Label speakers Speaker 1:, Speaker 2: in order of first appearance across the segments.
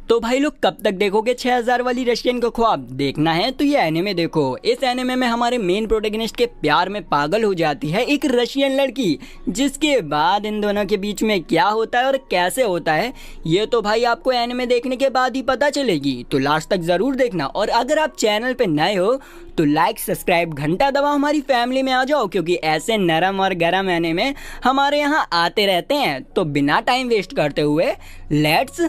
Speaker 1: तो भाई लोग कब तक देखोगे 6000 वाली रशियन का ख्वाब? देखना है तो ये एनिमे देखो। इस एनिमे में हमारे मेन प्रोटैगनिस्ट के प्यार में पागल हो जाती है एक रशियन लड़की, जिसके बाद इन दोनों के बीच में क्या होता है और कैसे होता है ये तो भाई आपको एनिमे देखने के बाद ही पता चलेगी। तो लास्ट तक जरूर देखना, और अगर आप चैनल पे नए हो तो लाइक सब्सक्राइब घंटा दबाओ, हमारी फैमिली में आ जाओ, क्योंकि ऐसे नरम और गरम एनिमे हमारे यहाँ आते रहते हैं। तो बिना टाइम वेस्ट करते हुए लेट्स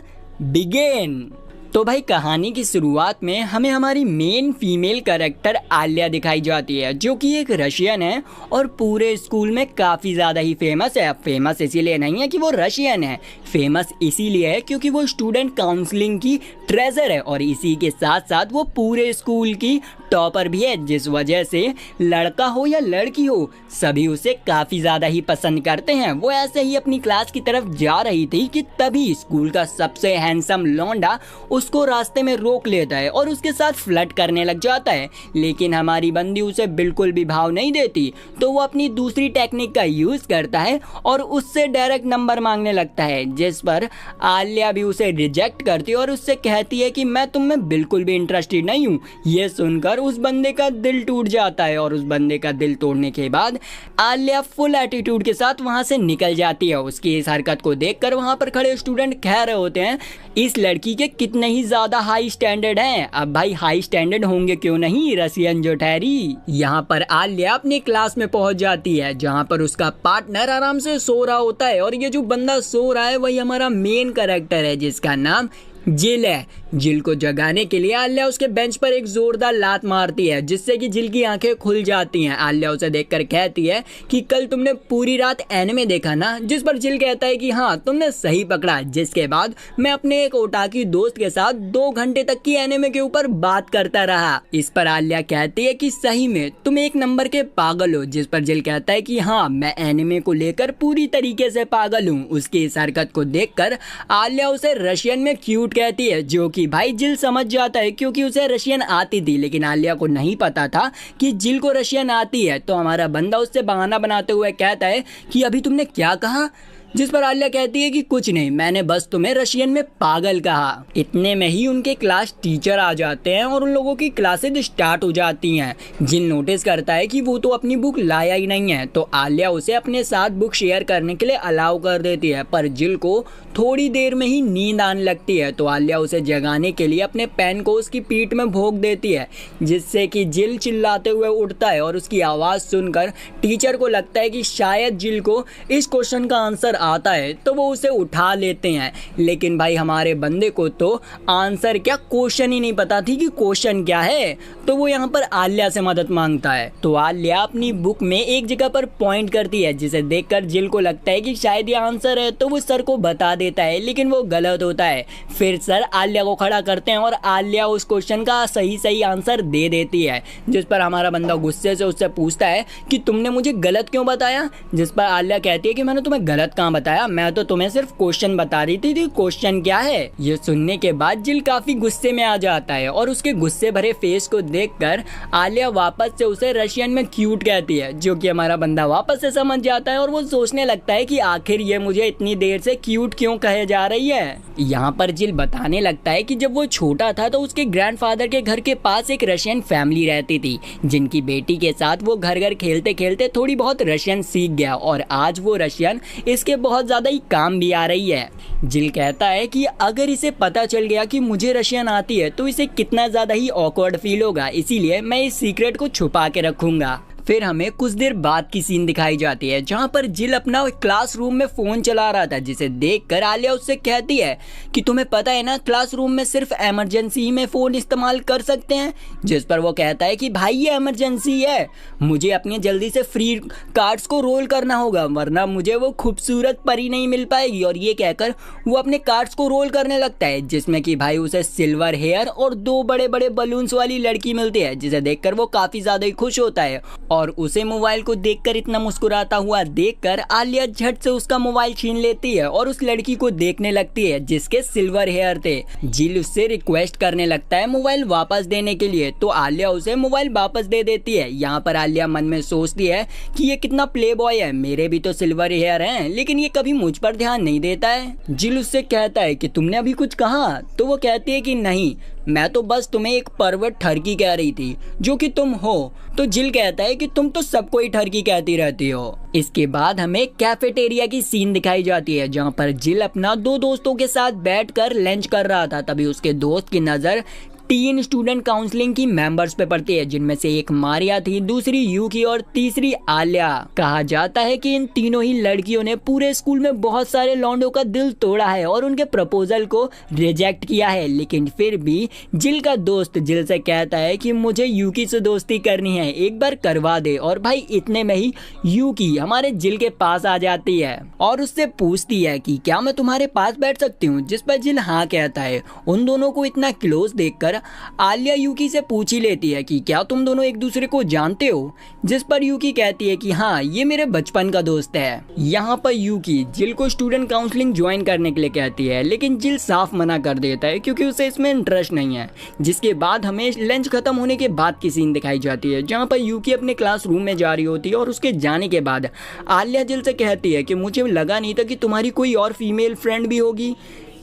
Speaker 1: बिगिन। तो भाई कहानी की शुरुआत में हमें हमारी मेन फीमेल कैरेक्टर आलिया दिखाई जाती है, जो कि एक रशियन है और पूरे स्कूल में काफ़ी ज़्यादा ही फेमस है। फेमस इसीलिए नहीं है कि वो रशियन है, फेमस इसीलिए है क्योंकि वो स्टूडेंट काउंसलिंग की ट्रेजर है और इसी के साथ साथ वो पूरे स्कूल की टॉपर भी है, जिस वजह से लड़का हो या लड़की हो सभी उसे काफ़ी ज़्यादा ही पसंद करते हैं। वो ऐसे ही अपनी क्लास की तरफ जा रही थी कि तभी स्कूल का सबसे हैंडसम लौंडा उसको रास्ते में रोक लेता है और उसके साथ फ्लर्ट करने लग जाता है, लेकिन हमारी बंदी उसे बिल्कुल भी भाव नहीं देती। तो वो अपनी दूसरी टेक्निक का यूज़ करता है और उससे डायरेक्ट नंबर मांगने लगता है, जिस पर आलिया भी उसे रिजेक्ट करती है और उससे कहती है कि मैं तुम में बिल्कुल भी इंटरेस्टेड नहीं हूँ। ये सुनकर उस बंदे का दिल टूट जाता है और उस बंदे का दिल तोड़ने के बाद आलिया फुल एटीट्यूड के साथ वहाँ से निकल जाती है। उसकी इस हरकत को देखकर वहाँ पर खड़े स्टूडेंट कह रहे होते हैं इस लड़की के कितने ही ज्यादा हाई स्टैंडर्ड हैं। अब भाई हाई स्टैंडर्ड होंगे क्यों नहीं, रसियन जो ठहरी। यहाँ पर आलिया अपनी क्लास में पहुंच जाती है, जहाँ पर उसका पार्टनर आराम से सो रहा होता है और ये जो बंदा सो रहा है वही हमारा मेन कैरेक्टर है, जिसका नाम जिल है। जिल को जगाने के लिए आलिया उसके बेंच पर एक जोरदार लात मारती है, जिससे कि जिल की आंखें खुल जाती हैं। आलिया उसे देखकर कहती है कि कल तुमने पूरी रात एनिमे देखा ना, जिस पर जिल कहता है कि हाँ तुमने सही पकड़ा। जिसके बाद मैं अपने एक ओटाकी दोस्त के साथ 2 घंटे तक की एनिमे के ऊपर बात करता रहा। इस पर आलिया कहती है कि सही में तुम एक नंबर के पागल हो, जिस पर जिल कहता है कि हाँ मैं एनिमे को लेकर पूरी तरीके से पागल हूँ। उसकी इस हरकत को देखकर आलिया उसे रशियन में क्यूट कहती है, जो कि भाई जिल समझ जाता है क्योंकि उसे रशियन आती थी, लेकिन आलिया को नहीं पता था कि जिल को रशियन आती है। तो हमारा बंदा उससे बहाना बनाते हुए कहता है कि अभी तुमने क्या कहा, जिस पर आलिया कहती है कि कुछ नहीं, मैंने बस तुम्हें रशियन में पागल कहा। इतने में ही उनके क्लास टीचर आ जाते हैं और उन लोगों की क्लासेज स्टार्ट हो जाती हैं। जिल नोटिस करता है कि वो तो अपनी बुक लाया ही नहीं है, तो आलिया उसे अपने साथ बुक शेयर करने के लिए अलाउ कर देती है। पर जिल को थोड़ी देर में ही नींद आने लगती है, तो आलिया उसे जगाने के लिए अपने पेन को उसकी पीठ में भोंक देती है, जिससे कि जिल चिल्लाते हुए उठता है और उसकी आवाज़ सुनकर टीचर को लगता है कि शायद जिल को इस क्वेश्चन का आंसर आता है, तो वो उसे उठा लेते हैं। लेकिन भाई हमारे बंदे को तो आंसर क्या क्वेश्चन ही नहीं पता थी कि क्वेश्चन क्या है, तो वो यहाँ पर आलिया से मदद मांगता है। तो आलिया अपनी बुक में एक जगह पर पॉइंट करती है, जिसे देखकर जिल को लगता है कि शायद ये आंसर है, तो वो सर को बता देता है, लेकिन वो गलत होता है। फिर सर आलिया को खड़ा करते हैं और आलिया उस क्वेश्चन का सही आंसर दे देती है, जिस पर हमारा बंदा गुस्से से उससे पूछता है कि तुमने मुझे गलत क्यों बताया। जिस पर आलिया कहती है कि मैंने तुम्हें गलत कहाँ बताया, मैं तो तुम्हें सिर्फ क्वेश्चन बता रही थी, क्वेश्चन क्या है। ये सुनने के बाद जिल काफी गुस्से में आ जाता है और उसके गुस्से भरे फेस को देखकर आलिया वापस से उसे रशियन में क्यूट कहती है, जो कि हमारा बंदा वापस से समझ जाता है और वो सोचने लगता है कि आखिर ये मुझे इतनी देर से क्यूट क्यों कहे जा रही है। यहाँ पर जिल बताने लगता है कि जब वो छोटा था तो उसके ग्रैंडफादर के घर के पास एक रशियन फैमिली रहती थी, जिनकी बेटी के साथ वो घर घर खेलते खेलते थोड़ी बहुत रशियन सीख गया और आज वो रशियन इसके बहुत ज्यादा ही काम भी आ रही है। जिल कहता है कि अगर इसे पता चल गया कि मुझे रशियन आती है तो इसे कितना ज्यादा ही ऑकवर्ड फील होगा, इसीलिए मैं इस सीक्रेट को छुपा के रखूंगा। फिर हमें कुछ देर बाद की सीन दिखाई जाती है, जहाँ पर जिल अपना क्लासरूम में फोन चला रहा था, जिसे देखकर आलिया उससे कहती है कि तुम्हें पता है ना क्लासरूम में सिर्फ इमरजेंसी में फोन इस्तेमाल कर सकते हैं। जिस पर वो कहता है कि भाई ये इमरजेंसी है, मुझे अपने जल्दी से फ्री कार्ड्स को रोल करना होगा, वरना मुझे वो खूबसूरत परी नहीं मिल पाएगी। और ये कहकर वो अपने कार्ड्स को रोल करने लगता है, जिसमें कि भाई उसे सिल्वर हेयर और 2 बड़े बड़े बलून्स वाली लड़की मिलती है, जिसे देखकर वो काफी ज्यादा ही खुश होता है और उसे मोबाइल को देखकर इतना मुस्कुराता हुआ देखकर आलिया झट से उसका मोबाइल छीन लेती है और उस लड़की को देखने लगती है जिसके सिल्वर हेयर थे। जिल उससे रिक्वेस्ट करने लगता है मोबाइल वापस देने के लिए, तो आलिया उसे मोबाइल वापस दे देती है। यहाँ पर आलिया मन में सोचती है कि ये कितना प्ले बॉय है, मेरे भी तो सिल्वर हेयर हैं लेकिन ये कभी मुझ पर ध्यान नहीं देता है। जिल उससे कहता है कि तुमने अभी कुछ कहा, तो वो कहती है कि नहीं, मैं तो बस तुम्हें एक परवट ठरकी कह रही थी जो कि तुम हो। तो जिल कहता है कि तुम तो सबको ही ठरकी कहती रहती हो। इसके बाद हमें कैफेटेरिया की सीन दिखाई जाती है जहां पर जिल अपना 2 दोस्तों के साथ बैठकर लंच कर रहा था। तभी उसके दोस्त की नजर 3 स्टूडेंट काउंसलिंग की मेंबर्स पे पड़ती है, जिनमें से एक मारिया थी, दूसरी यूकी और तीसरी आलिया। कहा जाता है कि इन तीनों ही लड़कियों ने पूरे स्कूल में बहुत सारे लौंडों का दिल तोड़ा है और उनके प्रपोजल को रिजेक्ट किया है, लेकिन फिर भी जिल का दोस्त जिल से कहता है कि मुझे यूकी से दोस्ती करनी है, एक बार करवा दे। और भाई इतने में ही यूकी हमारे जिल के पास आ जाती है और उससे पूछती है कि क्या मैं तुम्हारे पास बैठ सकती हूँ, जिस पर जिल हाँ कहता है। उन दोनों को इतना क्लोज देखकर आलिया यूकी से पूछ ही लेती है कि क्या तुम दोनों एक दूसरे को जानते हो, जिस पर यूकी कहती है कि हाँ, ये मेरे बचपन का दोस्त है। यहाँ पर यूकी जिल को स्टूडेंट काउंसलिंग ज्वाइन करने के लिए कहती है, लेकिन जिल साफ मना कर देता है क्योंकि उसे इसमें इंटरेस्ट नहीं है। जिसके बाद हमें लंच खत्म होने के बाद की सीन दिखाई जाती है जहाँ पर यूकी अपने क्लासरूम में जा रही होती है और उसके जाने के बाद आलिया जिल से कहती है कि मुझे लगा नहीं था कि तुम्हारी कोई और फीमेल फ्रेंड भी होगी,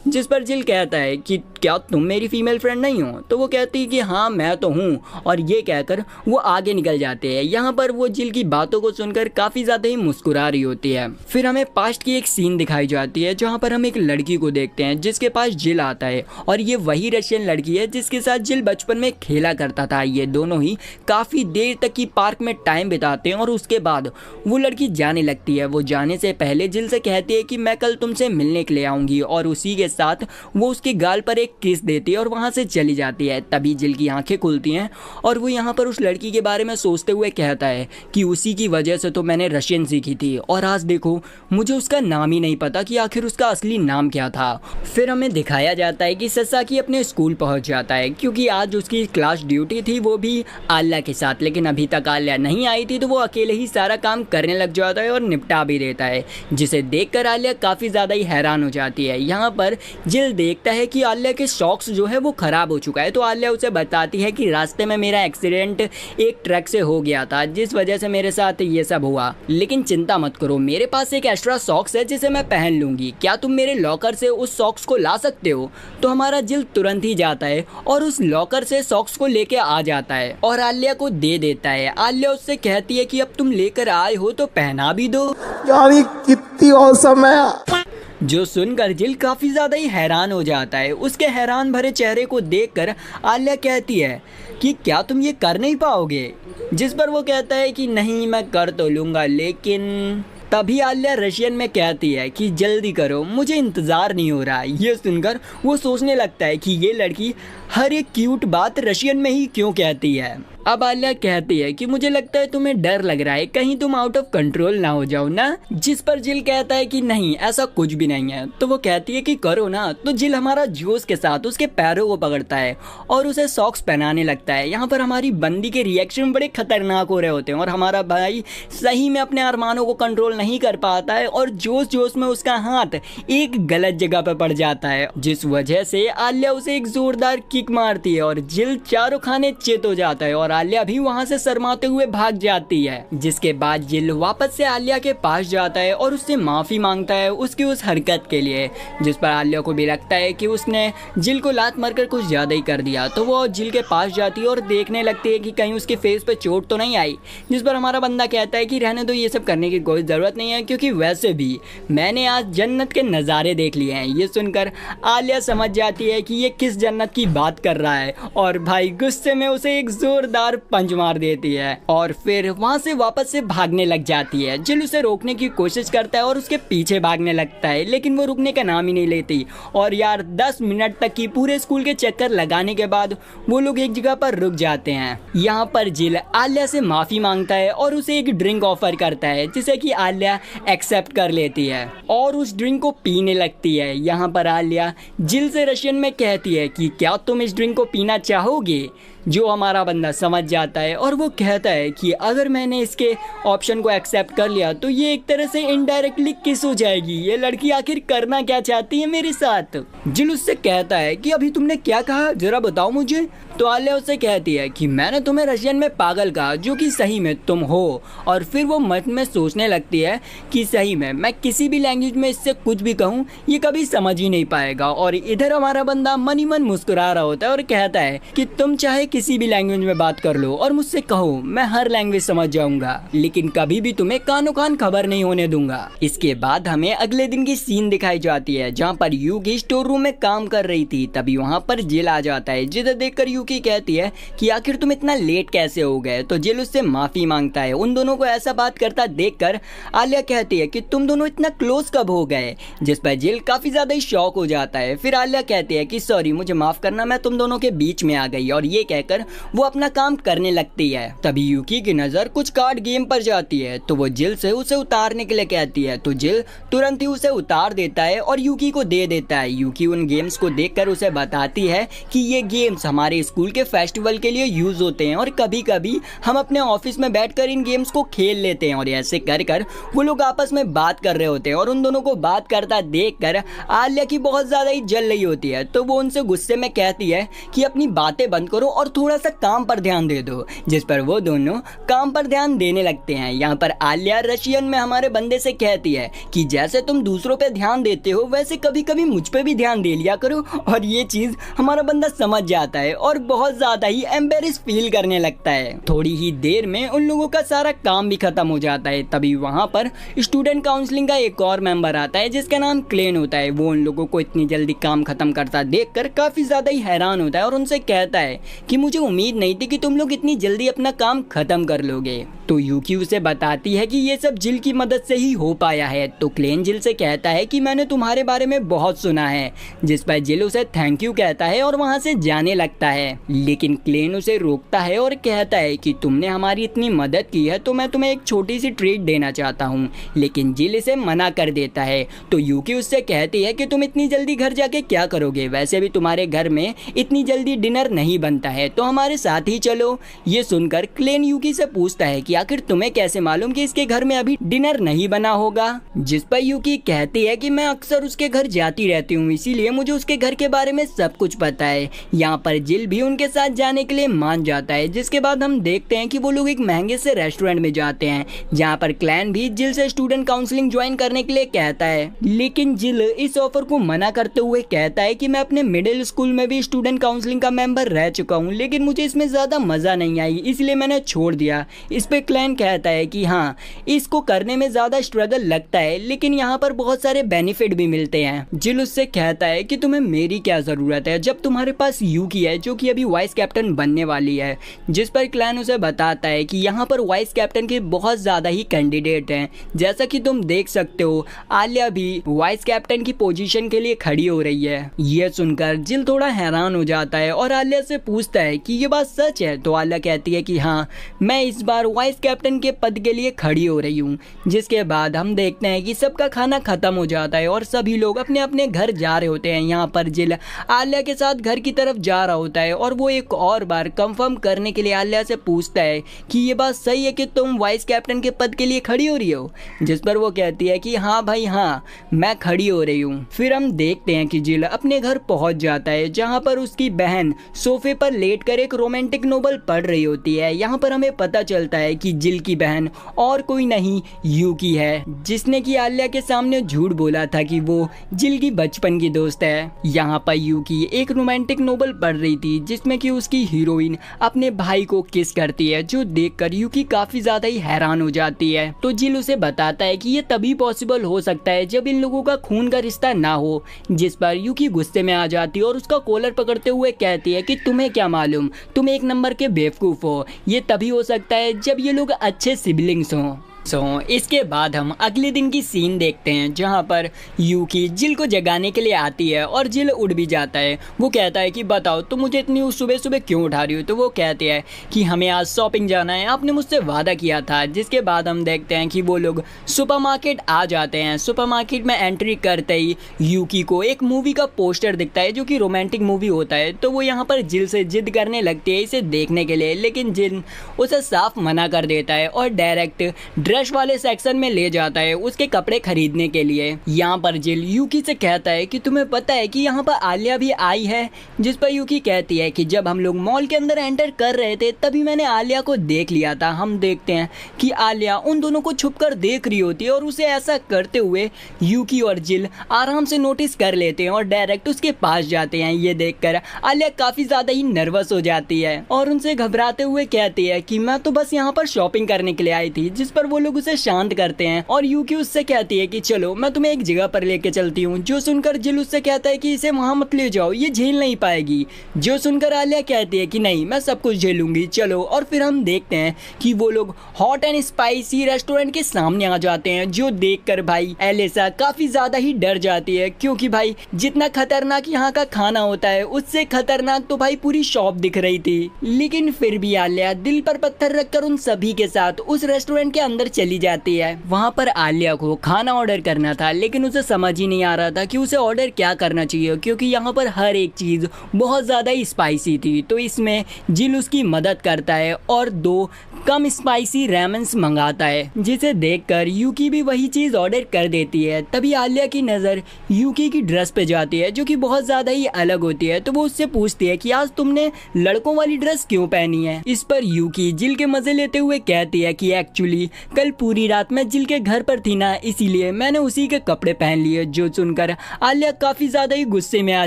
Speaker 1: जिस पर जिल कहता है कि क्या तुम मेरी फीमेल फ्रेंड नहीं हो, तो वो कहती है कि हाँ मैं तो हूँ, और ये कहकर वो आगे निकल जाते हैं। यहाँ पर वो जिल की बातों को सुनकर काफ़ी ज़्यादा ही मुस्कुरा रही होती है। फिर हमें पास्ट की एक सीन दिखाई जाती है जहाँ पर हम एक लड़की को देखते हैं जिसके पास जिल आता है, और ये वही रशियन लड़की है जिसके साथ जिल बचपन में खेला करता था। ये दोनों ही काफ़ी देर तक की पार्क में टाइम बिताते हैं और उसके बाद वो लड़की जाने लगती है। वो जाने से पहले जिल से कहती है कि मैं कल तुमसे मिलने के लिए आऊँगी, और उसी के साथ वो उसके गाल पर एक किस देती है और वहां से चली जाती है। तभी जिल की आंखें खुलती हैं और वो यहाँ पर उस लड़की के बारे में सोचते हुए कहता है कि उसी की वजह से तो मैंने रशियन सीखी थी, और आज देखो मुझे उसका नाम ही नहीं पता कि आखिर उसका असली नाम क्या था। फिर हमें दिखाया जाता है कि ससाकी अपने स्कूल पहुंच जाता है क्योंकि आज उसकी क्लास ड्यूटी थी, वो भी आलिया के साथ, लेकिन अभी तक आलिया नहीं आई थी, तो वो अकेले ही सारा काम करने लग जाता है और निपटा भी देता है, जिसे देखकर आलिया काफ़ी ज़्यादा ही हैरान हो जाती है। यहाँ पर जिल देखता है कि आलिया के सॉक्स जो है वो ख़राब हो चुका है, तो आलिया उसे बताती है कि रास्ते में मेरा एक्सीडेंट एक ट्रक से हो गया था जिस वजह से मेरे साथ ये सब हुआ, लेकिन चिंता मत करो, मेरे पास एक एक्स्ट्रा सॉक्स है जिसे मैं पहन लूँगी, क्या तुम मेरे लॉकर से उस सॉक्स को ला सकते हो। तो हमारा जिल तुरंत ही जाता है और उस लॉकर से सॉक्स को लेके आ जाता है और आलिया को दे देता है। आलिया उससे कहती है कि अब तुम लेकर आए हो तो पहना भी दो।
Speaker 2: यार ये कितनी औसम है।
Speaker 1: जो सुनकर जिल काफ़ी ज़्यादा ही हैरान हो जाता है। उसके हैरान भरे चेहरे को देखकर आलिया कहती है कि क्या तुम ये कर नहीं पाओगे, जिस पर वो कहता है कि नहीं मैं कर तो लूँगा, लेकिन तभी आलिया रशियन में कहती है कि जल्दी करो, मुझे इंतज़ार नहीं हो रहा। ये सुनकर वो सोचने लगता है कि ये लड़की हर एक क्यूट बात रशियन में ही क्यों कहती है। अब आलिया कहती है कि मुझे लगता है तुम्हें डर लग रहा है, कहीं तुम आउट ऑफ कंट्रोल ना हो जाओ ना, जिस पर जिल कहता है कि नहीं ऐसा कुछ भी नहीं है। तो वो कहती है कि करो ना। तो जिल हमारा जोश के साथ उसके पैरों को पकड़ता है और उसे सॉक्स पहनाने लगता है। यहाँ पर हमारी बंदी के रिएक्शन बड़े खतरनाक हो रहे होते हैं और हमारा भाई सही में अपने अरमानों को कंट्रोल नहीं कर पाता है और जोश जोश में उसका हाथ एक गलत जगह पर पड़ जाता है, जिस वजह से आलिया उसे एक जोरदार किक मारती है और जिल चारों खाने चित हो जाता है और आलिया भी वहां से शर्माते हुए भाग जाती है। जिसके बाद जिल वापस से आलिया के पास जाता है और उससे माफी मांगता है उसकी उस हरकत के लिए, जिस पर आलिया को भी लगता है कि उसने जिल को लात मारकर कुछ ज्यादा ही कर दिया। तो वो जिल के पास जाती है और देखने लगती है कि कहीं उसके फेस पे चोट तो नहीं आई, जिस पर हमारा बंदा कहता है कि रहने दो, ये सब करने की कोई जरूरत नहीं है क्योंकि वैसे भी मैंने आज जन्नत के नज़ारे देख लिए हैं। ये सुनकर आलिया समझ जाती है कि ये किस जन्नत की बात कर रहा है और भाई गुस्से में उसे एक जोरदार पंच मार देती है और फिर वहां से वापस से भागने लग जाती है। जिल उसे रोकने की कोशिश करता है और उसके पीछे भागने लगता है, लेकिन वो रुकने का नाम ही नहीं लेती। और यार 10 मिनट तक की पूरे स्कूल के चक्कर लगाने के बाद वो लोग एक जगह पर रुक जाते हैं। यहाँ पर जिल आलिया से माफी मांगता है और उसे एक ड्रिंक ऑफर करता है, जिसे कि आलिया एक्सेप्ट कर लेती है और उस ड्रिंक को पीने लगती है। यहाँ पर आलिया जिल से रशियन में कहती है कि क्या तुम इस ड्रिंक को पीना चाहोगे, जो हमारा बंदा समझ जाता है और वो कहता है कि अगर मैंने इसके ऑप्शन को एक्सेप्ट कर लिया तो ये एक तरह से इनडायरेक्टली किस हो जाएगी, ये लड़की आखिर करना क्या चाहती है मेरे साथ। जिल उससे कहता है कि अभी तुमने क्या कहा, जरा बताओ मुझे। तो आलिया उससे कहती है कि मैंने तुम्हें रशियन में पागल कहा, जो कि सही में तुम हो। और फिर वो मन में सोचने लगती है कि सही में मैं किसी भी लैंग्वेज में इससे कुछ भी कहूँ ये कभी समझ ही नहीं पाएगा। और इधर हमारा बंदा मन ही मन मुस्कुरा रहा होता है और कहता है कि तुम चाहे किसी भी लैंग्वेज में बात कर लो और मुझसे कहो, मैं हर लैंग्वेज समझ जाऊंगा, लेकिन कभी भी तुम्हें कानो कान खबर नहीं होने दूंगा। इसके बाद हमें अगले दिन की सीन दिखाई जाती है जहाँ पर यूकी स्टोर रूम में काम कर रही थी। तभी वहाँ पर जिल आ जाता है, जिसे देखकर यूकी कहती है कि आखिर तुम इतना लेट कैसे हो गए। तो जिल उससे माफी मांगता है। उन दोनों को ऐसा बात करता देखकर आलिया कहती है कि तुम दोनों इतना क्लोज कब हो गए, जिस पर जिल काफी ज्यादा ही शॉक हो जाता है। फिर आलिया कहती है कि सॉरी, मुझे माफ करना, मैं तुम दोनों के बीच में आ गई। और ये कहकर वो अपना काम करने लगती है। तभी यूकी की नजर कुछ कार्ड गेम पर जाती है, तो वो जिल से उसे उतारने के लिए कहती है। तो जिल तुरंत ही उसे उतार देता है और यूकी को दे देता है। यूकी उन गेम्स को देखकर उसे बताती है कि ये गेम्स हमारे स्कूल के फेस्टिवल के लिए यूज होते हैं और कभी कभी हम अपने ऑफिस में बैठकर इन गेम्स को खेल लेते हैं। और ऐसे कर कर वो लोग आपस में बात कर रहे होते हैं और उन दोनों को बात करता देखकर आलिया की बहुत ज्यादा ही जल रही होती है। तो वो उनसे गुस्से में कहती है कि अपनी बातें बंद करो और थोड़ा सा काम पर ध्यान दे दो, जिस पर वो दोनों काम पर ध्यान देने लगते हैं। यहाँ पर आलिया रशियन में हमारे बंदे से कहती है कि जैसे तुम दूसरों पे ध्यान देते हो वैसे कभी कभी मुझ पे भी ध्यान दे लिया करो। और ये चीज हमारा बंदा समझ जाता है और बहुत ज्यादा ही एम्बेरस फील करने लगता है। थोड़ी ही देर में उन लोगों का सारा काम भी खत्म हो जाता है। तभी वहाँ पर स्टूडेंट काउंसलिंग का एक और मेंबर आता है जिसका नाम क्लेन होता है। वो उन लोगों को इतनी जल्दी काम खत्म करता देखकर काफी ज्यादा ही हैरान होता है और उनसे कहता है कि मुझे उम्मीद नहीं थी कि तुम लोग इतनी जल्दी अपना काम खत्म कर लोगे। तो यूकी उसे बताती है कि ये सब जिल की मदद से ही हो पाया है। तो क्लेन जिल से कहता है कि मैंने तुम्हारे बारे में बहुत सुना है, जिस पर जिल उसे थैंक यू कहता है और वहाँ से जाने लगता है। लेकिन क्लेन उसे रोकता है और कहता है कि तुमने हमारी इतनी मदद की है तो मैं तुम्हें एक छोटी सी ट्रीट देना चाहता हूँ। लेकिन जिल इसे मना कर देता है। तो यूकी उससे कहती है कि तुम इतनी जल्दी घर जाके क्या करोगे, वैसे भी तुम्हारे घर में इतनी जल्दी डिनर नहीं बनता है, तो हमारे साथ ही चलो। ये सुनकर क्लेन यूकी से पूछता है कि आखिर तुम्हें कैसे मालूम कि इसके घर में अभी डिनर नहीं बना होगा, जिस पर यूकी कहती है कि मैं अक्सर उसके घर जाती रहती हूँ, इसीलिए मुझे उसके घर के बारे में सब कुछ पता है। यहाँ पर जिल भी उनके साथ जाने के लिए मान जाता है। जिसके बाद हम देखते हैं कि वो लोग एक महंगे से रेस्टोरेंट में जाते हैं, जहाँ पर क्लैन भी जिल से स्टूडेंट काउंसलिंग ज्वाइन करने के लिए कहता है। लेकिन जिल इस ऑफर को मना करते हुए कहता है कि मैं अपने मिडिल स्कूल में भी स्टूडेंट काउंसलिंग का मेंबर रह चुका हूँ, लेकिन मुझे इसमें ज्यादा मजा नहीं आई, इसलिए मैंने छोड़ दिया। इस पे क्लैन कहता है कि हाँ, इसको करने में ज्यादा स्ट्रगल लगता है, लेकिन यहाँ पर बहुत सारे बेनिफिट भी मिलते हैं। जिल उससे कहता है कि तुम्हें मेरी क्या जरूरत है जब तुम्हारे पास यूकी है, जो कि अभी वाइस कैप्टन बनने वाली है। जिस पर क्लैन उसे बताता है कि यहाँ पर वाइस कैप्टन के बहुत ज्यादा ही कैंडिडेट हैं। जैसा कि तुम देख सकते हो, आलिया भी वाइस कैप्टन की पोजीशन के लिए खड़ी हो रही है। ये सुनकर जिल थोड़ा हैरान हो जाता है और आलिया से पूछता है कि ये बात सच है। तो आलिया कहती है कि हाँ, मैं इस बार वाइस कैप्टन के पद के लिए खड़ी हो रही हूँ। जिसके बाद हम देखते हैं कि सबका खाना खत्म हो जाता है और सभी लोग अपने अपने घर जा रहे होते हैं। यहाँ पर जिल आलिया के साथ घर की तरफ जा रहा होता है और वो एक और बार कंफर्म करने के लिए आलिया से पूछता है कि ये बात सही है कि तुम वाइस कैप्टन के पद के लिए खड़ी हो रही हो, जिस पर वो कहती है कि हाँ भाई हाँ, मैं खड़ी हो रही हूँ। फिर हम देखते हैं कि जिल अपने घर पहुंच जाता है, जहाँ पर उसकी बहन सोफे पर लेटकर एक रोमांटिक नोवेल पढ़ रही होती है। यहाँ पर हमें पता चलता है कि जिल की बहन और कोई नहीं यूकी है, जिसने कि आलिया के सामने झूठ बोला था कि वो जिल की बचपन की दोस्त है। यहाँ पर यूकी एक रोमांटिक नोवेल पढ़ रही थी जिसमें कि उसकी हीरोइन अपने भाई को किस करती है, जो देखकर यूकी काफी ज्यादा ही हैरान हो जाती है। तो जिल उसे बताता है कि ये तभी पॉसिबल हो सकता है जब इन लोगों का खून का रिश्ता ना हो, जिस पर यूकी गुस्से में आ जाती है और उसका कॉलर पकड़ते हुए कहती है कि तुम्हें क्या मालूम, तुम एक नंबर के बेवकूफ हो, ये तभी हो सकता है जब ये लोग अच्छे सिबलिंग्स हों। इसके बाद हम अगले दिन की सीन देखते हैं जहाँ पर यूकी जिल को जगाने के लिए आती है और जिल उठ भी जाता है। वो कहता है कि बताओ तुम मुझे इतनी सुबह सुबह क्यों उठा रही हो। तो वो कहते हैं कि हमें आज शॉपिंग जाना है, आपने मुझसे वादा किया था। जिसके बाद हम देखते हैं कि वो लोग सुपरमार्केट आ जाते हैं। सुपरमार्केट में एंट्री करते ही यूकी को एक मूवी का पोस्टर दिखता है जो कि रोमांटिक मूवी होता है। तो वो यहाँ पर जिल से जिद करने लगती है इसे देखने के लिए, लेकिन जिल उसे साफ मना कर देता है और डायरेक्ट ड्रेस वाले सेक्शन में ले जाता है उसके कपड़े खरीदने के लिए। यहाँ पर जिल यूकी से कहता है कि तुम्हें पता है कि यहाँ पर आलिया भी आई है। जिस पर यूकी कहती है कि जब हम लोग मॉल के अंदर एंटर कर रहे थे तभी मैंने आलिया को देख लिया था। हम देखते हैं कि आलिया उन दोनों को छुपकर देख रही होती है और उसे ऐसा करते हुए यूकी और जिल आराम से नोटिस कर लेते हैं और डायरेक्ट उसके पास जाते हैं। ये देखकर आलिया काफी ज्यादा ही नर्वस हो जाती है और उनसे घबराते हुए कहती है कि मैं तो बस यहाँ पर शॉपिंग करने के लिए आई थी। जिस पर वो लोग उसे शांत करते हैं और यूकी उससे कहती है कि चलो मैं तुम्हें एक जगह पर लेके चलती हूँ। जो सुनकर जिल उससे कहता है कि इसे वहां मत ले जाओ, ये झेल नहीं पाएगी। जो सुनकर आलिया कहती है कि नहीं मैं सब कुछ झेलूंगी, चलो। और फिर हम देखते हैं कि वो लोग हॉट एंड स्पाइसी रेस्टोरेंट के सामने आ जाते हैं, जो देखकर भाई एलिसा काफी ज्यादा ही डर जाती है, क्योंकि भाई जितना खतरनाक यहाँ का खाना होता है उससे खतरनाक तो भाई पूरी शॉप दिख रही थी। लेकिन फिर भी आलिया दिल पर पत्थर रखकर उन सभी के साथ उस रेस्टोरेंट के अंदर चली जाती है। वहाँ पर आलिया को खाना ऑर्डर करना था, लेकिन उसे समझ ही नहीं आ रहा था कि उसे ऑर्डर क्या करना चाहिए, क्योंकि यहाँ पर हर एक चीज बहुत ज्यादा ही स्पाइसी थी। तो इसमें जिल उसकी मदद करता है और 2 कम स्पाइसी रेमन्स मंगाता है, जिसे देखकर यूकी भी वही चीज ऑर्डर कर देती है। तभी आलिया की नजर यूकी की ड्रेस पे जाती है जो कि बहुत ज्यादा ही अलग होती है। तो वो उससे पूछती है कि आज तुमने लड़कों वाली ड्रेस क्यों पहनी है। इस पर यूकी जिल के मजे लेते हुए कहती है कि एक्चुअली कल पूरी रात मैं जिल के घर पर थी ना, इसीलिए मैंने उसी के कपड़े पहन लिए। जो सुनकर आलिया काफी ज्यादा ही गुस्से में आ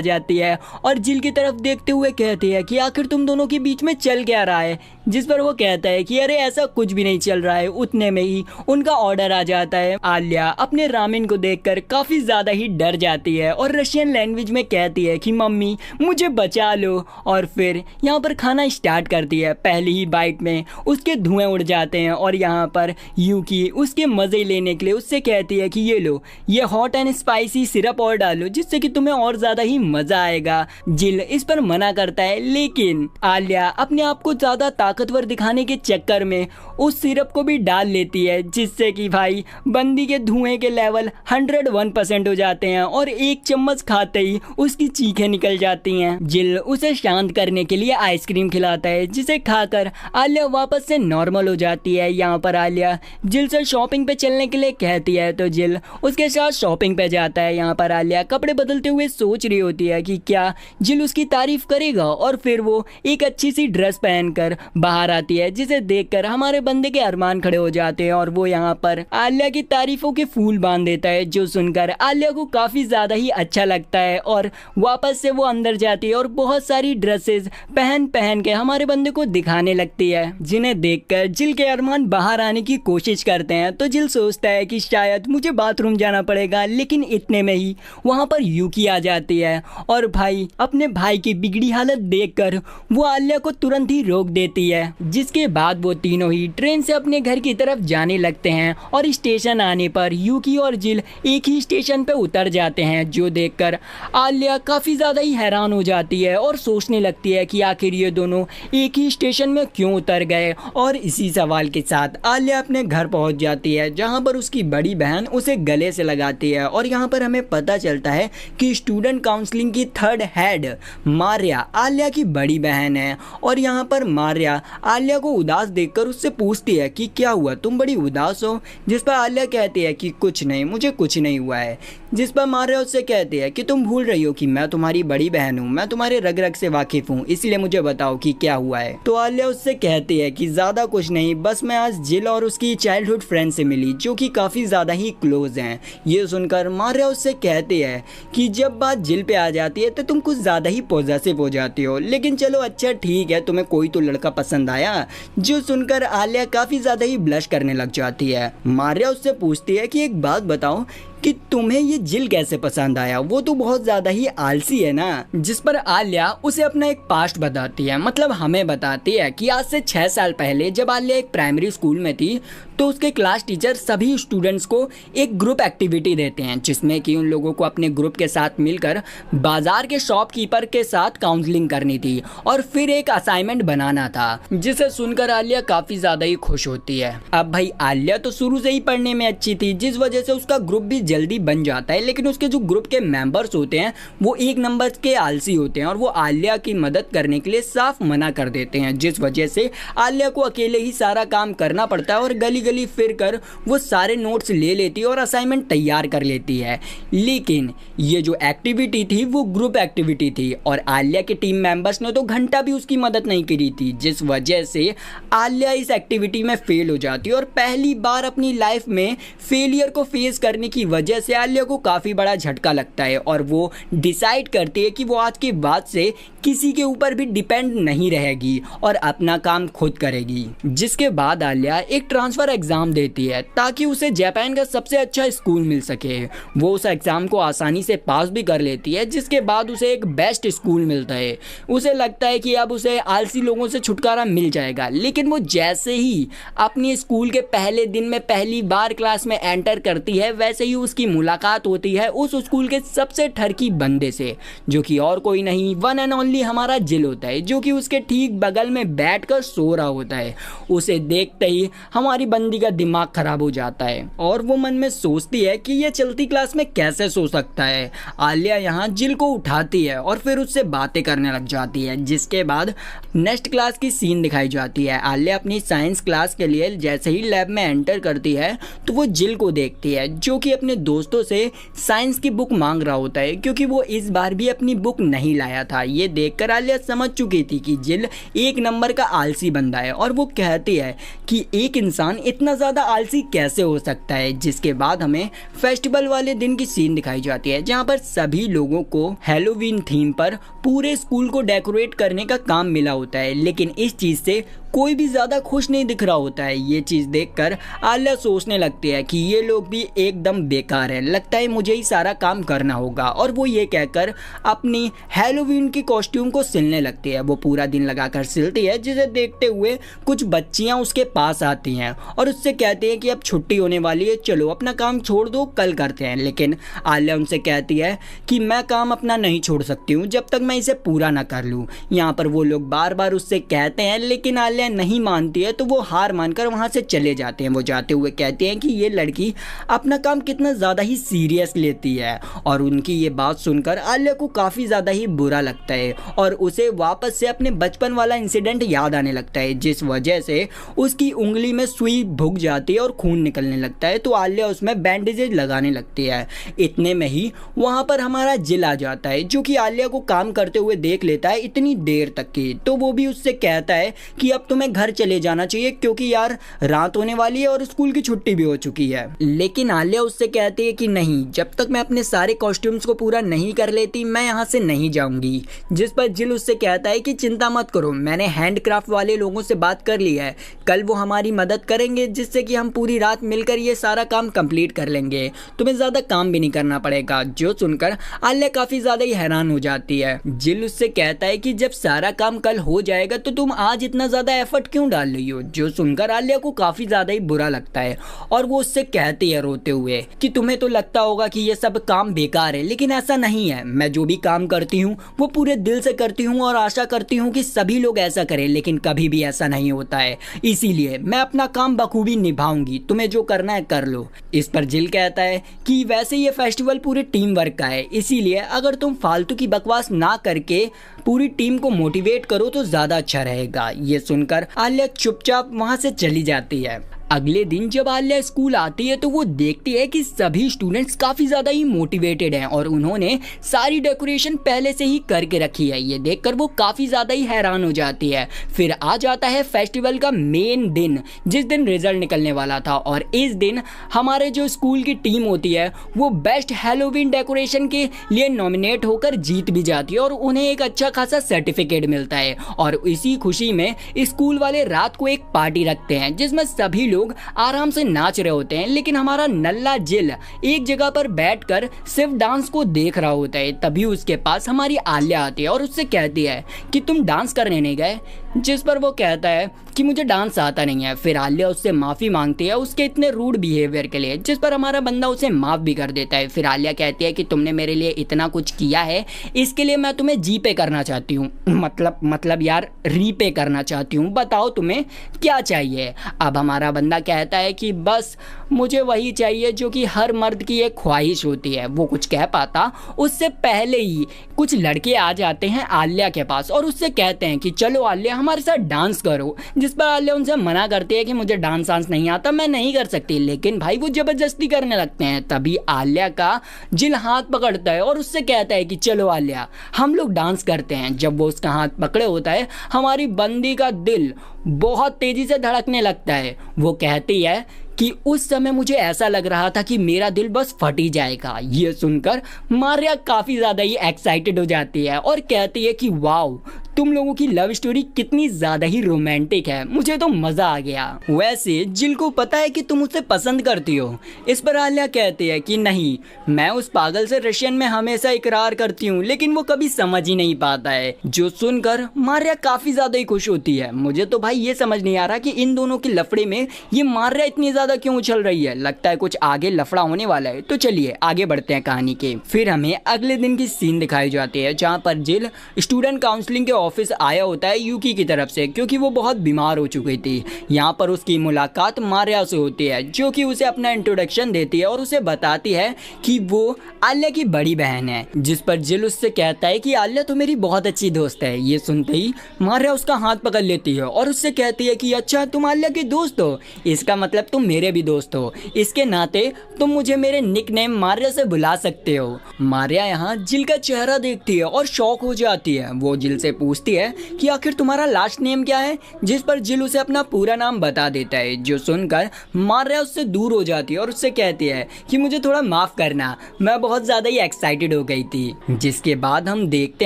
Speaker 1: जाती है और जिल की तरफ देखते हुए कहती है कि आखिर तुम दोनों के बीच में चल क्या रहा है। जिस पर वो कहता है कि अरे ऐसा कुछ भी नहीं चल रहा है। उतने में ही उनका ऑर्डर आ जाता है। आलिया अपने रामेन को देखकर काफी ज्यादा ही डर जाती है और रशियन लैंग्वेज में कहती है कि मम्मी मुझे बचा लो। और फिर यहाँ पर खाना स्टार्ट करती है। पहली ही बाइट में उसके धुएं उड़ जाते हैं और यहाँ पर यूकी उसके मजे लेने के लिए उससे कहती है कि ये लो, ये हॉट एंड स्पाइसी सिरप और डालो जिससे कि तुम्हें और ज्यादा ही मजा आएगा। जिल इस पर मना करता है, लेकिन आलिया अपने आप को ज्यादा ताकतवर दिखाने के चक्कर में उस सिरप को भी डाल लेती है, जिससे कि भाई बंदी के धुएं के लेवल 101% हो जाते हैं और एक चम्मच खाते ही उसकी चीखें निकल जाती हैं। जिल उसे शांत करने के लिए आइसक्रीम खिलाता है, जिसे खाकर आलिया वापस से नॉर्मल हो जाती है। यहाँ पर आलिया जिल से शॉपिंग पे चलने के लिए कहती है तो जिल उसके साथ शॉपिंग पे जाता है। यहाँ पर आलिया कपड़े बदलते हुए सोच रही होती है कि क्या जिल उसकी तारीफ करेगा, और फिर वो एक अच्छी सी ड्रेस पहनकर बाहर आती है, जिसे देखकर हमारे बंदे के अरमान खड़े हो जाते हैं और वो यहाँ पर आलिया की तारीफों के फूल बांध देता है, जो सुनकर आलिया को काफी ज्यादा ही अच्छा लगता है। और वापस से वो अंदर जाती है और बहुत सारी ड्रेसेस पहन पहन के हमारे बंदे को दिखाने लगती है, जिन्हें देखकर जिल के अरमान बाहर आने की कोशिश करते हैं। तो जिल सोचता है कि शायद मुझे बाथरूम जाना पड़ेगा, लेकिन इतने में ही वहाँ पर यूकी आ जाती है और भाई अपने भाई की बिगड़ी हालत देखकर वो आलिया को तुरंत ही रोक देती है। जिसके बाद वो तीनों ही ट्रेन से अपने घर की तरफ जाने लगते हैं और स्टेशन आने पर यूकी और जिल एक ही स्टेशन पे उतर जाते हैं, जो देखकर आलिया काफी ज्यादा ही हैरान हो जाती है और सोचने लगती है कि आखिर ये दोनों एक ही स्टेशन में क्यों उतर गए। और इसी सवाल के साथ आलिया अपने घर पहुंच जाती है, जहां पर उसकी बड़ी बहन उसे गले से लगाती है और यहाँ पर हमें पता चलता है कि स्टूडेंट काउंसलिंग की 3rd हेड मारिया आलिया की बड़ी बहन है। और यहाँ पर मारिया आलिया को उदास देखकर उससे पूछती है कि क्या हुआ, तुम बड़ी उदास हो। जिस पर आलिया कहती है कि कुछ नहीं, मुझे कुछ नहीं हुआ है। जिस पर मारिया उससे कहती है कि तुम भूल रही हो कि मैं तुम्हारी बड़ी बहन हूँ, मैं तुम्हारे रग रग से वाकिफ हूँ, इसलिए मुझे बताओ कि क्या हुआ है। तो आलिया उससे कहती है कि ज्यादा कुछ नहीं, बस मैं आज जिल और उसकी चाइल्डहुड फ्रेंड से मिली, जो कि काफी ज्यादा ही क्लोज हैं। ये सुनकर मारिया उससे कहती है कि जब बात जिल पे आ जाती है तो तुम कुछ ज्यादा ही पॉजिटिव हो जाती हो, लेकिन चलो अच्छा ठीक है, तुम्हें कोई तो लड़का पसंद आया। जो सुनकर आलिया काफी ज्यादा ही ब्लश करने लग जाती है। मारिया उससे पूछती है कि एक बात बताओ, कि तुम्हें ये जिल कैसे पसंद आया, वो तो बहुत ज्यादा ही आलसी है ना। जिस पर आलिया उसे अपना एक पास्ट बताती है, मतलब हमें बताती है कि आज से 6 साल पहले जब आलिया एक प्राइमरी स्कूल में थी तो उसके क्लास टीचर सभी स्टूडेंट्स को एक ग्रुप एक्टिविटी देते हैं, जिसमें कि उन लोगों को अपने ग्रुप के साथ मिलकर बाजार के शॉपकीपर के साथ काउंसलिंग करनी थी और फिर एक असाइनमेंट बनाना था, जिसे सुनकर आलिया काफी ज्यादा ही खुश होती है। अब भाई आलिया तो शुरू से ही पढ़ने में अच्छी थी, जिस वजह से उसका ग्रुप भी जल्दी बन जाता है, लेकिन उसके जो ग्रुप के मेंबर्स होते हैं वो एक नंबर के आलसी होते हैं और वो आलिया की मदद करने के लिए साफ मना कर देते हैं, जिस वजह से आलिया को अकेले ही सारा काम करना पड़ता है और गली गली फिर कर वो सारे नोट्स ले लेती है और असाइनमेंट तैयार कर लेती है। लेकिन ये जो एक्टिविटी थी वो ग्रुप एक्टिविटी थी और आलिया के टीम मेंबर्स ने तो घंटा भी उसकी मदद नहीं करी थी, जिस वजह से आलिया इस एक्टिविटी में फेल हो जाती है और पहली बार अपनी लाइफ में फेलियर को फेस करने की वजह से आलिया को काफ़ी बड़ा झटका लगता है और वो डिसाइड करती है कि वो आज के बाद से किसी के ऊपर भी डिपेंड नहीं रहेगी और अपना काम खुद करेगी। जिसके बाद आलिया एक ट्रांसफ़र एग्ज़ाम देती है ताकि उसे जापान का सबसे अच्छा स्कूल मिल सके। वो उस एग्ज़ाम को आसानी से पास भी कर लेती है, जिसके बाद उसे एक बेस्ट स्कूल मिलता है। उसे लगता है कि अब उसे आलसी लोगों से छुटकारा मिल जाएगा, लेकिन वो जैसे ही अपनी स्कूल के पहले दिन में पहली बार क्लास में एंटर करती है, वैसे ही उसकी मुलाकात होती है उस स्कूल के सबसे ठरकी बंदे से, जो कि और कोई नहीं वन एंड ओनली हमारा जिल होता है, जो कि उसके ठीक बगल में बैठकर सो रहा होता है। उसे देखते ही हमारी बंदी का दिमाग खराब हो जाता है और वो मन में सोचती है कि ये चलती क्लास में कैसे सो सकता है। आलिया यहाँ जिल को उठाती है और फिर उससे बातें करने लग जाती है। जिसके बाद नेक्स्ट क्लास की सीन दिखाई जाती है। आलिया अपनी साइंस क्लास के लिए जैसे ही लैब में एंटर करती है तो वो जिल को देखती है, जो कि अपने दोस्तों से साइंस की बुक मांग रहा होता है, क्योंकि वो इस बार भी अपनी बुक नहीं लाया था। ये देखकर आलिया समझ चुकी थी कि जिल एक नंबर का आलसी बंदा है और वो कहती है कि एक इंसान इतना ज़्यादा आलसी कैसे हो सकता है। जिसके बाद हमें फेस्टिवल वाले दिन की सीन दिखाई जाती है, जहाँ पर सभी लोगों को हैलोवीन थीम पर पूरे स्कूल को डेकोरेट करने का काम मिला होता है, लेकिन इस चीज़ से कोई भी ज़्यादा खुश नहीं दिख रहा होता है। ये चीज़ देखकर आलिया सोचने लगती है कि ये लोग भी एकदम बेकार है, लगता है मुझे ही सारा काम करना होगा। और वो ये कहकर अपनी हैलोवीन की कॉस्ट्यूम को सिलने लगती है। वो पूरा दिन लगाकर सिलती है, जिसे देखते हुए कुछ बच्चियां उसके पास आती हैं और उससे कहती हैं कि अब छुट्टी होने वाली है, चलो अपना काम छोड़ दो, कल करते हैं। लेकिन आलिया उनसे कहती है कि मैं काम अपना नहीं छोड़ सकती हूँ जब तक मैं इसे पूरा ना कर लूँ। यहाँ पर वो लोग बार बार उससे कहते हैं, लेकिन आलिया नहीं मानती है, तो वो हार मानकर वहां से चले जाते हैं। वो जाते हुए कहते हैं कि ये लड़की अपना काम कितना ज़्यादा ही सीरियस लेती है और उनकी ये बात सुनकर आलिया को काफ़ी ज़्यादा ही बुरा लगता है और उसे वापस से अपने बचपन वाला इंसिडेंट याद आने लगता है, जिस वजह से उसकी उंगली में सुई भुग जाती है और खून निकलने लगता है। तो आलिया उसमें बैंडेजेज लगाने लगती है। इतने में ही वहाँ पर हमारा जिल आ जाता है, जो कि आलिया को काम करते हुए देख लेता है इतनी देर तक की। तो वो भी उससे कहता है कि अब तुम्हें घर चले जाना चाहिए, क्योंकि यार रात होने वाली है और स्कूल की छुट्टी भी हो चुकी है। लेकिन आलिया उससे कहती है कि नहीं, जब तक मैं अपने सारे कॉस्ट्यूम्स को पूरा नहीं कर लेती मैं यहाँ से नहीं जाऊंगी। जिस पर जिल उससे कहता है कि चिंता मत करो, मैंने हैंडक्राफ्ट वाले लोगों से बात कर ली है, कल वो हमारी मदद करेंगे, जिससे कि हम पूरी रात मिलकर ये सारा काम कंप्लीट कर लेंगे, तुम्हें ज़्यादा काम भी नहीं करना पड़ेगा। जो सुनकर आलिया काफ़ी ज़्यादा ही हैरान हो जाती है। जिल उससे कहता है कि जब सारा काम कल हो जाएगा तो तुम आज इतना ज़्यादा एफर्ट क्यों डाल रही हो। जो सुनकर आलिया को काफी ज्यादा ही बुरा लगता है और वो उससे कहती है रोते हुए कि तुम्हें तो लगता होगा कि ये सब काम बेकार है, लेकिन ऐसा नहीं है। मैं जो भी काम करती हूँ वो पूरे दिल से करती हूँ और आशा करती हूँ कि सभी लोग ऐसा करें, लेकिन कभी भी ऐसा नहीं होता है, इसीलिए मैं अपना काम बखूबी निभाऊंगी, तुम्हें जो करना है कर लो। इस पर जिल कहता है कि वैसे ये फेस्टिवल पूरे टीम वर्क का है, इसीलिए अगर तुम फालतू की बकवास ना करके पूरी टीम को मोटिवेट करो तो ज्यादा अच्छा रहेगा। ये सुनकर आलिया चुपचाप वहां से चली जाती है। अगले दिन जब आलिया स्कूल आती है तो वो देखती है कि सभी स्टूडेंट्स काफ़ी ज़्यादा ही मोटिवेटेड हैं और उन्होंने सारी डेकोरेशन पहले से ही करके रखी है। ये देखकर वो काफ़ी ज़्यादा ही हैरान हो जाती है। फिर आ जाता है फेस्टिवल का मेन दिन, जिस दिन रिजल्ट निकलने वाला था, और इस दिन हमारे जो स्कूल की टीम होती है वो बेस्ट हैलोवीन डेकोरेशन के लिए नॉमिनेट होकर जीत भी जाती है और उन्हें एक अच्छा खासा सर्टिफिकेट मिलता है। और इसी खुशी में स्कूल वाले रात को एक पार्टी रखते हैं जिसमें सभी लोग आराम से नाच रहे होते हैं, लेकिन हमारा नल्ला जिल एक जगह पर बैठकर सिर्फ डांस को देख रहा होता है। तभी उसके पास हमारी आलिया आती है और उससे कहती है कि तुम डांस करने नहीं गए, जिस पर वो कहता है कि मुझे डांस आता नहीं है। फिर आलिया उससे माफ़ी मांगती है उसके इतने रूड बिहेवियर के लिए, जिस पर हमारा बंदा उसे माफ़ भी कर देता है। फिर आलिया कहती है कि तुमने मेरे लिए इतना कुछ किया है, इसके लिए मैं तुम्हें जी पे करना चाहती हूँ, मतलब यार रीपे करना चाहती हूँ, बताओ तुम्हें क्या चाहिए। अब हमारा बंदा कहता है कि बस मुझे वही चाहिए जो कि हर मर्द की एक ख्वाहिश होती है। वो कुछ कह पाता उससे पहले ही कुछ लड़के आ जाते हैं आलिया के पास और उससे कहते हैं कि चलो आलिया हमारे साथ डांस करो, जिस पर आलिया उनसे मना करती है कि मुझे डांस नहीं आता, मैं नहीं कर सकती। लेकिन भाई वो जबरदस्ती करने लगते हैं। तभी आलिया का जिल हाथ पकड़ता है और उससे कहता है कि चलो आलिया हम लोग डांस करते हैं। जब वो उसका हाथ पकड़े होता है हमारी बंदी का दिल बहुत तेजी से धड़कने लगता है। वो कहती है कि उस समय मुझे ऐसा लग रहा था कि मेरा दिल बस फट ही जाएगा। ये सुनकर मारिया काफ़ी ज़्यादा ही एक्साइटेड हो जाती है और कहती है कि वाओ तुम लोगों की लव स्टोरी कितनी ज़्यादा ही रोमांटिक है, मुझे तो मज़ा आ गया। वैसे जिल को पता है कि तुम उसे पसंद करती हो। इस पर आलिया कहती है कि नहीं, मैं उस पागल से रशियन में हमेशा इकरार करती हूँ, लेकिन वो कभी समझ ही नहीं पाता है। जो सुनकर मारिया काफ़ी ज़्यादा ही खुश होती है। मुझे तो भाई ये समझ नहीं आ रहा कि इन दोनों के लफड़े में ये मारिया इतनी ज़्यादा क्यों उछल रही है। लगता है कुछ आगे लफड़ा होने वाला है। तो चलिए आगे बढ़ते हैं कहानी के। फिर हमें अगले दिन की सीन दिखाई जाती है जहाँ पर जिल स्टूडेंट काउंसलिंग के ऑफिस आया होता है यूकी की तरफ से, क्योंकि वो बहुत बीमार हो चुकी थी। यहाँ पर उसकी मुलाकात मारिया से होती है जो कि उसे अपना इंट्रोडक्शन देती है और उसे बताती है कि वो आलिया की बड़ी बहन है। जिस पर जिल उससे कहता है कि आलिया तो मेरी बहुत अच्छी दोस्त है। ये सुनते ही मारिया उसका हाथ पकड़ लेती है और उससे कहती है कि अच्छा तुम आलिया की दोस्त हो, इसका मतलब तुम मेरे भी दोस्त हो, इसके नाते तुम मुझे मेरे निकनेम मारिया से बुला सकते हो। मारिया यहाँ जिल का चेहरा देखती है और शॉक हो जाती है। वो जिल से पूछती है कि आखिर तुम्हारा लास्ट नेम क्या है, जिस पर जिल उसे अपना पूरा नाम बता देता है। जो सुनकर मारिया उससे दूर हो जाती है और उससे कहती है कि मुझे थोड़ा माफ करना, मैं बहुत ज़्यादा ही एक्साइटेड हो गई थी। जिसके बाद हम देखते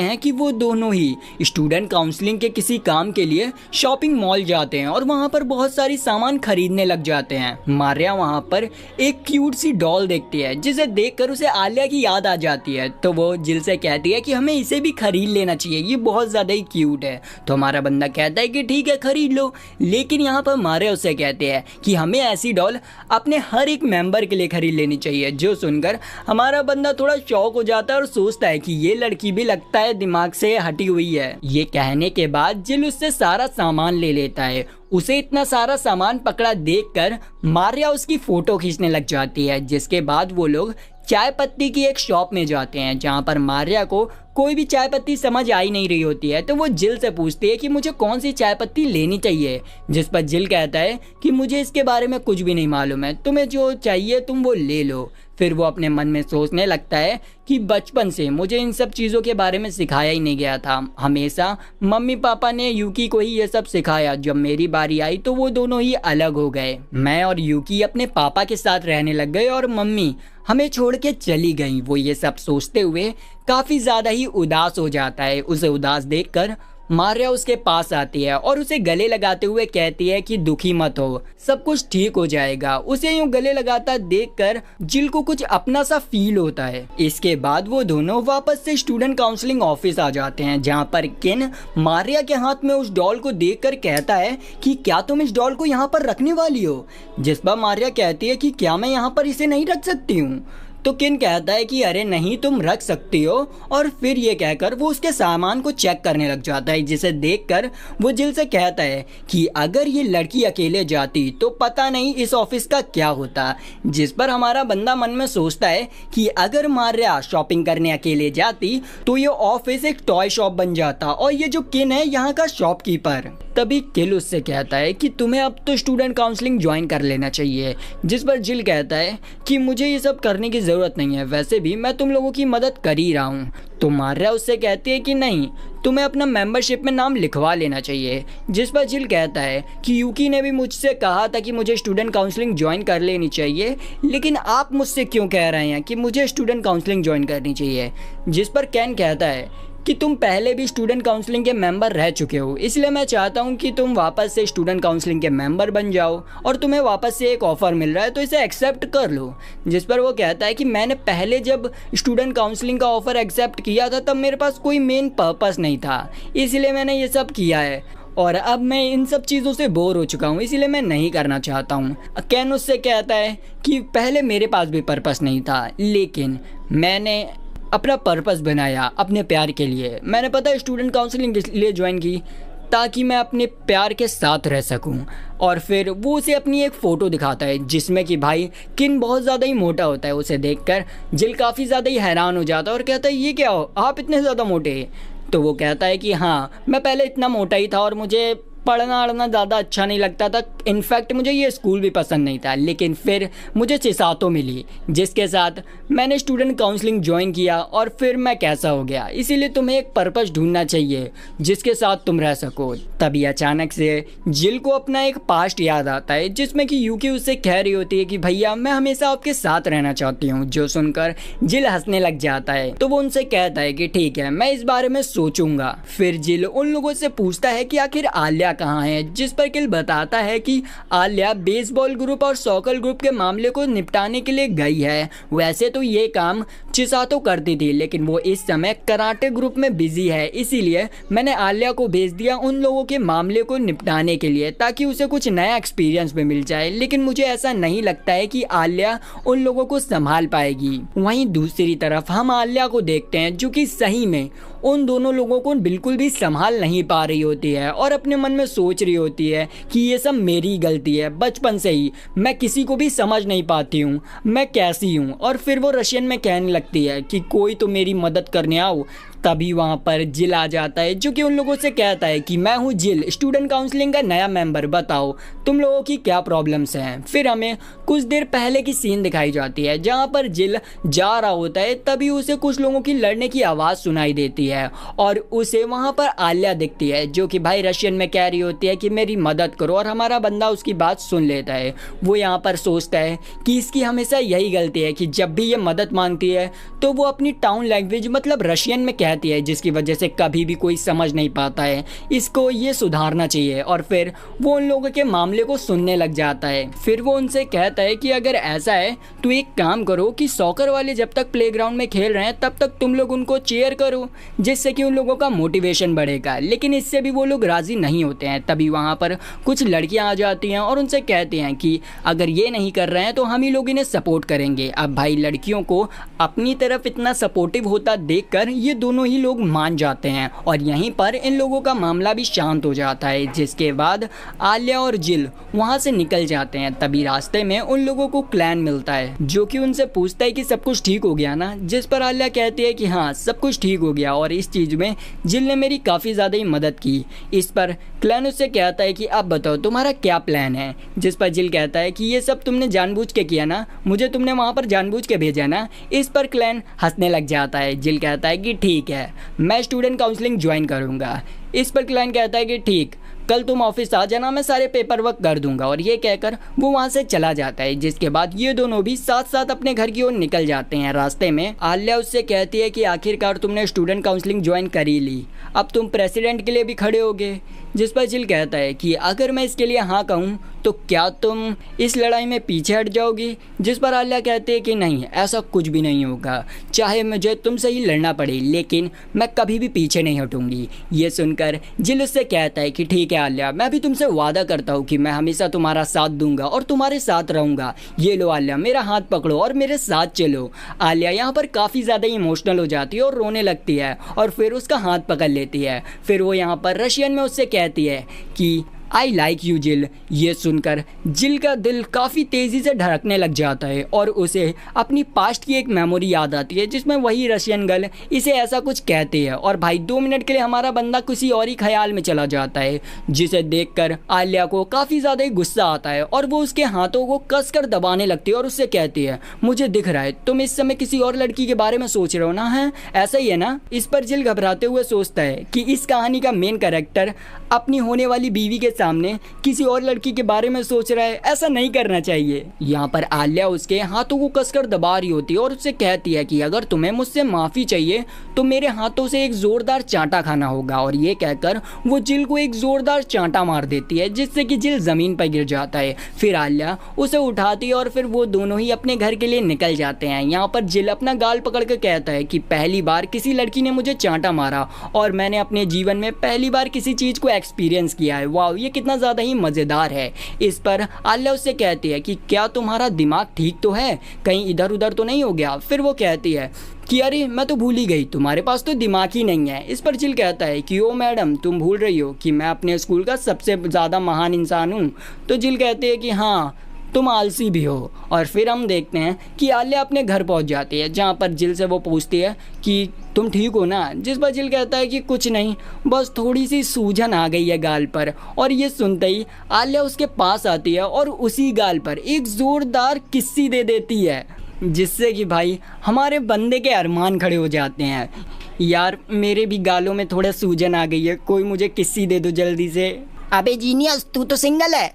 Speaker 1: हैं कि वो दोनों ही स्टूडेंट काउंसलिंग के किसी काम के लिए शॉपिंग मॉल जाते हैं और वहाँ पर बहुत सारी सामान खरीदने लग जाते हैं। मारिया वहाँ पर एक क्यूट सी डॉल देखती है जिसे देखकर उसे आलिया की याद आ जाती है। तो वो जिल से कहती है कि हमें इसे भी खरीद लेना चाहिए, ये बहुत ज़्यादा ही क्यूट है। तो हमारा बंदा कहता है कि ठीक है खरीद लो। लेकिन यहाँ पर मारिया उसे कहते हैं कि हमें ऐसी डॉल अपने हर एक मेंबर के लिए खरीद लेनी चाहिए। जो सुनकर हमारा बंदा थोड़ा शॉक हो जाता है और सोचता है कि ये लड़की भी लगता है दिमाग से हटी हुई है। ये कहने के बाद जिल उससे सारा सामान ले लेता है। उसे इतना सारा सामान पकड़ा देखकर मारिया उसकी फोटो खींचने लग जाती है। जिसके बाद वो लोग चाय पत्ती की एक शॉप में जाते हैं जहाँ पर मारिया को कोई भी चाय पत्ती समझ आ ही नहीं रही होती है। तो वो जिल से पूछती है कि मुझे कौन सी चाय पत्ती लेनी चाहिए, जिस पर जिल कहता है कि मुझे इसके बारे में कुछ भी नहीं मालूम है, तुम्हें जो चाहिए तुम वो ले लो। फिर वो अपने मन में सोचने लगता है कि बचपन से मुझे इन सब चीज़ों के बारे में सिखाया ही नहीं गया था, हमेशा मम्मी पापा ने यूकी को ही ये सब सिखाया। जब मेरी बारी आई तो वो दोनों ही अलग हो गए। मैं और यूकी अपने पापा के साथ रहने लग गए और मम्मी हमें छोड़ के चली गई। वो ये सब सोचते हुए काफ़ी ज़्यादा ही उदास हो जाता है। उसे उदास देखकर मारिया उसके पास आती है और उसे गले लगाते हुए कहती है कि दुखी मत हो, सब कुछ ठीक हो जाएगा। उसे यूं गले लगाता देखकर जिल को कुछ अपना सा फील होता है। इसके बाद वो दोनों वापस से स्टूडेंट काउंसलिंग ऑफिस आ जाते हैं जहां पर केन मारिया के हाथ में उस डॉल को देखकर कहता है कि क्या तुम इस डॉल को यहाँ पर रखने वाली हो, जिस पर मारिया कहती है कि क्या मैं यहाँ पर इसे नहीं रख सकती हूँ। तो किन कहता है कि अरे नहीं तुम रख सकती हो, और फिर ये कहकर वो उसके सामान को चेक करने लग जाता है, जिसे देखकर वो जिल से कहता है कि अगर ये लड़की अकेले जाती तो पता नहीं इस ऑफिस का क्या होता। जिस पर हमारा बंदा मन में सोचता है कि अगर मारिया शॉपिंग करने अकेले जाती तो ये ऑफिस एक टॉय शॉप बन जाता और ये जो किन है यहाँ का शॉपकीपर। तभी किल उससे कहता है कि तुम्हें अब तो स्टूडेंट काउंसलिंग ज्वाइन कर लेना चाहिए, जिस पर जिल कहता है कि मुझे ये सब करने की ज़रूरत नहीं है, वैसे भी मैं तुम लोगों की मदद कर ही रहा हूँ। तो मारिया उससे कहती है कि नहीं, तुम्हें अपना मेंबरशिप में नाम लिखवा लेना चाहिए। जिस पर जिल कहता है कि यूकी ने भी मुझसे कहा था कि मुझे स्टूडेंट काउंसलिंग ज्वाइन कर लेनी चाहिए, लेकिन आप मुझसे क्यों कह रहे हैं कि मुझे स्टूडेंट काउंसलिंग ज्वाइन करनी चाहिए। जिस पर कैन कहता है कि तुम पहले भी स्टूडेंट काउंसलिंग के मेंबर रह चुके हो, इसलिए मैं चाहता हूँ कि तुम वापस से स्टूडेंट काउंसलिंग के मेंबर बन जाओ और तुम्हें वापस से एक ऑफ़र मिल रहा है तो इसे एक्सेप्ट कर लो। जिस पर वो कहता है कि मैंने पहले जब स्टूडेंट काउंसलिंग का ऑफ़र एक्सेप्ट किया था तब मेरे पास कोई मेन पर्पस नहीं था, इसलिए मैंने ये सब किया है और अब मैं इन सब चीज़ों से बोर हो चुका हूँ, इसीलिए मैं नहीं करना चाहता हूँ। कैन उससे कहता है कि पहले मेरे पास भी पर्पस नहीं था, लेकिन मैंने अपना पर्पस बनाया अपने प्यार के लिए। मैंने पता स्टूडेंट काउंसलिंग इसलिए ज्वाइन की ताकि मैं अपने प्यार के साथ रह सकूं। और फिर वो उसे अपनी एक फ़ोटो दिखाता है जिसमें कि भाई किन बहुत ज़्यादा ही मोटा होता है। उसे देखकर जिल काफ़ी ज़्यादा ही हैरान हो जाता है और कहता है ये क्या हो, आप इतने ज़्यादा मोटे। तो वो कहता है कि हाँ, मैं पहले इतना मोटा ही था और मुझे पढ़ना अड़ना ज़्यादा अच्छा नहीं लगता था, इनफैक्ट मुझे ये स्कूल भी पसंद नहीं था। लेकिन फिर मुझे चिसातो मिली जिसके साथ मैंने स्टूडेंट काउंसलिंग ज्वाइन किया और फिर मैं कैसा हो गया। इसीलिए तुम्हें एक पर्पस ढूंढना चाहिए जिसके साथ तुम रह सको। तभी अचानक से जिल को अपना एक पास्ट याद आता है जिसमें कि यूकी उससे कह रही होती है कि भैया मैं हमेशा आपके साथ रहना चाहती हूँ। जो सुनकर जिल हंसने लग जाता है तो वो उनसे कहता है कि ठीक है, मैं इस बारे में सोचूंगा। फिर जिल उन लोगों से पूछता है कि आखिर आलिया कहाँ है, जिस पर किल बताता है कि आलिया बेसबॉल ग्रुप और सॉकर ग्रुप के मामले को निपटाने के लिए गई है। वैसे तो ये काम चिसातो करती थी लेकिन वो इस समय कराटे ग्रुप में बिजी है, इसीलिए मैंने आलिया को भेज दिया उन लोगों के मामले को निपटाने के लिए ताकि उसे कुछ नया एक्सपीरियंस भी मिल जाए। लेकिन मुझे ऐसा नहीं लगता है कि आलिया उन लोगों को संभाल पाएगी। वहीं दूसरी तरफ हम आलिया को देखते हैं जो कि सही में उन दोनों लोगों को बिल्कुल भी संभाल नहीं पा रही होती है और अपने मन में सोच रही होती है कि ये सब मेरी गलती है, बचपन से ही मैं किसी को भी समझ नहीं पाती हूँ, मैं कैसी हूँ। और फिर वो रशियन में कहने लगती है कि कोई तो मेरी मदद करने आओ। तभी वहाँ पर जिल आ जाता है जो कि उन लोगों से कहता है कि मैं हूँ जिल, स्टूडेंट काउंसलिंग का नया मेंबर, बताओ तुम लोगों की क्या प्रॉब्लम्स हैं। फिर हमें कुछ देर पहले की सीन दिखाई जाती है जहाँ पर जिल जा रहा होता है, तभी उसे कुछ लोगों की लड़ने की आवाज़ सुनाई देती है और उसे वहाँ पर आलिया दिखती है जो कि भाई रशियन में कह रही होती है कि मेरी मदद करो और हमारा बंदा उसकी बात सुन लेता है। वो यहाँ पर सोचता है कि इसकी हमेशा यही गलती है कि जब भी ये मदद मांगती है तो वो अपनी टाउन लैंग्वेज मतलब रशियन में कहती है जिसकी वजह से कभी भी कोई समझ नहीं पाता है। इसको ये सुधारना चाहिए। और फिर वो उन लोगों के मामले को सुनने लग जाता है। फिर वो उनसे कहता है कि अगर ऐसा है तो एक काम करो कि सॉकर वाले जब तक प्लेग्राउंड में खेल रहे हैं तब तक तुम लोग उनको चीयर करो जिससे कि उन लोगों का मोटिवेशन बढ़ेगा। लेकिन इससे भी वो लोग राजी नहीं होते हैं। तभी वहाँ पर कुछ लड़कियाँ आ जाती हैं और उनसे कहते हैं कि अगर ये नहीं कर रहे हैं तो हम ही लोग इन्हें सपोर्ट करेंगे। अब भाई लड़कियों को अपनी तरफ इतना सपोर्टिव होता देखकर ये दोनों ही लोग मान जाते हैं और यहीं पर इन लोगों का मामला भी शांत हो जाता है। जिसके बाद आलिया और जिल वहां से निकल जाते हैं। तभी रास्ते में उन लोगों को क्लैन मिलता है जो कि उनसे पूछता है कि सब कुछ ठीक हो गया ना, जिस पर आलिया कहती है कि हाँ सब कुछ ठीक हो गया और इस चीज में जिल ने मेरी काफी ज्यादा ही मदद की। इस पर क्लैन उससे कहता है कि अब बताओ तुम्हारा क्या प्लान है। जिस पर जिल कहता है कि ये सब तुमने जानबूझ के किया ना, मुझे तुमने वहां पर जानबूझ के भेजा ना। इस पर क्लैन हंसने लग जाता है। जिल कहता है कि ठीक है, मैं स्टूडेंट काउंसलिंग ज्वाइन करूंगा। इस पर क्लाइंट कहता है कि ठीक, कल तुम ऑफिस आ जाना, मैं सारे पेपर वर्क कर दूंगा। और ये कहकर वो वहाँ से चला जाता है। जिसके बाद ये दोनों भी साथ साथ अपने घर की ओर निकल जाते हैं। रास्ते में आलिया उससे कहती है कि आखिरकार तुमने स्टूडेंट काउंसलिंग ज्वाइन कर ही ली, अब तुम प्रेसिडेंट के लिए भी खड़े होगे। जिस पर जिल कहता है कि अगर मैं इसके लिए हाँ कहूँ तो क्या तुम इस लड़ाई में पीछे हट जाओगी। जिस पर आलिया कहती है कि नहीं, ऐसा कुछ भी नहीं होगा, चाहे मुझे तुमसे ही लड़ना पड़े लेकिन मैं कभी भी पीछे नहीं हटूंगी। ये सुनकर जिल उससे कहता है कि ठीक है आलिया, मैं भी तुमसे वादा करता हूँ कि मैं हमेशा तुम्हारा साथ दूंगा और तुम्हारे साथ रहूंगा। ये लो आलिया, मेरा हाथ पकड़ो और मेरे साथ चलो। आलिया यहाँ पर काफ़ी ज़्यादा इमोशनल हो जाती है और रोने लगती है और फिर उसका हाथ पकड़ लेती है। फिर वो यहाँ पर रशियन में उससे कहती है कि आई लाइक यू जिल। ये सुनकर जिल का दिल काफ़ी तेज़ी से धड़कने लग जाता है और उसे अपनी पास्ट की एक मेमोरी याद आती है जिसमें वही रशियन गर्ल इसे ऐसा कुछ कहती है। और भाई 2 मिनट के लिए हमारा बंदा किसी और ही ख्याल में चला जाता है, जिसे देखकर आलिया को काफ़ी ज़्यादा ही गुस्सा आता है और वो उसके हाथों को कसकर दबाने लगती है और उससे कहती है मुझे दिख रहा है तुम इस समय किसी और लड़की के बारे में सोच रहे हो ना, है ऐसा ही है ना। इस पर जिल घबराते हुए सोचता है कि इस कहानी का मेन कैरेक्टर अपनी होने वाली बीवी के सामने किसी और लड़की के बारे में सोच रहा है, ऐसा नहीं करना चाहिए। यहाँ पर आलिया उसके हाथों को कसकर दबा रही होती है और उससे कहती है कि अगर तुम्हें मुझसे माफी चाहिए तो मेरे हाथों से एक जोरदार चांटा खाना होगा। और ये कहकर वो जिल को एक जोरदार चांटा मार देती है जिससे कि जिल जमीन पर गिर जाता है। फिर आलिया उसे उठाती है और फिर वो दोनों ही अपने घर के लिए निकल जाते हैं। यहाँ पर जिल अपना गाल पकड़ कर कहता है कि पहली बार किसी लड़की ने मुझे चांटा मारा और मैंने अपने जीवन में पहली बार किसी चीज को एक्सपीरियंस किया है। वाह, ये कितना ज्यादा ही मजेदार है। इस पर आलिया उससे कहती है कि क्या तुम्हारा दिमाग ठीक तो है, कहीं इधर उधर तो नहीं हो गया। फिर वो कहती है कि अरे मैं तो भूल ही गई, तुम्हारे पास तो दिमाग ही नहीं है। इस पर जिल कहता है कि ओ मैडम, तुम भूल रही हो कि मैं अपने स्कूल का सबसे ज़्यादा महान इंसान हूँ। तो जिल कहती है कि हाँ, तुम आलसी भी हो। और फिर हम देखते हैं कि आलिया अपने घर पहुंच जाती है जहां पर जिल से वो पूछती है कि तुम ठीक हो ना। जिस पर जिल कहता है कि कुछ नहीं, बस थोड़ी सी सूजन आ गई है गाल पर। और ये सुनते ही आलिया उसके पास आती है और उसी गाल पर एक जोरदार किस्सी दे देती है जिससे कि भाई हमारे बंदे के अरमान खड़े हो जाते हैं। यार मेरे भी गालों में थोड़ा सूजन आ गई है, कोई मुझे किस्सी दे दो जल्दी से।
Speaker 3: अबे जीनियस, तू तो सिंगल है।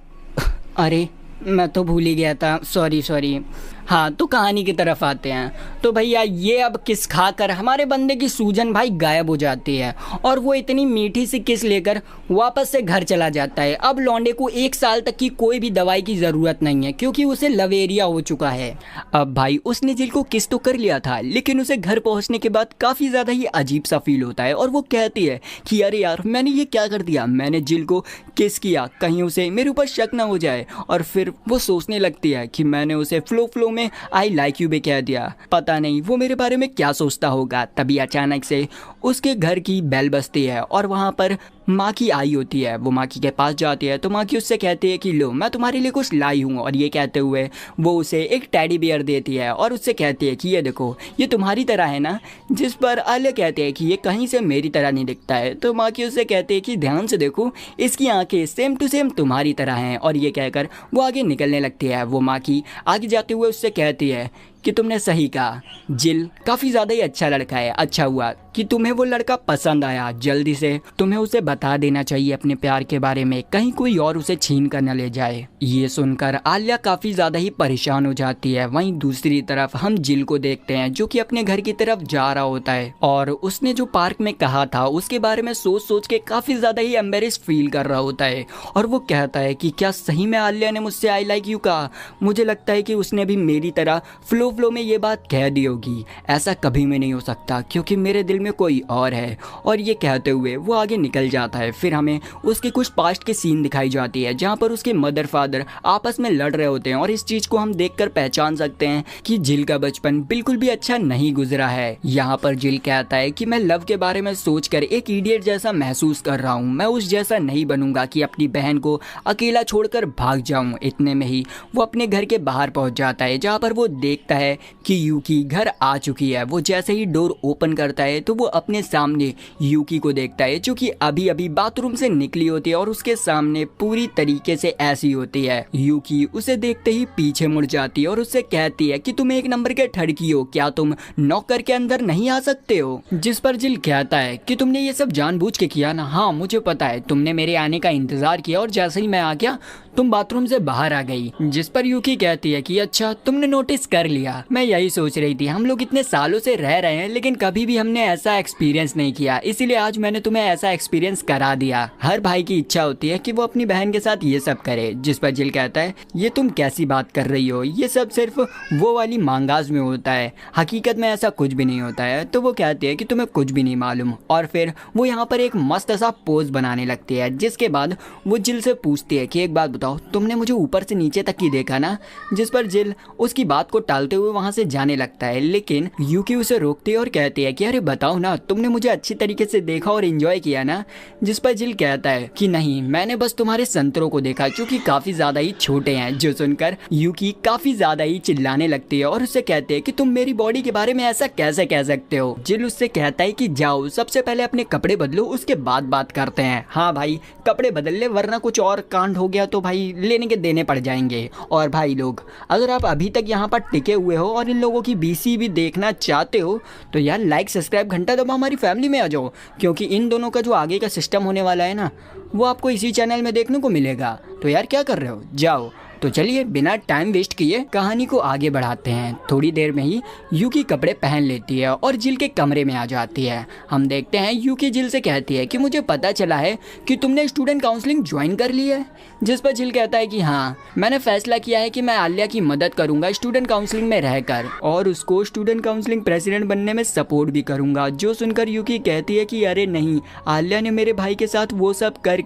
Speaker 1: अरे मैं तो भूल ही गया था, सॉरी। हाँ, तो कहानी की तरफ आते हैं। तो भैया ये अब किस खाकर हमारे बंदे की सूजन भाई गायब हो जाती है और वो इतनी मीठी सी किस लेकर वापस से घर चला जाता है। अब लौंडे को 1 साल तक की कोई भी दवाई की ज़रूरत नहीं है क्योंकि उसे लवेरिया हो चुका है। अब भाई उसने जिल को किस तो कर लिया था, लेकिन उसे घर पहुंचने के बाद काफ़ी ज़्यादा ही अजीब सा फील होता है और वो कहती है कि अरे यार मैंने ये क्या कर दिया, मैंने जिल को किस किया, कहीं उसे मेरे ऊपर शक ना हो जाए। और फिर वो सोचने लगती है कि मैंने उसे फ्लो में आई लाइक यू भी कह दिया, पता नहीं वो मेरे बारे में क्या सोचता होगा। तभी अचानक से उसके घर की बेल बजती है और वहाँ पर माँ की आई होती है। वो माँ की के पास जाती है तो माँ की उससे कहती है कि लो मैं तुम्हारे लिए कुछ लाई हूँ। और ये कहते हुए वो उसे एक टेडी बियर देती है और उससे कहती है कि ये देखो, ये तुम्हारी तरह है ना। जिस पर आलिया कहती है कि ये कहीं से मेरी तरह नहीं दिखता है। तो माँ की उससे कहती है कि ध्यान से देखो, इसकी आंखें सेम टू सेम तुम्हारी तरह हैं। और ये कहकर वो आगे निकलने लगती है। वो माँ की आगे जाते हुए उससे कहती है कि तुमने सही कहा, जिल काफ़ी ज़्यादा ही अच्छा लड़का है। अच्छा हुआ कि तुम्हें वो लड़का पसंद आया। जल्दी से तुम्हें उसे बता देना चाहिए अपने प्यार के बारे में, कहीं कोई और उसे छीन कर न ले जाए। ये सुनकर आलिया काफ़ी ज़्यादा ही परेशान हो जाती है। वहीं दूसरी तरफ हम जिल को देखते हैं जो कि अपने घर की तरफ जा रहा होता है और उसने जो पार्क में कहा था उसके बारे में सोच के काफ़ी ज़्यादा ही एम्बेरेस फील कर रहा होता है। और वो कहता है कि क्या सही में आलिया ने मुझसे आई लाइक यू कहा? मुझे लगता है कि उसने भी मेरी तरह फ्लो में ये बात कह दी होगी। ऐसा कभी में नहीं हो सकता क्योंकि मेरे दिल में कोई और है। और ये कहते हुए वो आगे निकल जाता है। फिर हमें उसके कुछ पास्ट के सीन दिखाई जाती है जहाँ पर उसके मदर फादर आपस में लड़ रहे होते हैं और इस चीज को हम देखकर पहचान सकते हैं कि जिल का बचपन बिल्कुल भी अच्छा नहीं गुजरा है। यहाँ पर जिल कहता है कि मैं लव के बारे में सोचकर एक इडियट जैसा महसूस कर रहा हूँ, मैं उस जैसा नहीं बनूंगा कि अपनी बहन को अकेला छोड़कर भाग जाऊं। इतने में ही वो अपने घर के बाहर पहुंच जाता है जहाँ पर वो देखता है कि यूकी घर आ चुकी है। वो जैसे ही डोर ओपन करता है तो वो अपने सामने यूकी को देखता है जो कि अभी अभी बाथरूम से निकली होती है और उसके सामने पूरी तरीके से ऐसी होती है। यूकी उसे देखते ही पीछे मुड़ जाती है और उससे कहती है कि तुम 1 नंबर के ठड़की हो, क्या तुम नॉक करके अंदर नहीं आ सकते हो? जिस पर जिल कहता है कि तुमने ये सब जानबूझ के किया ना। हाँ मुझे पता है, तुमने मेरे आने का इंतजार किया और जैसे ही मैं आ गया तुम बाथरूम से बाहर आ गई। जिस पर यूकी कहती है कि अच्छा तुमने नोटिस कर लिया, मैं यही सोच रही थी, हम लोग इतने सालों से रह रहे हैं लेकिन कभी भी हमने ऐसा एक्सपीरियंस नहीं किया, इसीलिए आज मैंने तुम्हें ऐसा एक्सपीरियंस करा दिया। हर भाई की इच्छा होती है कि वो अपनी बहन के साथ ये सब करे। जिस पर जिल कहता है ये तुम कैसी बात कर रही हो, ये सब सिर्फ वो वाली मांगाज में होता है, हकीकत में ऐसा कुछ भी नहीं होता है। तो वो कहती है कि तुम्हें कुछ भी नहीं मालूम और फिर वो यहाँ पर एक मस्त सा पोज बनाने लगती है। जिसके बाद वो जिल से पूछती है कि एक बात बताओ, तुमने मुझे ऊपर से नीचे तक ही देखा ना? जिस पर जिल उसकी बात को टालते हुए वहां से जाने लगता है लेकिन यूकी उसे रोकती है और कहती है कि अरे बताओ ना, तुमने मुझे अच्छी तरीके से देखा और एंजॉय किया ना? जिस पर जिल कहता है कि नहीं, मैंने बस तुम्हारे संतरों को देखा जो कि काफी ज्यादा ही छोटे हैं। जो सुनकर यूकी काफी ज्यादा ही चिल्लाने लगती है और उससे कहते हैं कि तुम मेरी बॉडी के बारे में ऐसा कैसे कह सकते हो? जिल उससे कहता है कि जाओ सबसे पहले अपने कपड़े बदलो, उसके बाद बात करते हैं। हाँ भाई, कपड़े बदल ले वरना कुछ और कांड हो गया तो भाई लेने के देने पड़ जाएंगे। और भाई लोग, अगर आप अभी तक यहाँ पर टिके हुए हो और इन लोगों की बीसी भी देखना चाहते हो तो यार लाइक सब्सक्राइब घंटा दबा हमारी फैमिली में आ जाओ, क्योंकि इन दोनों का जो आगे का सिस्टम होने वाला है ना, वो आपको इसी चैनल में देखने को मिलेगा। तो यार क्या कर रहे हो, जाओ। तो चलिए बिना टाइम वेस्ट किए कहानी को आगे बढ़ाते हैं। थोड़ी देर में ही यूकी कपड़े पहन लेती है और जिल के कमरे में आ जाती है। हम देखते हैं यूकी जिल से कहती है कि मुझे पता चला है कि तुमने स्टूडेंट काउंसलिंग ज्वाइन कर ली है। जिस पर जिल कहता है कि हाँ, मैंने फैसला किया है कि मैं आलिया की मदद करूंगा स्टूडेंट काउंसलिंग में रहकर, और उसको स्टूडेंट काउंसलिंग प्रेसिडेंट बनने में सपोर्ट भी करूंगा। जो सुनकर यूकी कहती है कि अरे नहीं, आलिया ने मेरे भाई के साथ वो सब कर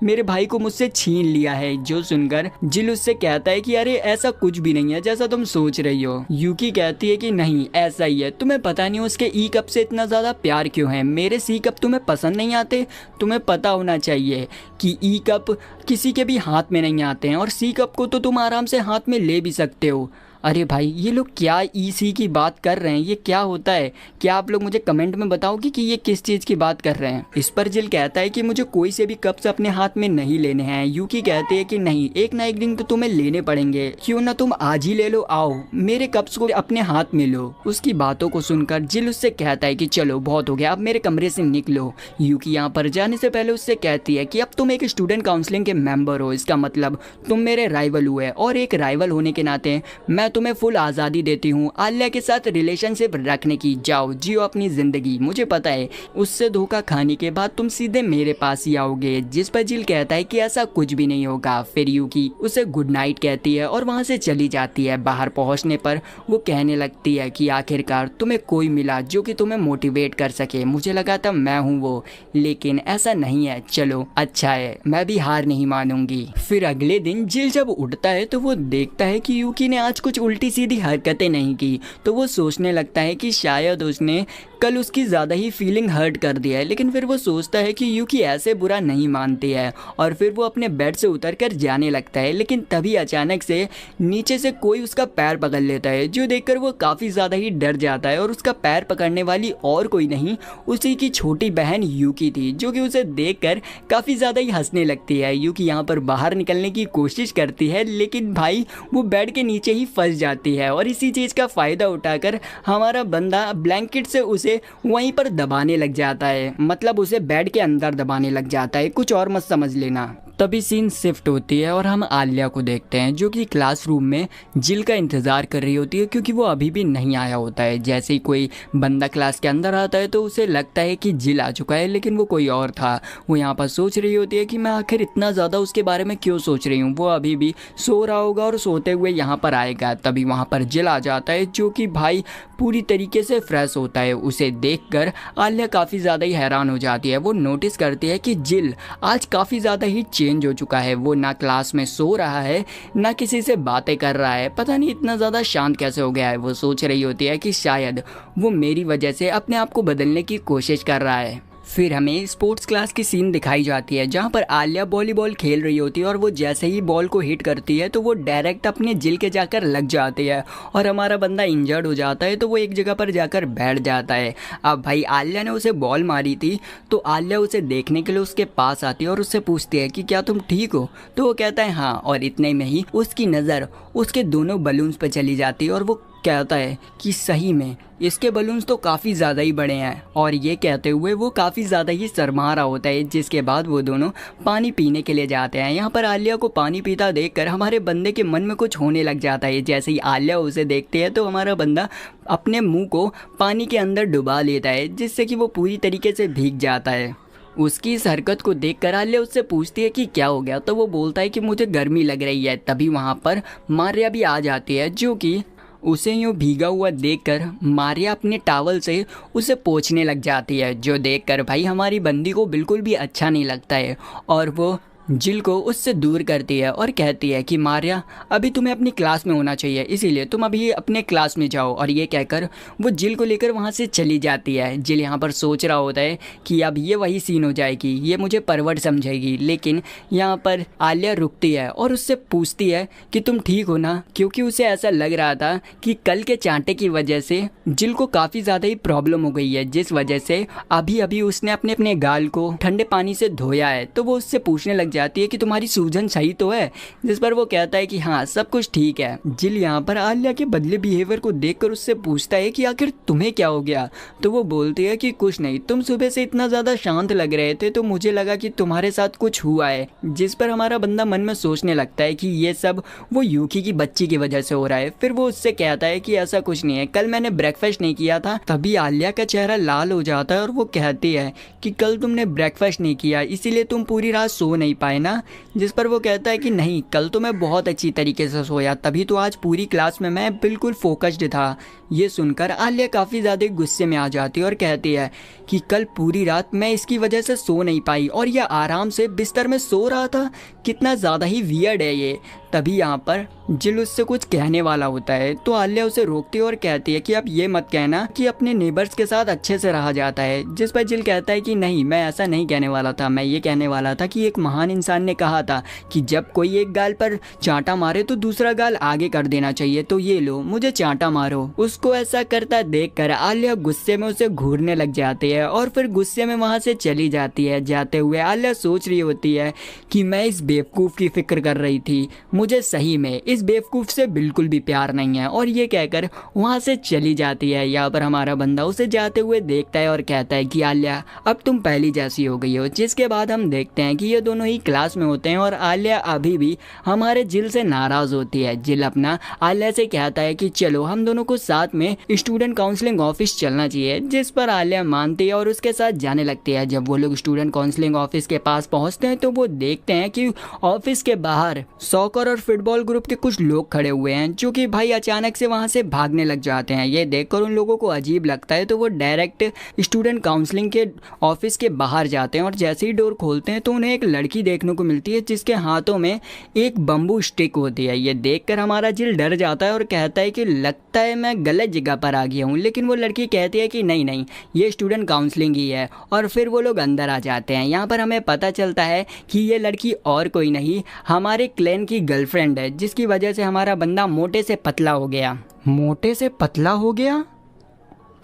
Speaker 1: मेरे भाई को मुझसे छीन लिया है। जो सुनकर जिल उससे कहता है कि अरे ऐसा कुछ भी नहीं है जैसा तुम सोच रही हो। यूकी कहती है कि नहीं, ऐसा ही है। तुम्हें पता नहीं उसके ई कप से इतना ज्यादा प्यार क्यों है। मेरे सी कप तुम्हें पसंद नहीं आते। तुम्हें पता होना चाहिए कि ई कप किसी के भी हाथ में नहीं आते हैं, और सी कप को तो तुम आराम से हाथ में ले भी सकते हो। अरे भाई, ये लोग क्या ईसी की बात कर रहे हैं, ये क्या होता है? क्या आप लोग मुझे कमेंट में बताओगे कि ये किस चीज़ की बात कर रहे हैं? इस पर जिल कहता है कि मुझे कोई से भी कप्स अपने हाथ में नहीं लेने हैं। यूकी कहते हैं कि नहीं, एक ना एक दिन तो तुम्हें लेने पड़ेंगे, क्यों ना तुम आज ही ले लो, आओ मेरे कप्स को अपने हाथ में लो। उसकी बातों को सुनकर जिल उससे कहता है कि चलो बहुत हो गया, अब मेरे कमरे से निकलो। यूकी यहाँ पर जाने से पहले उससे कहती है कि अब तुम एक स्टूडेंट काउंसलिंग के मेंबर हो, इसका मतलब तुम मेरे राइवल हुए, और एक राइवल होने के नाते मैं तुम्हें फुल आज़ादी देती हूँ आलिया के साथ रिलेशनशिप रखने की। जाओ जियो अपनी ज़िंदगी। मुझे पता है उससे धोखा खाने के बाद तुम सीधे मेरे पास ही आओगे। जिस पर जिल कहता है कि ऐसा कुछ भी नहीं होगा। फिर यूकी उसे गुड नाइट कहती है और वहाँ से चली जाती है। बाहर पहुँचने पर वो कहने लगती है कि आखिरकार तुम्हें कोई मिला जो कि तुम्हें मोटिवेट कर सके। मुझे लगा था मैं हूँ वो, लेकिन ऐसा नहीं है। चलो अच्छा है, मैं भी हार नहीं मानूंगी। फिर अगले दिन जिल जब उठता है तो वो देखता है कि यूकी ने आज कुछ उल्टी सीधी हरकतें नहीं की, तो वो सोचने लगता है कि शायद उसने कल उसकी ज़्यादा ही फीलिंग हर्ट कर दिया है। लेकिन फिर वो सोचता है कि यूकी ऐसे बुरा नहीं मानती है, और फिर वो अपने बेड से उतरकर जाने लगता है। लेकिन तभी अचानक से नीचे से कोई उसका पैर पकड़ लेता है, जो देखकर वो काफ़ी ज़्यादा ही डर जाता है। और उसका पैर पकड़ने वाली और कोई नहीं, उसी की छोटी बहन यूकी थी, जो कि उसे देखकर काफ़ी ज़्यादा ही हंसने लगती है। यूकी यहाँ पर बाहर निकलने की कोशिश करती है, लेकिन भाई वो बेड के नीचे ही फंस जाती है। और इसी चीज़ का फ़ायदा उठाकर हमारा बंदा ब्लैंकेट से उसे वहीं पर दबाने लग जाता है, मतलब उसे बेड के अंदर दबाने लग जाता है। कुछ और मत समझ लेना। तभी सीन शिफ्ट होती है और हम आलिया को देखते हैं, जो कि क्लासरूम में जिल का इंतज़ार कर रही होती है, क्योंकि वो अभी भी नहीं आया होता है। जैसे ही कोई बंदा क्लास के अंदर आता है तो उसे लगता है कि जिल आ चुका है, लेकिन वो कोई और था। वो यहाँ पर सोच रही होती है कि मैं आखिर इतना ज़्यादा उसके बारे में क्यों सोच रही हूँ, वो अभी भी सो रहा होगा और सोते हुए यहाँ पर आएगा। तभी वहाँ पर जिल आ जाता है, जो कि भाई पूरी तरीके से फ्रेश होता है। उसे देखकर आलिया काफ़ी ज़्यादा ही हैरान हो जाती है। वो नोटिस करती है कि जिल आज काफ़ी ज़्यादा ही चेंज हो चुका है। वो ना क्लास में सो रहा है, ना किसी से बातें कर रहा है। पता नहीं इतना ज़्यादा शांत कैसे हो गया है। वो सोच रही होती है कि शायद वो मेरी वजह से अपने आप को बदलने की कोशिश कर रहा है। फिर हमें स्पोर्ट्स क्लास की सीन दिखाई जाती है, जहाँ पर आलिया वॉलीबॉल खेल रही होती है, और वो जैसे ही बॉल को हिट करती है तो वो डायरेक्ट अपने जिल के जाकर लग जाती है, और हमारा बंदा इंजर्ड हो जाता है। तो वो एक जगह पर जाकर बैठ जाता है। अब भाई आलिया ने उसे बॉल मारी थी, तो आलिया उसे देखने के लिए उसके पास आती है और उससे पूछती है कि क्या तुम ठीक हो? तो वो कहता है हाँ, और इतने में ही उसकी नज़र उसके दोनों बलून्स पर चली जाती है, और वो कहता है कि सही में इसके बलून्स तो काफ़ी ज़्यादा ही बड़े हैं। और ये कहते हुए वो काफ़ी ज़्यादा ही शर्मा रहा होता है, जिसके बाद वो दोनों पानी पीने के लिए जाते हैं। यहाँ पर आलिया को पानी पीता देखकर हमारे बंदे के मन में कुछ होने लग जाता है। जैसे ही आलिया उसे देखती है तो हमारा बंदा अपने मुंह को पानी के अंदर डुबा लेता है, जिससे कि वो पूरी तरीके से भीग जाता है। उसकी इस हरकत को देखकर आलिया उससे पूछती है कि क्या हो गया, तो वो बोलता है कि मुझे गर्मी लग रही है। तभी वहाँ पर मारिया भी आ जाती है, जो कि उसे यूँ भीगा हुआ देखकर मारिया अपने टावल से उसे पोंछने लग जाती है, जो देखकर भाई हमारी बंदी को बिल्कुल भी अच्छा नहीं लगता है। और वो जिल को उससे दूर करती है और कहती है कि मारिया, अभी तुम्हें अपनी क्लास में होना चाहिए, इसीलिए तुम अभी अपने क्लास में जाओ। और ये कहकर वो जिल को लेकर वहाँ से चली जाती है। जिल यहाँ पर सोच रहा होता है कि अब ये वही सीन हो जाएगी, ये मुझे परवट समझेगी। लेकिन यहाँ पर आलिया रुकती है और उससे पूछती है कि तुम ठीक हो ना, क्योंकि उसे ऐसा लग रहा था कि कल के चांटे की वजह से जिल को काफ़ी ज़्यादा ही प्रॉब्लम हो गई है, जिस वजह से अभी अभी उसने अपने गाल को ठंडे पानी से धोया है। तो वो उससे पूछने लग जाती है कि तुम्हारी सूजन सही तो है, जिस पर वो कहता है कि हाँ सब कुछ ठीक है। जिल यहाँ पर आलिया के बदले बिहेवियर को देखकर उससे पूछता है कि आखिर तुम्हें क्या हो गया। तो वो बोलती है कि कुछ नहीं, तुम सुबह से इतना ज़्यादा शांत लग रहे थे तो मुझे लगा कि तुम्हारे साथ कुछ हुआ है। जिस पर हमारा बंदा मन में सोचने लगता है कि ये सब वो यूकी की बच्ची की वजह से हो रहा है। फिर वो उससे कहता है कि ऐसा कुछ नहीं है, कल मैंने ब्रेकफास्ट नहीं किया था। तभी आलिया का चेहरा लाल हो जाता है और वो कहती है कि कल तुमने ब्रेकफास्ट नहीं किया इसीलिए तुम पूरी रात सो नहीं पाए ना। जिस पर वो कहता है कि नहीं, कल तो मैं बहुत अच्छी तरीके से सोया, तभी तो आज पूरी क्लास में मैं बिल्कुल फोकस्ड था। ये सुनकर आलिया काफ़ी ज़्यादा गुस्से में आ जाती है और कहती है कि कल पूरी रात मैं इसकी वजह से सो नहीं पाई और ये आराम से बिस्तर में सो रहा था। कितना ज़्यादा ही वियर्ड है ये। तभी यहाँ पर जिल उससे कुछ कहने वाला होता है तो आलिया उसे रोकती है और कहती है कि अब ये मत कहना कि अपने नेबर्स के साथ अच्छे से रहा जाता है। जिस पर जिल कहता है कि नहीं, मैं ऐसा नहीं कहने वाला था, मैं ये कहने वाला था कि एक महान इंसान ने कहा था कि जब कोई एक गाल पर चांटा मारे तो दूसरा गाल आगे कर देना चाहिए, तो ये लो मुझे चांटा मारो। उसको ऐसा करता देखकर आलिया गुस्से में उसे घूरने लग जाती है और फिर गुस्से में वहाँ से चली जाती है। जाते हुए आलिया सोच रही होती है कि मैं इस बेवकूफ़ की फिक्र कर रही थी, मुझे सही में इस बेवकूफ़ से बिल्कुल भी प्यार नहीं है, और ये कहकर वहाँ से चली जाती है। यहाँ पर हमारा बंदा उसे जाते हुए देखता है और कहता है कि आलिया अब तुम पहली जैसी हो गई हो। जिसके बाद हम देखते हैं कि ये दोनों ही क्लास में होते हैं और आलिया अभी भी हमारे जिल से नाराज़ होती है। जिल अपना आलिया से कहता है कि चलो हम दोनों को साथ में स्टूडेंट काउंसलिंग ऑफिस चलना चाहिए, जिस पर आलिया मानती है और उसके साथ जाने लगती है। जब वो लोग स्टूडेंट काउंसलिंग ऑफिस के पास पहुंचते हैं तो वो देखते हैं कि ऑफिस के बाहर सॉकर और फुटबॉल ग्रुप के कुछ लोग खड़े हुए हैं, जो कि भाई अचानक से वहां से भागने लग जाते हैं। ये देखकर उन लोगों को अजीब लगता है तो वो डायरेक्ट स्टूडेंट काउंसलिंग के ऑफिस के बाहर जाते हैं और जैसे ही डोर खोलते हैं तो उन्हें एक लड़की देखने को मिलती है जिसके हाथों में एक बम्बू स्टिक होती है। ये देखकर हमारा जिल डर जाता है और कहता है कि लगता है मैं गलत जगह पर आ गया हूँ, लेकिन वो लड़की कहती है कि नहीं नहीं, ये स्टूडेंट काउंसलिंग ही है। और फिर वो लोग अंदर आ जाते हैं। यहाँ पर हमें पता चलता है कि ये लड़की और कोई नहीं, हमारे क्लैन की गर्लफ्रेंड है, जिसकी वजह से हमारा बंदा मोटे से पतला हो गया। मोटे से पतला हो गया?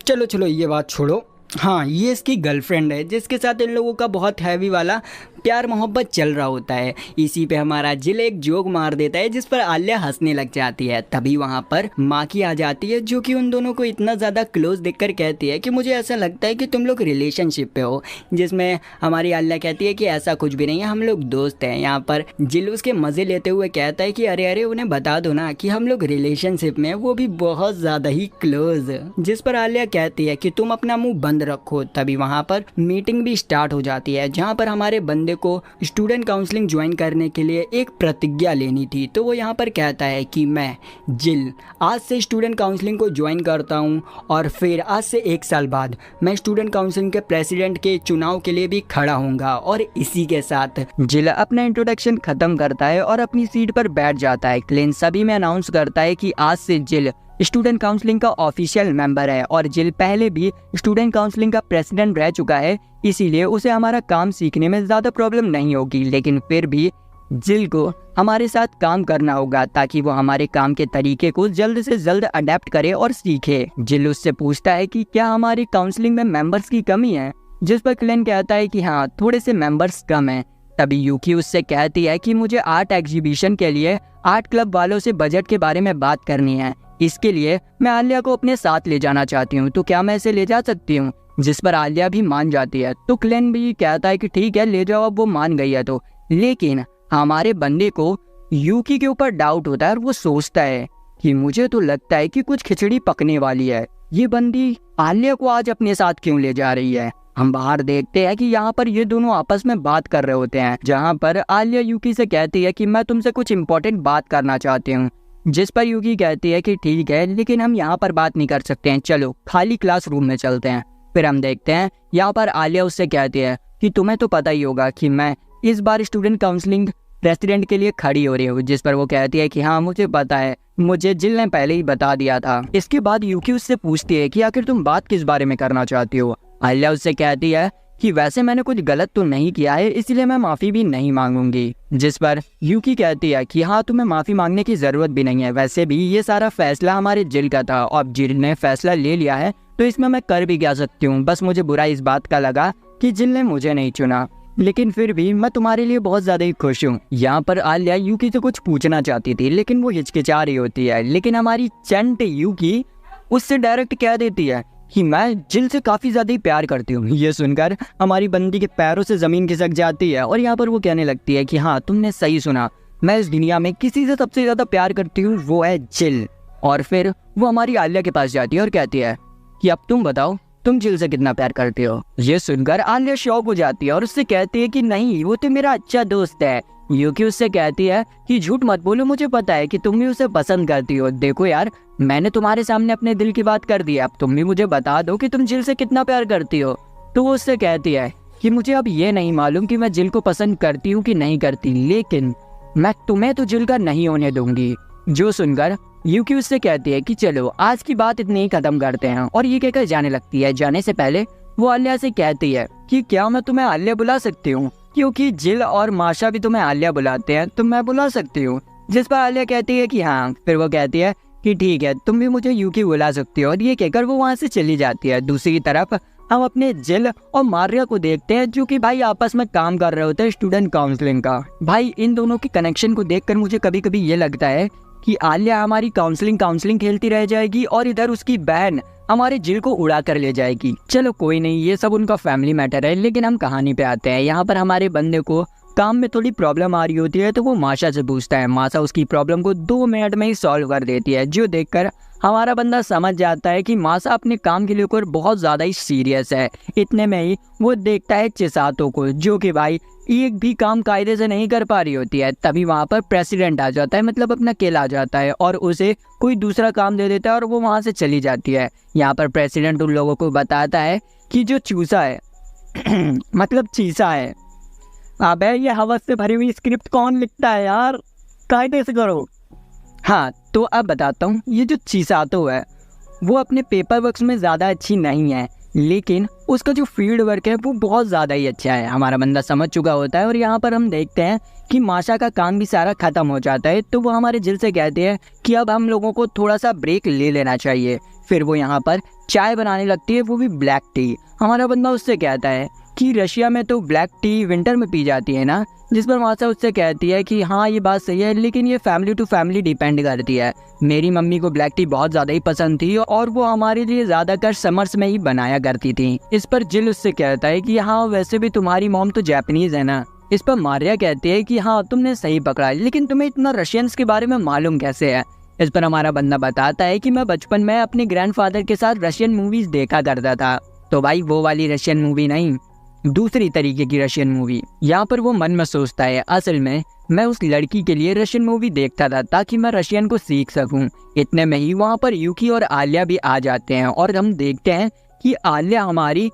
Speaker 1: चलो ये बात छोड़ो। हाँ, ये इसकी गर्लफ्रेंड है जिसके साथ इन लोगों का बहुत हैवी वाला प्यार मोहब्बत चल रहा होता है। इसी पे हमारा जिल एक जोक मार देता है जिस पर आलिया हंसने लग जाती है। तभी वहाँ पर माकी आ जाती है जो कि उन दोनों को इतना ज़्यादा क्लोज देखकर कहती है कि मुझे ऐसा लगता है कि तुम लोग रिलेशनशिप पे हो, जिसमें हमारी आलिया कहती है कि ऐसा कुछ भी नहीं है, हम लोग दोस्त हैं। यहाँ पर जिल उसके मज़े लेते हुए कहता है कि अरे उन्हें बता दो ना कि हम लोग रिलेशनशिप में, वो भी बहुत ज़्यादा ही क्लोज। जिस पर आलिया कहती है कि तुम अपना मुँह बंद रखो। तभी वहाँ पर मीटिंग भी स्टार्ट हो जाती है जहाँ पर हमारे बंदे को स्टूडेंट काउंसलिंग ज्वाइन करने के लिए एक प्रतिज्ञा लेनी थी। तो वो यहाँ पर कहता है कि मैं जिल आज से स्टूडेंट काउंसलिंग को ज्वाइन करता हूँ और फिर आज से 1 साल बाद मैं स्टूडेंट काउंसलिंग के प्रेसिडेंट के चुनाव के लिए भी खड़ा हूँगा। और इसी के साथ जिल अपना इंट्रोडक्शन खत्म करता है और अपनी सीट पर बैठ जाता है। क्लेन सभी में अनाउंस करता है कि आज से जिल स्टूडेंट काउंसलिंग का ऑफिशियल मेंबर है और जिल पहले भी स्टूडेंट काउंसलिंग का प्रेसिडेंट रह चुका है, इसीलिए उसे हमारा काम सीखने में ज़्यादा प्रॉब्लम नहीं होगी। लेकिन फिर भी जिल को हमारे साथ काम करना होगा ताकि वो हमारे काम के तरीके को जल्द से जल्द अडेप्ट करे और सीखे। जिल उससे पूछता है कि क्या हमारी काउंसलिंग में मेंबर्स की कमी है, जिस पर क्लेन कहता है कि हाँ, थोड़े से मेंबर्स कम हैं। तभी यूकी उससे कहती है कि मुझे आर्ट एग्जीबिशन के लिए आर्ट क्लब वालों से बजट के बारे में बात करनी है, इसके लिए मैं आलिया को अपने साथ ले जाना चाहती हूँ, तो क्या मैं इसे ले जा सकती हूँ? जिस पर आलिया भी मान जाती है। तो क्लेन भी कहता है कि ठीक है ले जाओ, अब वो मान गई है तो। लेकिन हमारे बंदे को यूकी के ऊपर डाउट होता है और वो सोचता है कि मुझे तो लगता है कि कुछ खिचड़ी पकने वाली है, ये बंदी आलिया को आज अपने साथ क्यों ले जा रही है। हम बाहर देखते हैं कि यहाँ पर ये दोनों आपस में बात कर रहे होते हैं, जहाँ पर आलिया यूकी से कहती है कि मैं तुमसे कुछ इम्पोर्टेंट बात करना चाहती हूँ। जिस पर यूकी कहती है कि ठीक है, लेकिन हम यहाँ पर बात नहीं कर सकते हैं, चलो खाली क्लासरूम में चलते हैं। फिर हम देखते हैं यहाँ पर आलिया उससे कहती है कि तुम्हें तो पता ही होगा कि मैं इस बार स्टूडेंट काउंसलिंग प्रेसिडेंट के लिए खड़ी हो रही हूँ। जिस पर वो कहती है कि हाँ मुझे पता है, मुझे जिल ने पहले ही बता दिया था। इसके बाद यूकी उससे पूछती है कि आखिर तुम बात किस बारे में करना चाहती हो। आलिया उससे कहती है कि वैसे मैंने कुछ गलत तो नहीं किया है, इसलिए मैं माफ़ी भी नहीं मांगूंगी। जिस पर यूकी कहती है कि हाँ तुम्हें माफ़ी मांगने की ज़रूरत भी नहीं है, वैसे भी ये सारा फैसला हमारे जिल का था और जिल ने फैसला ले लिया है तो इसमें मैं कर भी क्या सकती हूँ। बस मुझे बुरा इस बात का लगा कि जिल ने मुझे नहीं चुना। लेकिन फिर भी मैं तुम्हारे लिए बहुत ज़्यादा ही खुश हूँ। यहाँ पर आलिया यूकी से कुछ पूछना चाहती थी लेकिन वो हिचकिचा रही होती है, लेकिन हमारी चंट यूकी उससे डायरेक्ट कह देती है कि मैं जिल से काफ़ी ज़्यादा ही प्यार करती हूँ। ये सुनकर हमारी बंदी के पैरों से ज़मीन खिसक जाती है और यहाँ पर वो कहने लगती है कि हाँ तुमने सही सुना, मैं इस दुनिया में किसी से सबसे ज़्यादा प्यार करती हूँ, वो है जिल। और फिर वो हमारी आलिया के पास जाती है और कहती है कि अब तुम बताओ तुम जिल से कितना प्यार करती हो। ये सुनकर आलिया शॉक हो जाती है और उससे कहती है कि नहीं, वो तो मेरा अच्छा दोस्त है। यूकी उससे कहती है कि झूठ मत बोलो, मुझे पता है कि तुम भी उसे पसंद करती हो। देखो यार, मैंने तुम्हारे सामने अपने दिल की बात कर दी है, अब तुम भी मुझे बता दो कि तुम जिल से कितना प्यार करती हो। तो वो उससे कहती है कि मुझे अब ये नहीं मालूम कि मैं जिल को पसंद करती हूँ कि नहीं करती, लेकिन मैं तुम्हें तो जिल का नहीं होने दूंगी। जो सुनकर यूकी उससे कहती है कि चलो आज की बात इतनी ही खत्म करते हैं, और ये कहकर जाने लगती है। जाने से पहले वो आलिया से कहती है कि क्या मैं तुम्हें आलिया बुला सकती हूँ, क्योंकि जिल और माशा भी तुम्हें आलिया बुलाते हैं, तो मैं बुला सकती हूँ। जिस पर आलिया कहती है कि हाँ। फिर वो कहती है कि ठीक है, तुम भी मुझे यूकी बुला सकती हो, और ये कहकर वो वहाँ से चली जाती है। दूसरी तरफ हम अपने जिल और मारिया को देखते हैं जो कि भाई आपस में काम कर रहे होते हैं स्टूडेंट काउंसलिंग का। भाई इन दोनों के कनेक्शन को देखकर मुझे कभी कभी ये लगता है कि आलिया हमारी काउंसलिंग खेलती रह जाएगी और इधर उसकी बहन हमारे जिल को उड़ा कर ले जाएगी। चलो कोई नहीं, ये सब उनका फैमिली मैटर है। लेकिन हम कहानी पे आते हैं। यहाँ पर हमारे बंदे को काम में थोड़ी प्रॉब्लम आ रही होती है, तो वो माशा से पूछता है। माशा उसकी प्रॉब्लम को 2 मिनट में ही सॉल्व कर देती है, जो देखकर हमारा बंदा समझ जाता है कि माशा अपने काम के लेकर बहुत ज़्यादा ही सीरियस है। इतने में ही वो देखता है चिसातो को, जो कि भाई एक भी काम कायदे से नहीं कर पा रही होती है। तभी वहाँ पर प्रेसिडेंट आ जाता है, मतलब अपना किल आ जाता है, और उसे कोई दूसरा काम दे देता है और वो वहाँ से चली जाती है। यहाँ पर प्रेसिडेंट उन लोगों को बताता है कि जो चूसा है मतलब चीसा है। अबे ये हवस से भरी हुई स्क्रिप्ट कौन लिखता है यार, कायदे से करो। हाँ तो अब बताता हूँ, ये जो चिसातो है वो अपने पेपर वर्क में ज़्यादा अच्छी नहीं है, लेकिन उसका जो फील्ड वर्क है वो बहुत ज़्यादा ही अच्छा है। हमारा बंदा समझ चुका होता है, और यहाँ पर हम देखते हैं कि माशा का काम भी सारा ख़त्म हो जाता है। तो वो हमारे जिल से कहते हैं कि अब हम लोगों को थोड़ा सा ब्रेक ले लेना चाहिए। फिर वो यहाँ पर चाय बनाने लगती है, वो भी ब्लैक टी। हमारा बंदा उससे कहता है कि रशिया में तो ब्लैक टी विंटर में पी जाती है ना, जिस पर माशा उससे कहती है कि हाँ ये बात सही है, लेकिन ये फैमिली टू फैमिली डिपेंड करती है। मेरी मम्मी को ब्लैक टी बहुत ज़्यादा ही पसंद थी और वो हमारे लिए ज़्यादातर समर्स में ही बनाया करती थी। इस पर जिल उससे कहता है कि हाँ वैसे भी तुम्हारी मॉम तो जापानीज है ना। इस पर मारिया कहती है कि हाँ तुमने सही पकड़ा, लेकिन तुम्हें इतना रशियंस के बारे में मालूम कैसे है। इस पर हमारा बंदा बताता है कि मैं बचपन में अपने ग्रैंडफादर के साथ रशियन मूवीज देखा करता था। तो भाई वो वाली रशियन मूवी नहीं, दूसरी तरीके की रशियन मूवी। यहाँ पर वो मन में सोचता है, असल में मैं उस लड़की के लिए रशियन मूवी देखता था ताकि मैं रशियन को सीख सकूं। इतने में ही वहाँ पर यूकी और आलिया भी आ जाते हैं, और हम देखते हैं कि आलिया हमारी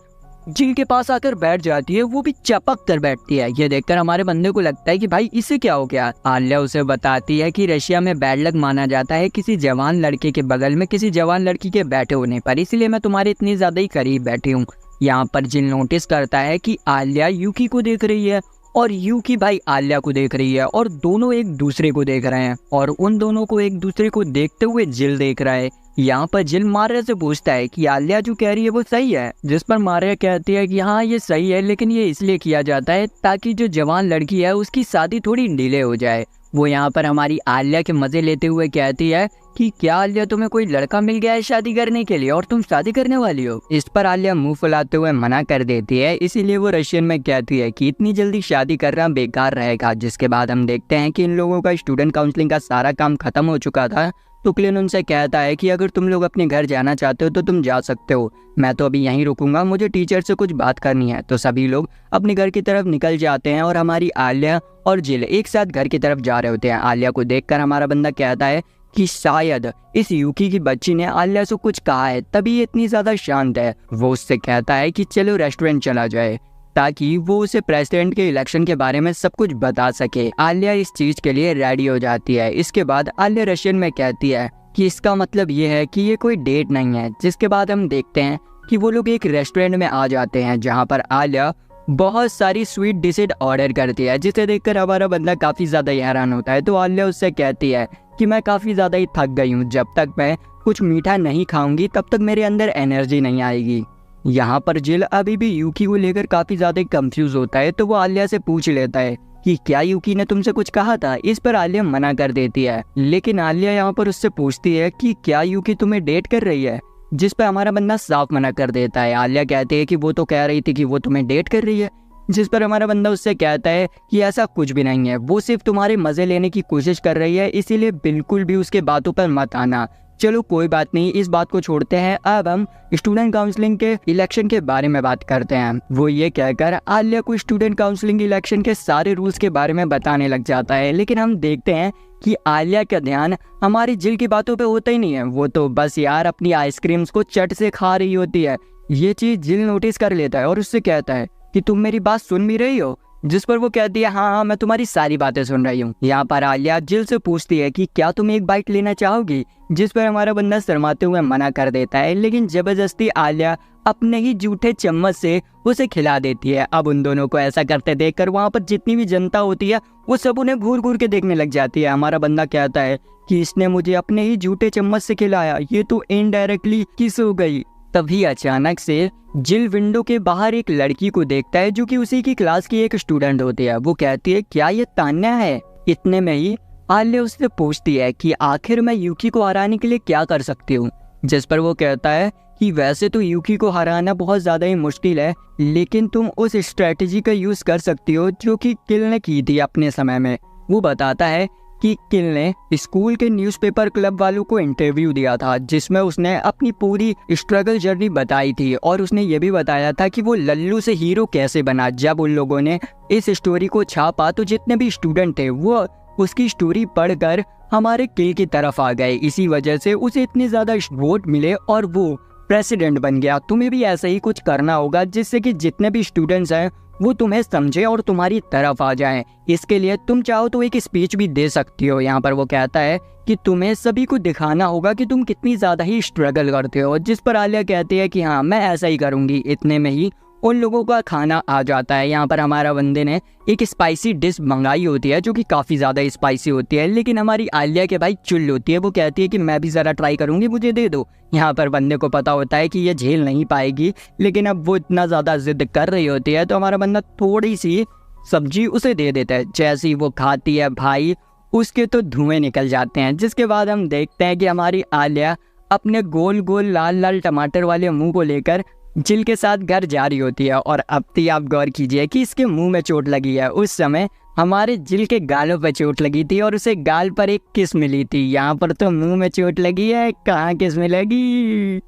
Speaker 1: जिल के पास आकर बैठ जाती है, वो भी चपक कर बैठती है। ये देखकर हमारे बंदे को लगता है कि भाई इससे क्या हो गया। आलिया उसे बताती है कि रशिया में बैड लक माना जाता है किसी जवान लड़के के बगल में किसी जवान लड़की के बैठे होने पर, इसलिए मैं तुम्हारे इतनी ज्यादा ही करीब बैठी हूँ। यहाँ पर जिल नोटिस करता है कि आलिया यूकी को देख रही है और यूकी भाई आलिया को देख रही है, और दोनों एक दूसरे को देख रहे हैं, और उन दोनों को एक दूसरे को देखते हुए जिल देख रहा है। यहाँ पर जिल मारिया से पूछता है कि आलिया जो कह रही है वो सही है, जिस पर मारिया कहती है कि हाँ ये सही है, लेकिन ये इसलिए किया जाता है ताकि जो जवान लड़की है उसकी शादी थोड़ी डिले हो जाए। वो यहाँ पर हमारी आलिया के मजे लेते हुए कहती है कि क्या आलिया तुम्हें कोई लड़का मिल गया है शादी करने के लिए और तुम शादी करने वाली हो। इस पर आलिया मुंह फुलाते हुए मना कर देती है, इसीलिए वो रशियन में कहती है कि इतनी जल्दी शादी करना बेकार रहेगा। जिसके बाद हम देखते हैं कि इन लोगों का स्टूडेंट काउंसलिंग का सारा काम खत्म हो चुका था। तो क्लिन उनसे कहता है कि अगर तुम लोग अपने घर जाना चाहते हो तो तुम जा सकते हो, मैं तो अभी यहीं रुकूंगा, मुझे टीचर से कुछ बात करनी है। तो सभी लोग अपने घर की तरफ निकल जाते हैं, और हमारी आलिया और जिल एक साथ घर की तरफ जा रहे होते हैं। आलिया को देखकर हमारा बंदा कहता है कि शायद इस यूकी की बच्ची ने आलिया से कुछ कहा है, तभी ये इतनी ज्यादा शांत है। वो उससे कहता है कि चलो रेस्टोरेंट चला जाए ताकि वो उसे प्रेसिडेंट के इलेक्शन के बारे में सब कुछ बता सके। आलिया इस चीज के लिए रेडी हो जाती है। इसके बाद आलिया रशियन में कहती है कि इसका मतलब ये है कि ये कोई डेट नहीं है। जिसके बाद हम देखते हैं कि वो लोग एक रेस्टोरेंट में आ जाते हैं, जहाँ पर आलिया बहुत सारी स्वीट डिशेज ऑर्डर करती है, जिसे देखकर हमारा बंदा काफी ज्यादा हैरान होता है। तो आलिया उससे कहती है कि मैं काफी ज्यादा ही थक गई हूँ, जब तक मैं कुछ मीठा नहीं खाऊंगी तब तक मेरे अंदर एनर्जी नहीं आएगी। यहाँ पर जिल अभी भी यूकी को लेकर काफी ज्यादा कंफ्यूज होता है, तो वो आलिया से पूछ लेता है कि क्या यूकी ने तुमसे कुछ कहा था। इस पर आलिया मना कर देती है, लेकिन आलिया यहाँ पर उससे पूछती है कि क्या यूकी तुम्हें डेट कर रही है, जिस पर हमारा बंदा साफ मना कर देता है। आलिया कहती है कि वो तो कह रही थी कि वो तुम्हें डेट कर रही है, जिस पर हमारा बंदा उससे कहता है कि ऐसा कुछ भी नहीं है, वो सिर्फ तुम्हारे मजे लेने की कोशिश कर रही है, इसीलिए बिल्कुल भी उसके बातों पर मत आना। चलो कोई बात नहीं, इस बात को छोड़ते हैं, अब हम स्टूडेंट काउंसलिंग के इलेक्शन के बारे में बात करते हैं। वो ये कहकर आलिया को स्टूडेंट काउंसलिंग इलेक्शन के सारे रूल्स के बारे में बताने लग जाता है, लेकिन हम देखते हैं कि आलिया का ध्यान हमारी जिल की बातों पे होता ही नहीं है। वो तो बस यार अपनी आइसक्रीम्स को चट से खा रही होती है। ये चीज जिल नोटिस कर लेता है और उससे कहता है कि तुम मेरी बात सुन भी रही हो, जिस पर वो कहती है हाँ मैं तुम्हारी सारी बातें सुन रही हूँ। यहाँ पर आलिया जिल से पूछती है कि क्या तुम एक बाइट लेना चाहोगी, जिस पर हमारा बंदा शर्माते हुए मना कर देता है, लेकिन जबरदस्ती आलिया अपने ही जूठे चम्मच से उसे खिला देती है। अब उन दोनों को ऐसा करते देखकर वहाँ पर जितनी भी जनता होती है वो सब उन्हें घूर घूर के देखने लग जाती है। हमारा बंदा कहता है कि इसने मुझे अपने ही जूठे चम्मच से खिलाया, ये तो इनडायरेक्टली किस हो गई। तभी अचानक से जिल विंडो के बाहर एक लड़की को देखता है जो कि उसी की क्लास की एक स्टूडेंट होती है। वो कहती है क्या ये तान्या है। इतने में ही आलिया उससे पूछती है कि आखिर मैं यूकी को हराने के लिए क्या कर सकती हूँ, जिस पर वो कहता है कि वैसे तो यूकी को हराना बहुत ज़्यादा ही मुश्किल है, लेकिन तुम उस स्ट्रेटजी का यूज़ कर सकती हो जो कि किल ने की थी अपने समय में। वो बताता है कि किल ने स्कूल के न्यूज़पेपर क्लब वालों को इंटरव्यू दिया था, जिसमें उसने अपनी पूरी स्ट्रगल जर्नी बताई थी और उसने ये भी बताया था कि वो लल्लू से हीरो कैसे बना। जब उन लोगों ने इस स्टोरी को छापा तो जितने भी स्टूडेंट थे वो उसकी स्टोरी पढ़कर हमारे किल की तरफ आ गए। इसी वजह से उसे इतने ज़्यादा वोट मिले और वो प्रेसिडेंट बन गया। तुम्हें भी ऐसा ही कुछ करना होगा जिससे कि जितने भी स्टूडेंट्स हैं वो तुम्हें समझे और तुम्हारी तरफ आ जाएं। इसके लिए तुम चाहो तो एक स्पीच भी दे सकती हो। यहाँ पर वो कहता है कि तुम्हें सभी को दिखाना होगा कि तुम कितनी ज़्यादा ही स्ट्रगल करते हो, जिस पर आलिया कहती है कि हाँ मैं ऐसा ही करूँगी। इतने में ही उन लोगों का खाना आ जाता है। यहाँ पर हमारा बंदे ने एक स्पाइसी डिश मंगाई होती है जो कि काफ़ी ज़्यादा स्पाइसी होती है, लेकिन हमारी आलिया के भाई चुल होती है। वो कहती है कि मैं भी ज़रा ट्राई करूँगी, मुझे दे दो। यहाँ पर बंदे को पता होता है कि ये झेल नहीं पाएगी, लेकिन अब वो इतना ज़्यादा जिद कर रही होती है तो हमारा बंदा थोड़ी सी सब्जी उसे दे देता है। जैसे ही वो खाती है भाई उसके तो धुएँ निकल जाते हैं। जिसके बाद हम देखते हैं कि हमारी आलिया अपने गोल गोल लाल लाल टमाटर वाले मुँह को लेकर जिल के साथ घर जा रही होती है। और अब भी आप गौर कीजिए कि इसके मुंह में चोट लगी है। उस समय हमारे जिल के गालों पर चोट लगी थी और उसे गाल पर एक किस मिली थी। यहाँ पर तो मुंह में चोट लगी है, कहाँ किस मिलेगी।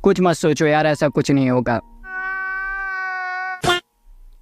Speaker 1: कुछ मत सोचो यार, ऐसा कुछ नहीं होगा।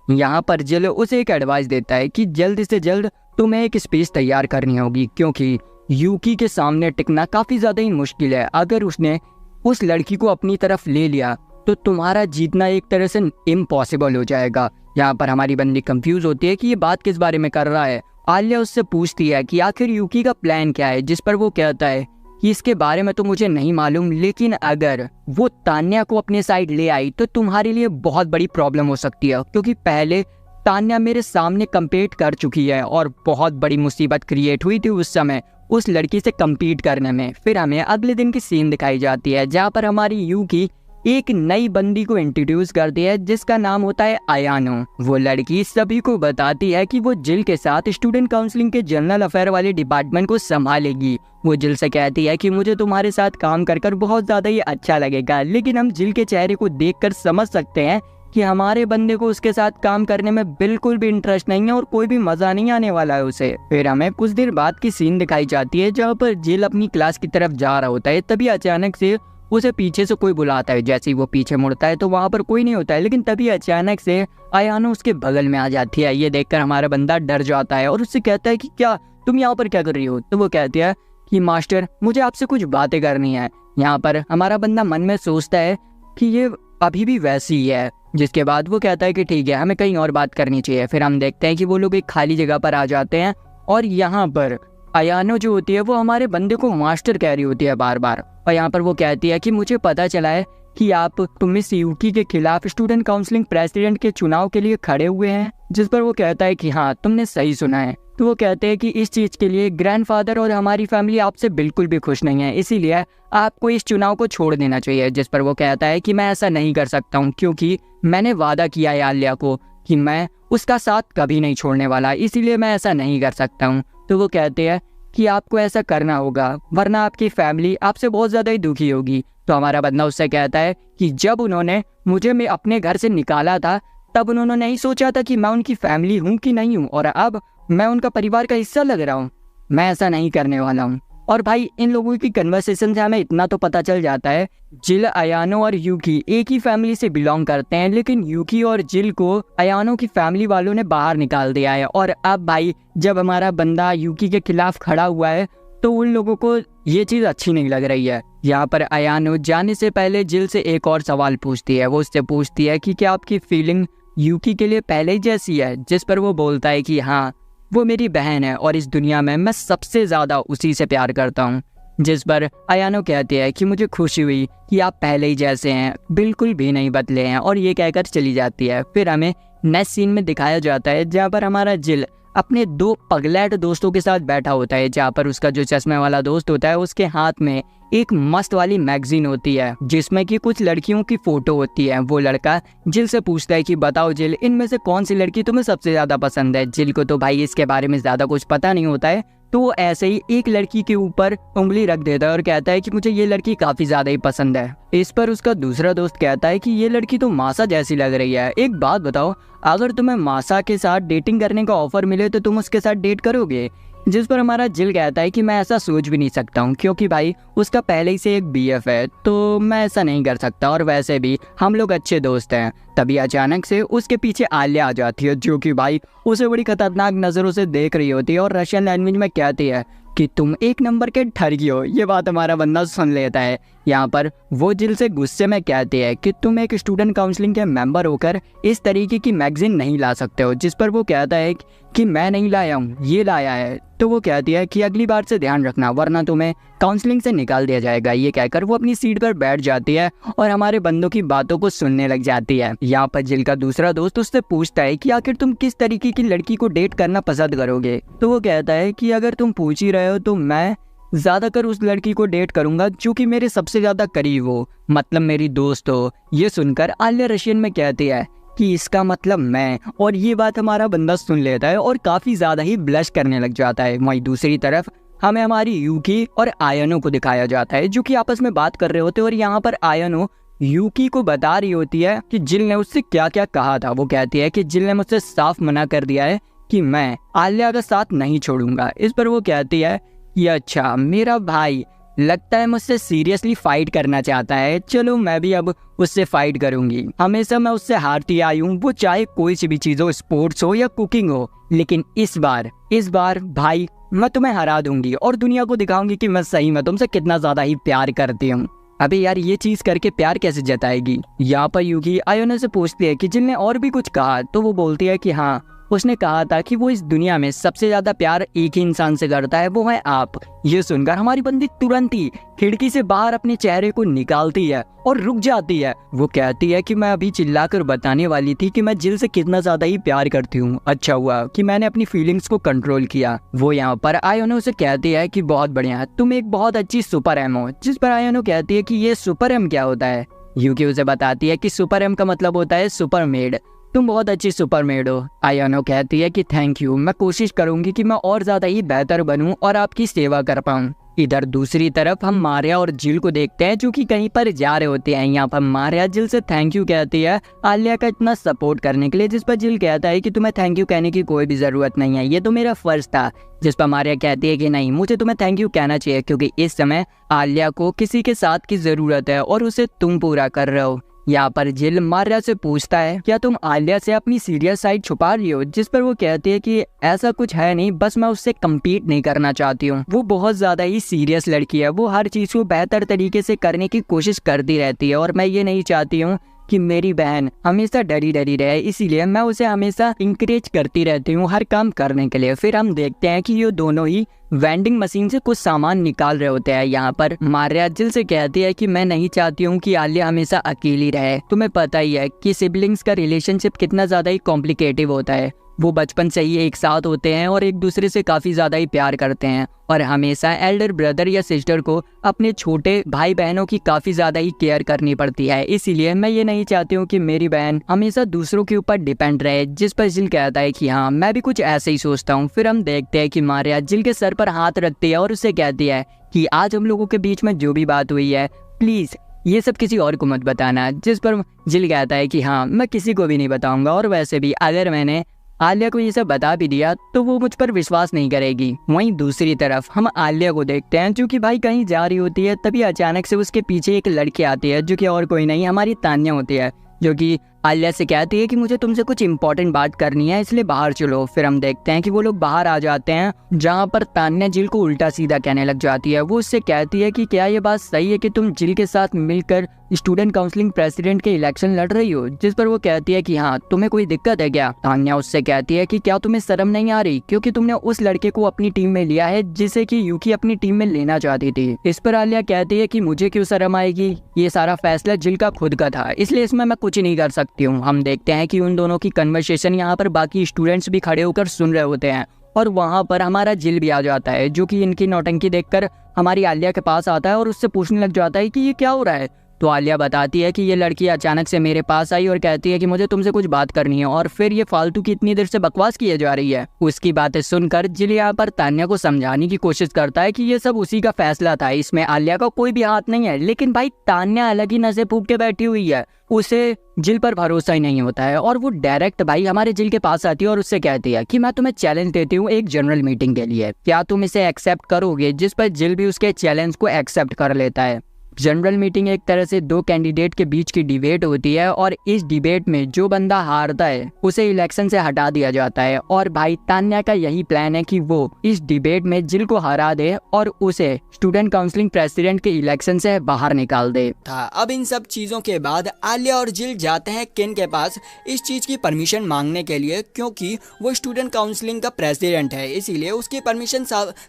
Speaker 1: यहाँ पर जिल उसे एक एडवाइस देता है कि जल्द से जल्द तुम्हें एक स्पीच तैयार करनी होगी, क्योंकि यूकी के सामने टिकना काफ़ी ज़्यादा ही मुश्किल है। अगर उसने उस लड़की को अपनी तरफ ले लिया तो तुम्हारा जीतना एक तरह से इम्पॉसिबल हो जाएगा। यहाँ पर हमारी बंदी कंफ्यूज होती है कि ये बात किस बारे में कर रहा है। आलिया उससे पूछती है कि आखिर यूकी का प्लान क्या है, जिस पर वो कहता है कि इसके बारे में तो मुझे नहीं मालूम, लेकिन अगर वो तान्या को अपने साइड ले आई तो तुम्हारे लिए बहुत बड़ी प्रॉब्लम हो सकती है, क्योंकि पहले तान्या मेरे सामने कम्पीट कर चुकी है और बहुत बड़ी मुसीबत क्रिएट हुई थी उस समय उस लड़की से कम्पीट करने में। फिर हमें अगले दिन की सीन दिखाई जाती है जहाँ पर हमारी यूकी एक नई बंदी को इंट्रोड्यूस करती है जिसका नाम होता है आयानो। वो लड़की सभी को बताती है कि वो जिल के साथ स्टूडेंट काउंसलिंग के जनरल अफेयर वाले डिपार्टमेंट को संभालेगी। वो जिल से कहती है कि मुझे तुम्हारे साथ काम कर कर बहुत ज़्यादा ही अच्छा लगेगा, लेकिन हम जिल के चेहरे को देखकर समझ सकते हैं कि हमारे बंदे को उसके साथ काम करने में बिल्कुल भी इंटरेस्ट नहीं है और कोई भी मज़ा नहीं आने वाला है उसे। फिर हमें कुछ देर बाद की सीन दिखाई जाती है जहाँ पर जिल अपनी क्लास की तरफ जा रहा होता है। तभी अचानक से उसे पीछे से कोई बुलाता है। जैसे ही वो पीछे मुड़ता है तो वहाँ पर कोई नहीं होता है, लेकिन तभी अचानक से आयानो उसके बगल में आ जाती है। ये देखकर हमारा बंदा डर जाता है और उससे कहता है कि क्या तुम यहाँ पर क्या कर रही हो। तो वो कहती है कि मास्टर मुझे आपसे कुछ बातें करनी है। यहाँ पर हमारा बंदा मन में सोचता है कि ये अभी भी वैसी ही है, जिसके बाद वो कहता है कि ठीक है हमें कहीं और बात करनी चाहिए। फिर हम देखते हैं कि वो लोग एक खाली जगह पर आ जाते हैं और यहाँ पर आयानो जो होती है वो हमारे बंदे को मास्टर कह रही होती है बार बार। और यहाँ पर वो कहती है कि मुझे पता चला है कि आप मिस यूकी के खिलाफ स्टूडेंट काउंसलिंग प्रेसिडेंट के चुनाव के लिए खड़े हुए हैं। जिस पर वो कहता है कि हाँ, तुमने सही सुना है। तो वो कहते हैं कि इस चीज के लिए ग्रैंडफादर और हमारी फैमिली आपसे बिल्कुल भी खुश नहीं है, इसीलिए आपको इस चुनाव को छोड़ देना चाहिए। जिस पर वो कहता है कि मैं ऐसा नहीं कर सकता हूँ, क्योंकि मैंने वादा किया है आलिया को कि मैं उसका साथ कभी नहीं छोड़ने वाला, इसीलिए मैं ऐसा नहीं कर सकता हूँ। तो वो कहते हैं कि आपको ऐसा करना होगा, वरना आपकी फैमिली आपसे बहुत ज्यादा ही दुखी होगी। तो हमारा बंदा उससे कहता है कि जब उन्होंने मुझे अपने घर से निकाला था, तब उन्होंने नहीं सोचा था कि मैं उनकी फैमिली हूँ कि नहीं हूँ, और अब मैं उनका परिवार का हिस्सा लग रहा हूँ। मैं ऐसा नहीं करने वाला हूँ। और भाई, इन लोगों की कन्वर्सेशन से हमें इतना तो पता चल जाता है, जिल, अयानो और यूकी एक ही फैमिली से बिलोंग करते हैं, लेकिन यूकी और जिल को अयानो की फैमिली वालों ने बाहर निकाल दिया है। और अब भाई, जब हमारा बंदा यूकी के खिलाफ खड़ा हुआ है, तो उन लोगों को ये चीज अच्छी नहीं लग रही है। यहाँ पर अयानो जाने से पहले जिल से एक और सवाल पूछती है। वो उससे पूछती है कि क्या आपकी फीलिंग यूकी के लिए पहले ही जैसी है? जिस पर वो बोलता है कि हाँ, वो मेरी बहन है और इस दुनिया में मैं सबसे ज्यादा उसी से प्यार करता हूँ। जिस पर अयानो कहती है कि मुझे खुशी हुई कि आप पहले ही जैसे हैं, बिल्कुल भी नहीं बदले हैं, और ये कहकर चली जाती है। फिर हमें नेक्स्ट सीन में दिखाया जाता है जहाँ पर हमारा जिल अपने 2 पगलैट दोस्तों के साथ बैठा होता है, जहाँ पर उसका जो चश्मे वाला दोस्त होता है उसके हाथ में एक मस्त वाली मैगजीन होती है जिसमें कि कुछ लड़कियों की फोटो होती है। वो लड़का जिल से पूछता है कि बताओ जिल, इनमें से कौन सी लड़की तुम्हें सबसे ज्यादा पसंद है? जिल को तो भाई इसके बारे में ज्यादा कुछ पता नहीं होता है, तो वो ऐसे ही एक लड़की के ऊपर उंगली रख देता है और कहता है कि मुझे ये लड़की काफी ज्यादा ही पसंद है। इस पर उसका दूसरा दोस्त कहता है कि ये लड़की तो मासा जैसी लग रही है। एक बात बताओ, अगर तुम्हें मासा के साथ डेटिंग करने का ऑफर मिले तो तुम उसके साथ डेट करोगे? जिस पर हमारा जिल कहता है कि मैं ऐसा सोच भी नहीं सकता हूँ, क्योंकि भाई उसका पहले ही से एक बीएफ है, तो मैं ऐसा नहीं कर सकता, और वैसे भी हम लोग अच्छे दोस्त हैं। तभी अचानक से उसके पीछे आलिया आ जाती है, जो कि भाई उसे बड़ी खतरनाक नजरों से देख रही होती है और रशियन लैंग्वेज में कहती है कि तुम एक नंबर के ठगी हो। ये बात हमारा बंदा सुन लेता है। यहाँ पर वो जिल से गुस्से में कहती है कि तुम एक स्टूडेंट काउंसलिंग के मेंबर होकर इस तरीके की मैगजीन नहीं ला सकते हो। जिस पर वो कहता है कि मैं नहीं लाया हूँ, ये लाया है। तो वो कहती है कि अगली बार से ध्यान रखना, वरना तुम्हें काउंसलिंग से निकाल दिया जाएगा। ये कहकर वो अपनी सीट पर बैठ जाती है और हमारे बंदों की बातों को सुनने लग जाती है। यहाँ पर जिल का दूसरा दोस्त उससे पूछता है कि आखिर तुम किस तरीके की लड़की को डेट करना पसंद करोगे? तो वो कहता है कि अगर तुम पूछ ही रहे हो तो मैं ज्यादातर उस लड़की को डेट करूंगा जो कि मेरे सबसे ज्यादा करीब हो, मतलब मेरी दोस्त हो। ये सुनकर आलिया रशियन में कहती है कि इसका मतलब मैं, और ये बात हमारा बंदा सुन लेता है और काफी ज्यादा ही ब्लश करने लग जाता है। वहीं दूसरी तरफ हमें हमारी यूकी और आयनो को दिखाया जाता है, जो कि आपस में बात कर रहे होते हैं। और यहाँ पर आयनो यूकी को बता रही होती है कि जिल ने उससे क्या क्या कहा था। वो कहती है कि जिल ने मुझसे साफ मना कर दिया है कि मैं आलिया का साथ नहीं छोड़ूंगा। इस पर वो कहती है कि अच्छा, मेरा भाई लगता है मुझसे सीरियसली फाइट करना चाहता है, चलो मैं भी अब उससे फाइट करूंगी। हमेशा मैं उससे हारती आई हूँ, वो चाहे कोई सी भी चीज हो, स्पोर्ट्स हो या कुकिंग हो, लेकिन इस बार भाई मैं तुम्हें हरा दूंगी और दुनिया को दिखाऊंगी कि मैं सही में तुमसे कितना ज्यादा ही प्यार करती हूँ। अबे यार, ये चीज करके प्यार कैसे जताएगी? यहाँ पर यूकी आयोना से पूछती है कि जिल ने और भी कुछ कहा? तो वो बोलती है कि हाँ, उसने कहा था कि वो इस दुनिया में सबसे ज्यादा प्यार एक ही इंसान से करता है, वो है आप। ये सुनकर हमारी बंदी तुरंत ही खिड़की से बाहर अपने चेहरे को निकालती है और रुक जाती है। वो कहती है कि मैं अभी चिल्लाकर बताने वाली थी कि मैं जिल से कितना ज्यादा ही प्यार करती हूँ। अच्छा हुआ कि मैंने अपनी फीलिंग्स को कंट्रोल किया। वो यहाँ पर आयोनो उसे कहती है कि बहुत बढ़िया, तुम एक बहुत अच्छी सुपर एम हो। जिस पर आयोनो कहती है कि ये सुपर एम क्या होता है? यूकी उसे बताती है कि सुपर एम का मतलब होता है सुपर मेड। तुम बहुत अच्छी सुपरमेड हो। आयानो कहती है कि थैंक यू, मैं कोशिश करूंगी कि मैं और ज्यादा ही बेहतर बनूं और आपकी सेवा कर पाऊं। इधर दूसरी तरफ हम मारिया और जिल को देखते हैं, जो कि कहीं पर जा रहे होते हैं। यहाँ पर मारिया जिल से थैंक यू कहती है आलिया का इतना सपोर्ट करने के लिए। जिस पर जिल कहता है कि तुम्हें थैंक यू कहने की कोई भी जरूरत नहीं है, ये तो मेरा फर्ज था। जिस पर मारिया कहती है कि नहीं, मुझे तुम्हें थैंक यू कहना चाहिए, क्योंकि इस समय आलिया को किसी के साथ की जरूरत है और उसे तुम पूरा कर रहे हो। यहाँ पर जिल मारिया से पूछता है क्या तुम आलिया से अपनी सीरियस साइड छुपा रही हो? जिस पर वो कहती है कि ऐसा कुछ है नहीं, बस मैं उससे कम्पीट नहीं करना चाहती हूँ। वो बहुत ज्यादा ही सीरियस लड़की है, वो हर चीज को बेहतर तरीके से करने की कोशिश करती रहती है और मैं ये नहीं चाहती हूँ कि मेरी बहन हमेशा डरी डरी रहे, इसीलिए मैं उसे हमेशा इंकरेज करती रहती हूँ हर काम करने के लिए। फिर हम देखते हैं कि ये दोनों ही वेंडिंग मशीन से कुछ सामान निकाल रहे होते हैं। यहाँ पर मारिया जिल से कहती है कि मैं नहीं चाहती हूँ कि आलिया हमेशा अकेली रहे। तुम्हें पता ही है कि सिबलिंग्स का रिलेशनशिप कितना ज्यादा ही कॉम्प्लिकेटिव होता है। वो बचपन से ही एक साथ होते हैं और एक दूसरे से काफी ज्यादा ही प्यार करते हैं और हमेशा एल्डर ब्रदर या सिस्टर को अपने छोटे भाई बहनों की काफी ज्यादा ही केयर करनी पड़ती है। इसीलिए मैं ये नहीं चाहती हूँ कि मेरी बहन हमेशा दूसरों के ऊपर डिपेंड रहे। जिस पर जिल कहता है कि हाँ मैं भी कुछ ऐसे ही सोचता हूँ। फिर हम देखते हैं कि मारिया जिल के सर पर हाथ रखती है और उसे कहती है कि आज हम लोगों के बीच में जो भी बात हुई है प्लीज ये सब किसी और को मत बताना। जिस पर जिल कहता है कि हाँ मैं किसी को भी नहीं बताऊंगा, और वैसे भी अगर मैंने आलिया को ये सब बता भी दिया तो वो मुझ पर विश्वास नहीं करेगी। वहीं दूसरी तरफ हम आलिया को देखते हैं जो कि भाई कहीं जा रही होती है, तभी अचानक से उसके पीछे एक लड़की आती है जो कि और कोई नहीं हमारी तान्या होती है, जो कि आलिया से कहती है कि मुझे तुमसे कुछ इंपॉर्टेंट बात करनी है इसलिए बाहर चलो। फिर हम देखते हैं कि वो लोग बाहर आ जाते हैं जहाँ पर तान्या जिल को उल्टा सीधा कहने लग जाती है। वो उससे कहती है कि क्या ये बात सही है कि तुम जिल के साथ मिलकर स्टूडेंट काउंसलिंग प्रेसिडेंट के इलेक्शन लड़ रही हो। जिस पर वो कहती है कि हाँ तुम्हें कोई दिक्कत है क्या। तान्या उससे कहती है कि क्या तुम्हें शर्म नहीं आ रही क्योंकि तुमने उस लड़के को अपनी टीम में लिया है जिसे कि यूकी अपनी टीम में लेना चाहती थी। इस पर आलिया कहती है कि मुझे क्यों शर्म आएगी, ये सारा फैसला जिल का खुद का था इसलिए इसमें मैं कुछ नहीं कर सकती हूँ। हम देखते हैं कि उन दोनों की कन्वर्सेशन यहाँ पर बाकी स्टूडेंट्स भी खड़े होकर सुन रहे होते हैं और वहाँ पर हमारा जिल भी आ जाता है जो कि इनकी नौटंकी देखकर हमारी आलिया के पास आता है और उससे पूछने लग जाता है कि ये क्या हो रहा है। तो आलिया बताती है कि ये लड़की अचानक से मेरे पास आई और कहती है कि मुझे तुमसे कुछ बात करनी है, और फिर ये फालतू की इतनी देर से बकवास किए जा रही है। उसकी बातें सुनकर जिल यहाँ पर तान्या को समझाने की कोशिश करता है कि ये सब उसी का फैसला था, इसमें आलिया का कोई भी हाथ नहीं है। लेकिन भाई तान्या अलग ही नशे फूक के बैठी हुई है, उसे जिल पर भरोसा ही नहीं होता है और वो डायरेक्ट भाई हमारे जिल के पास आती है और उससे कहती है कि मैं तुम्हें चैलेंज देती हूँ एक जनरल मीटिंग के लिए, क्या तुम इसे एक्सेप्ट करोगे। जिस पर जिल भी उसके चैलेंज को एक्सेप्ट कर लेता है। जनरल मीटिंग एक तरह से दो कैंडिडेट के बीच की डिबेट होती है और इस डिबेट में जो बंदा हारता है उसे इलेक्शन से हटा दिया जाता है। और भाई तान्या का यही प्लान है कि वो इस डिबेट में जिल को हरा दे और उसे स्टूडेंट काउंसलिंग प्रेसिडेंट के इलेक्शन से बाहर निकाल दे
Speaker 4: था। अब इन सब चीजों के बाद आलिया और जिल जाते हैं केन के पास इस चीज की परमिशन मांगने के लिए, क्योंकि वो स्टूडेंट काउंसलिंग का प्रेसिडेंट है, इसीलिए उसकी परमिशन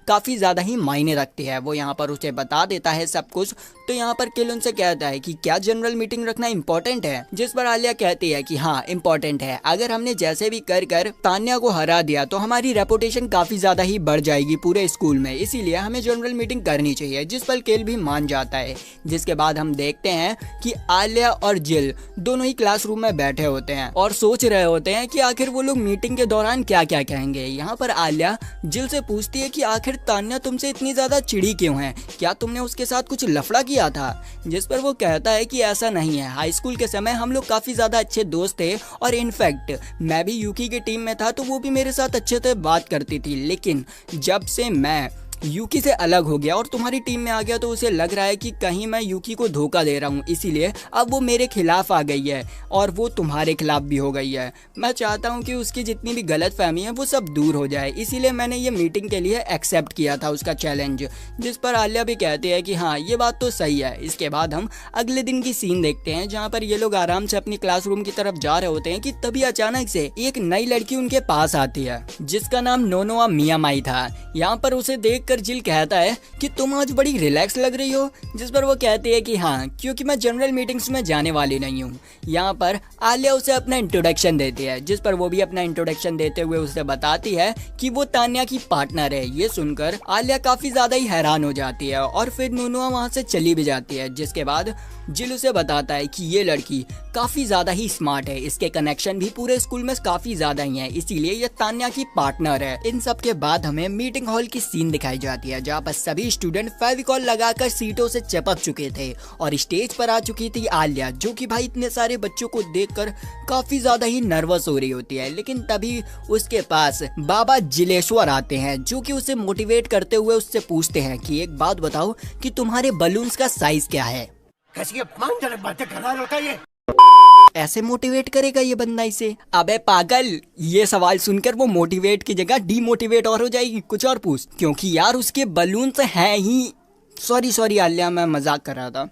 Speaker 4: काफी ज्यादा ही मायने रखती है। वो यहाँ पर उसे बता देता है सब कुछ। तो यहाँ पर किल उनसे कहता है कि क्या जनरल मीटिंग रखना इम्पोर्टेंट है। जिस पर आलिया कहती है कि हाँ इम्पोर्टेंट है, अगर हमने जैसे भी कर तान्या को हरा दिया तो हमारी रेपुटेशन काफी ज्यादा ही बढ़ जाएगी पूरे स्कूल में, इसीलिए हमें जनरल मीटिंग करनी चाहिए। जिस पर किल भी मान जाता है। जिसके बाद हम देखते हैं कि आलिया और जिल दोनों ही क्लासरूम में बैठे होते हैं और सोच रहे होते हैं कि आखिर वो लोग मीटिंग के दौरान क्या क्या कहेंगे। यहाँ पर आलिया जिल से पूछती है कि आखिर तान्या तुमसे इतनी ज्यादा चिड़ी क्यों है, क्या तुमने उसके साथ कुछ लफड़ा किया था। जिस पर वो कहता है कि ऐसा नहीं है, हाई स्कूल के समय हम लोग काफी ज्यादा अच्छे दोस्त थे और इनफैक्ट मैं भी यूकी की टीम में था तो वो भी मेरे साथ अच्छे से बात करती थी, लेकिन जब से मैं यूकी से अलग हो गया और तुम्हारी टीम में आ गया तो उसे लग रहा है कि कहीं मैं यूकी को धोखा दे रहा हूँ, इसीलिए अब वो मेरे खिलाफ आ गई है और वो तुम्हारे खिलाफ भी हो गई है। मैं चाहता हूँ कि उसकी जितनी भी गलत फहमी है वो सब दूर हो जाए, इसीलिए मैंने ये मीटिंग के लिए एक्सेप्ट किया था उसका चैलेंज। जिस पर आलिया भी कहती है कि हाँ ये बात तो सही है। इसके बाद हम अगले दिन की सीन देखते हैं जहाँ पर ये लोग आराम से अपनी क्लासरूम की तरफ जा रहे होते हैं कि तभी अचानक से एक नई लड़की उनके पास आती है जिसका नाम नोनोआ मियामाई था। यहाँ पर उसे देख कर जिल कहता है कि तुम आज बड़ी रिलैक्स लग रही हो। जिस पर वो कहती है कि हाँ क्योंकि मैं जनरल मीटिंग्स में जाने वाली नहीं हूँ। यहाँ पर आलिया उसे अपना इंट्रोडक्शन देती है, जिस पर वो भी अपना इंट्रोडक्शन देते हुए उसे बताती है कि वो तान्या की पार्टनर है। ये सुनकर आलिया काफी ज्यादा ही हैरान हो जाती है और फिर नोनोआ वहाँ से चली भी जाती है। जिसके बाद जिल उसे बताता है कि ये लड़की काफी ज्यादा ही स्मार्ट है, इसके कनेक्शन भी पूरे स्कूल में काफी ज्यादा ही हैं, इसीलिए ये तान्या की पार्टनर है। इन सब के बाद हमें मीटिंग हॉल की सीन दिखाई जाती है जहाँ पर सभी स्टूडेंट फेविकॉल लगाकर सीटों से चिपक चुके थे और स्टेज पर आ चुकी थी आलिया, जो कि भाई इतने सारे बच्चों को देखकर काफी ज्यादा ही नर्वस हो रही होती है। लेकिन तभी उसके पास बाबा जिलेश्वर आते हैं जो कि उसे मोटिवेट करते हुए उससे पूछते हैं कि एक बात बताओ कि तुम्हारे बलून्स का साइज क्या है।
Speaker 5: कैसी अपमानजनक बातें कर रहा होता है ये।
Speaker 4: ऐसे मोटिवेट करेगा ये बंदा इसे। अबे पागल, ये सवाल सुनकर वो मोटिवेट की जगह डीमोटिवेट और हो जाएगी। कुछ और पूछ, क्योंकि यार उसके बलून्स हैं ही। सॉरी आलिया, मैं मजाक कर रहा था।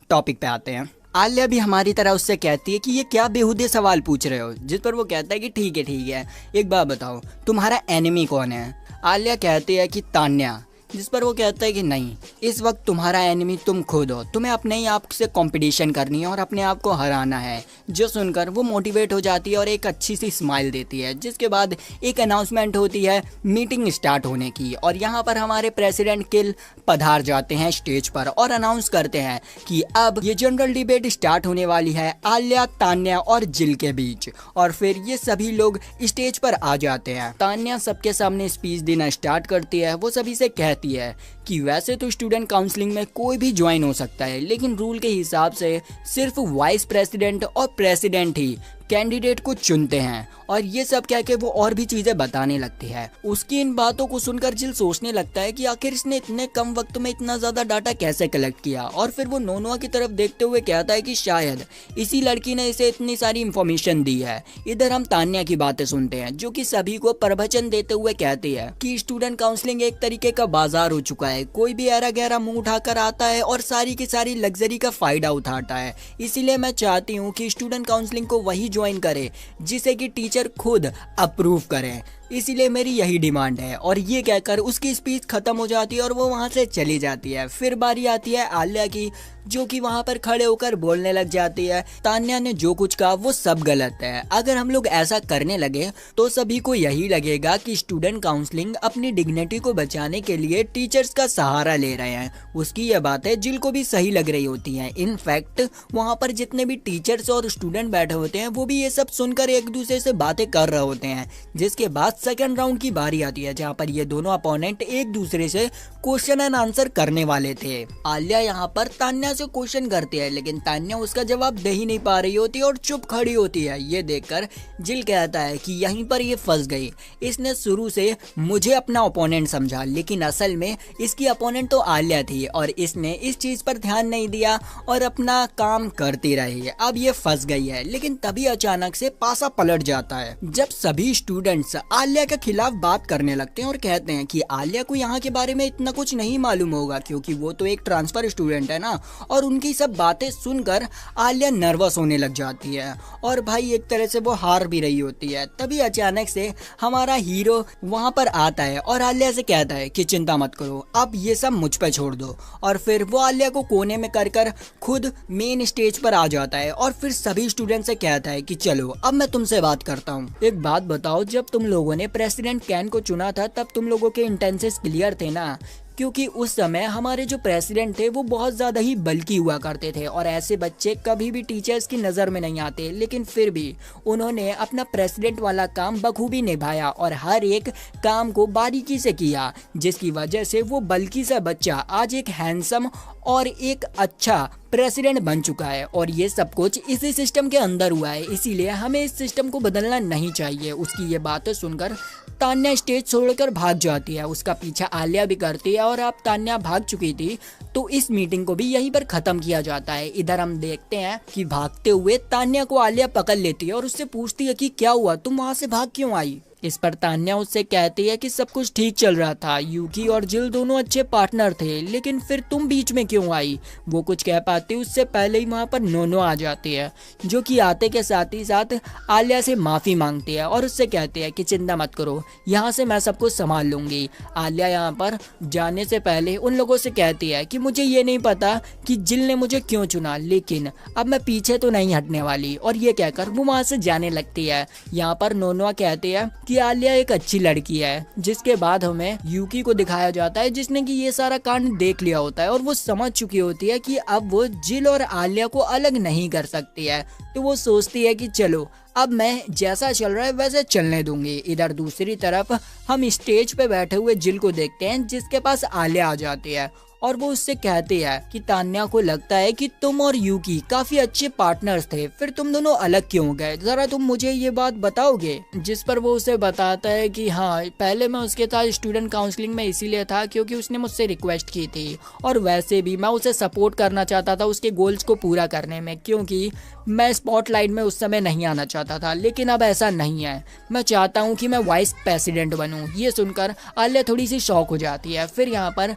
Speaker 4: टॉपिक पे आते हैं।
Speaker 1: आलिया भी हमारी तरह उससे कहती है कि ये क्या बेहुदे सवाल पूछ रहे हो, जिस पर वो कहता है कि ठीक है, एक बात बताओ तुम्हारा एनिमी कौन है। आलिया कहती है कि तान्या, जिस पर वो कहता है कि नहीं, इस वक्त तुम्हारा एनिमी तुम खुद हो, तुम्हें अपने ही आप से कंपटीशन करनी है और अपने आप को हराना है। जो सुनकर वो मोटिवेट हो जाती है और एक अच्छी सी स्माइल देती है, जिसके बाद एक अनाउंसमेंट होती है मीटिंग स्टार्ट होने की। और यहाँ पर हमारे प्रेसिडेंट किल पधार जाते हैं स्टेज पर और अनाउंस करते हैं कि अब ये जनरल डिबेट स्टार्ट होने वाली है आलिया, तान्या और जिल के बीच। और फिर ये सभी लोग स्टेज पर आ जाते हैं। तान्या सबके सामने स्पीच देना स्टार्ट करती है। वो सभी से कहती है कि वैसे तो स्टूडेंट काउंसलिंग में कोई भी ज्वाइन हो सकता है, लेकिन रूल के हिसाब से सिर्फ वाइस प्रेसिडेंट और प्रेसिडेंट ही कैंडिडेट को चुनते हैं। और ये सब कह के वो और भी चीजें बताने लगती है। उसकी इन बातों को सुनकर जिल सोचने लगता है कि आखिर इसने इतने कम वक्त में इतना ज्यादा डाटा कैसे कलेक्ट किया। और फिर वो नोनोआ की तरफ देखते हुए कहता है कि शायद इसी लड़की ने इसे इतनी सारी इंफॉर्मेशन दी है। इधर हम तान्या की बातें सुनते हैं, जो कि सभी को प्रवचन देते हुए कहती है कि स्टूडेंट काउंसलिंग एक तरीके का बाजार हो चुका है। कोई भी ऐरा गहरा मुंह उठाकर आता है और सारी की सारी लग्जरी का फायदा उठाता है। इसीलिए मैं चाहती हूँ कि स्टूडेंट काउंसलिंग को वही ज्वाइन करे जिसे कि टीचर खुद अप्रूव करें। इसीलिए मेरी यही डिमांड है। और ये कहकर उसकी स्पीच खत्म हो जाती है और वो वहां से चली जाती है। फिर बारी आती है आलिया की, जो कि वहां पर खड़े होकर बोलने लग जाती है तान्या ने जो कुछ कहा वो सब गलत है। अगर हम लोग ऐसा करने लगे तो सभी को यही लगेगा कि स्टूडेंट काउंसलिंग अपनी डिग्निटी को बचाने के लिए टीचर्स का सहारा ले रहे हैं। उसकी ये बातें जिल को भी सही लग रही होती हैं। इनफैक्ट वहां पर जितने भी टीचर्स और स्टूडेंट बैठे होते हैं वो भी ये सब सुनकर एक दूसरे से बातें कर रहे होते हैं। जिसके बाद सेकंड राउंड की बारी आती है, जहां पर ये दोनों अपोनेंट एक दूसरे से क्वेश्चन एंड आंसर करने वाले थे। आलिया यहाँ पर तान्या से क्वेश्चन करती है, लेकिन तान्या उसका जवाब दे ही नहीं पा रही होती और चुप खड़ी होती है। ये देखकर जिल कहता है कि यहीं पर ये फंस गई। इसने शुरू से मुझे अपना ओपोनेंट समझा, लेकिन असल में इसकी ओपोनेंट तो आलिया थी और इसने इस चीज पर ध्यान नहीं दिया और अपना काम करती रही। अब ये फंस गई है। लेकिन तभी अचानक से पासा पलट जाता है, जब सभी स्टूडेंट्स आलिया के खिलाफ बात करने लगते हैं और कहते हैं कि आलिया को यहाँ के बारे में इतना कुछ नहीं मालूम होगा, क्योंकि वो तो एक ट्रांसफर स्टूडेंट है ना। और उनकी सब बातें सुनकर आलिया नर्वस होने लग जाती है और भाई एक तरह से वो हार भी रही होती है। तभी अचानक से हमारा हीरो वहां पर आता है और आलिया से कहता है कि चिंता मत करो, अब ये सब मुझ पे छोड़ दो। और फिर वो आलिया को कोने में कर खुद मेन स्टेज पर आ जाता है और फिर सभी स्टूडेंट से कहता है कि चलो अब मैं तुमसे बात करता हूँ। एक बात बताओ, जब तुम लोगों ने प्रेसिडेंट कैन को चुना था तब तुम लोगों के इंटेंसेस क्लियर थे ना? क्योंकि उस समय हमारे जो प्रेसिडेंट थे वो बहुत ज़्यादा ही बल्की हुआ करते थे और ऐसे बच्चे कभी भी टीचर्स की नज़र में नहीं आते। लेकिन फिर भी उन्होंने अपना प्रेसिडेंट वाला काम बखूबी निभाया और हर एक काम को बारीकी से किया, जिसकी वजह से वो बल्की सा बच्चा आज एक हैंडसम और एक अच्छा प्रेसिडेंट बन चुका है। और ये सब कुछ इसी सिस्टम के अंदर हुआ है, इसीलिए हमें इस सिस्टम को बदलना नहीं चाहिए। उसकी ये बातें सुनकर तान्या स्टेज छोड़कर भाग जाती है। उसका पीछा आलिया भी करती है और अब तान्या भाग चुकी थी तो इस मीटिंग को भी यहीं पर खत्म किया जाता है। इधर हम देखते हैं कि भागते हुए तान्या को आलिया पकड़ लेती है और उससे पूछती है कि क्या हुआ, तुम वहां से भाग क्यों आई? इस पर तान्या उससे कहती है कि सब कुछ ठीक चल रहा था, यूकी और जिल दोनों अच्छे पार्टनर थे, लेकिन फिर तुम बीच में क्यों आई? वो कुछ कह पाती उससे पहले ही वहाँ पर नोनो आ जाती है, जो कि आते के साथ ही साथ आलिया से माफ़ी मांगती है और उससे कहती है कि चिंता मत करो, यहाँ से मैं सब कुछ संभाल लूँगी। आलिया यहाँ पर जाने से पहले उन लोगों से कहती है कि मुझे ये नहीं पता कि जिल ने मुझे क्यों चुना, लेकिन अब मैं पीछे तो नहीं हटने वाली। और ये कहकर वो वहाँ से जाने लगती है। यहाँ पर नोनोआ कहती है कि आलिया एक अच्छी लड़की है, जिसके बाद हमें यूकी को दिखाया जाता है जिसने कि ये सारा कांड देख लिया होता है और वो समझ चुकी होती है कि अब वो जिल और आलिया को अलग नहीं कर सकती है। तो वो सोचती है कि चलो अब मैं जैसा चल रहा है वैसे चलने दूंगी। इधर दूसरी तरफ हम स्टेज पे बैठे हुए जिल को देखते हैं, जिसके पास आलिया आ जाती है और वो उससे कहती है कि तान्या को लगता है कि तुम और यूकी काफी अच्छे पार्टनर्स थे, फिर तुम दोनों अलग क्यों हो गए, जरा तुम मुझे ये बात बताओगे? जिस पर वो उसे बताता है कि हाँ, पहले मैं उसके साथ स्टूडेंट काउंसलिंग में इसीलिए था क्योंकि उसने मुझसे रिक्वेस्ट की थी और वैसे भी मैं उसे सपोर्ट करना चाहता था उसके गोल्स को पूरा करने में, क्योंकि मैं स्पॉटलाइट में उस समय नहीं आना चाहता था। लेकिन अब ऐसा नहीं है, मैं चाहता हूँ कि मैं वाइस प्रेसिडेंट बनूँ। ये सुनकर आलिया थोड़ी सी शॉक हो जाती है। फिर यहाँ पर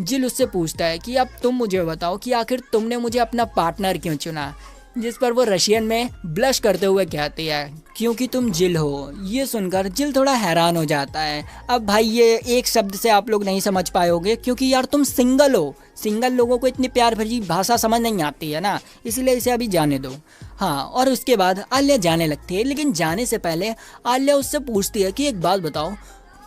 Speaker 4: जिल उससे पूछता है कि अब तुम मुझे बताओ कि आखिर तुमने मुझे अपना पार्टनर क्यों चुना, जिस पर वो रशियन में ब्लश करते हुए कहती है क्योंकि तुम जिल हो। ये सुनकर जिल थोड़ा हैरान हो जाता है। अब भाई ये एक शब्द से आप लोग नहीं समझ पाओगे क्योंकि यार तुम सिंगल हो, सिंगल लोगों को इतनी प्यार भरी भाषा समझ नहीं आती है ना, इसलिए इसे अभी जाने दो। हाँ, और उसके बाद आलिया जाने लगती है, लेकिन जाने से पहले आलिया उससे पूछती है कि एक बात बताओ,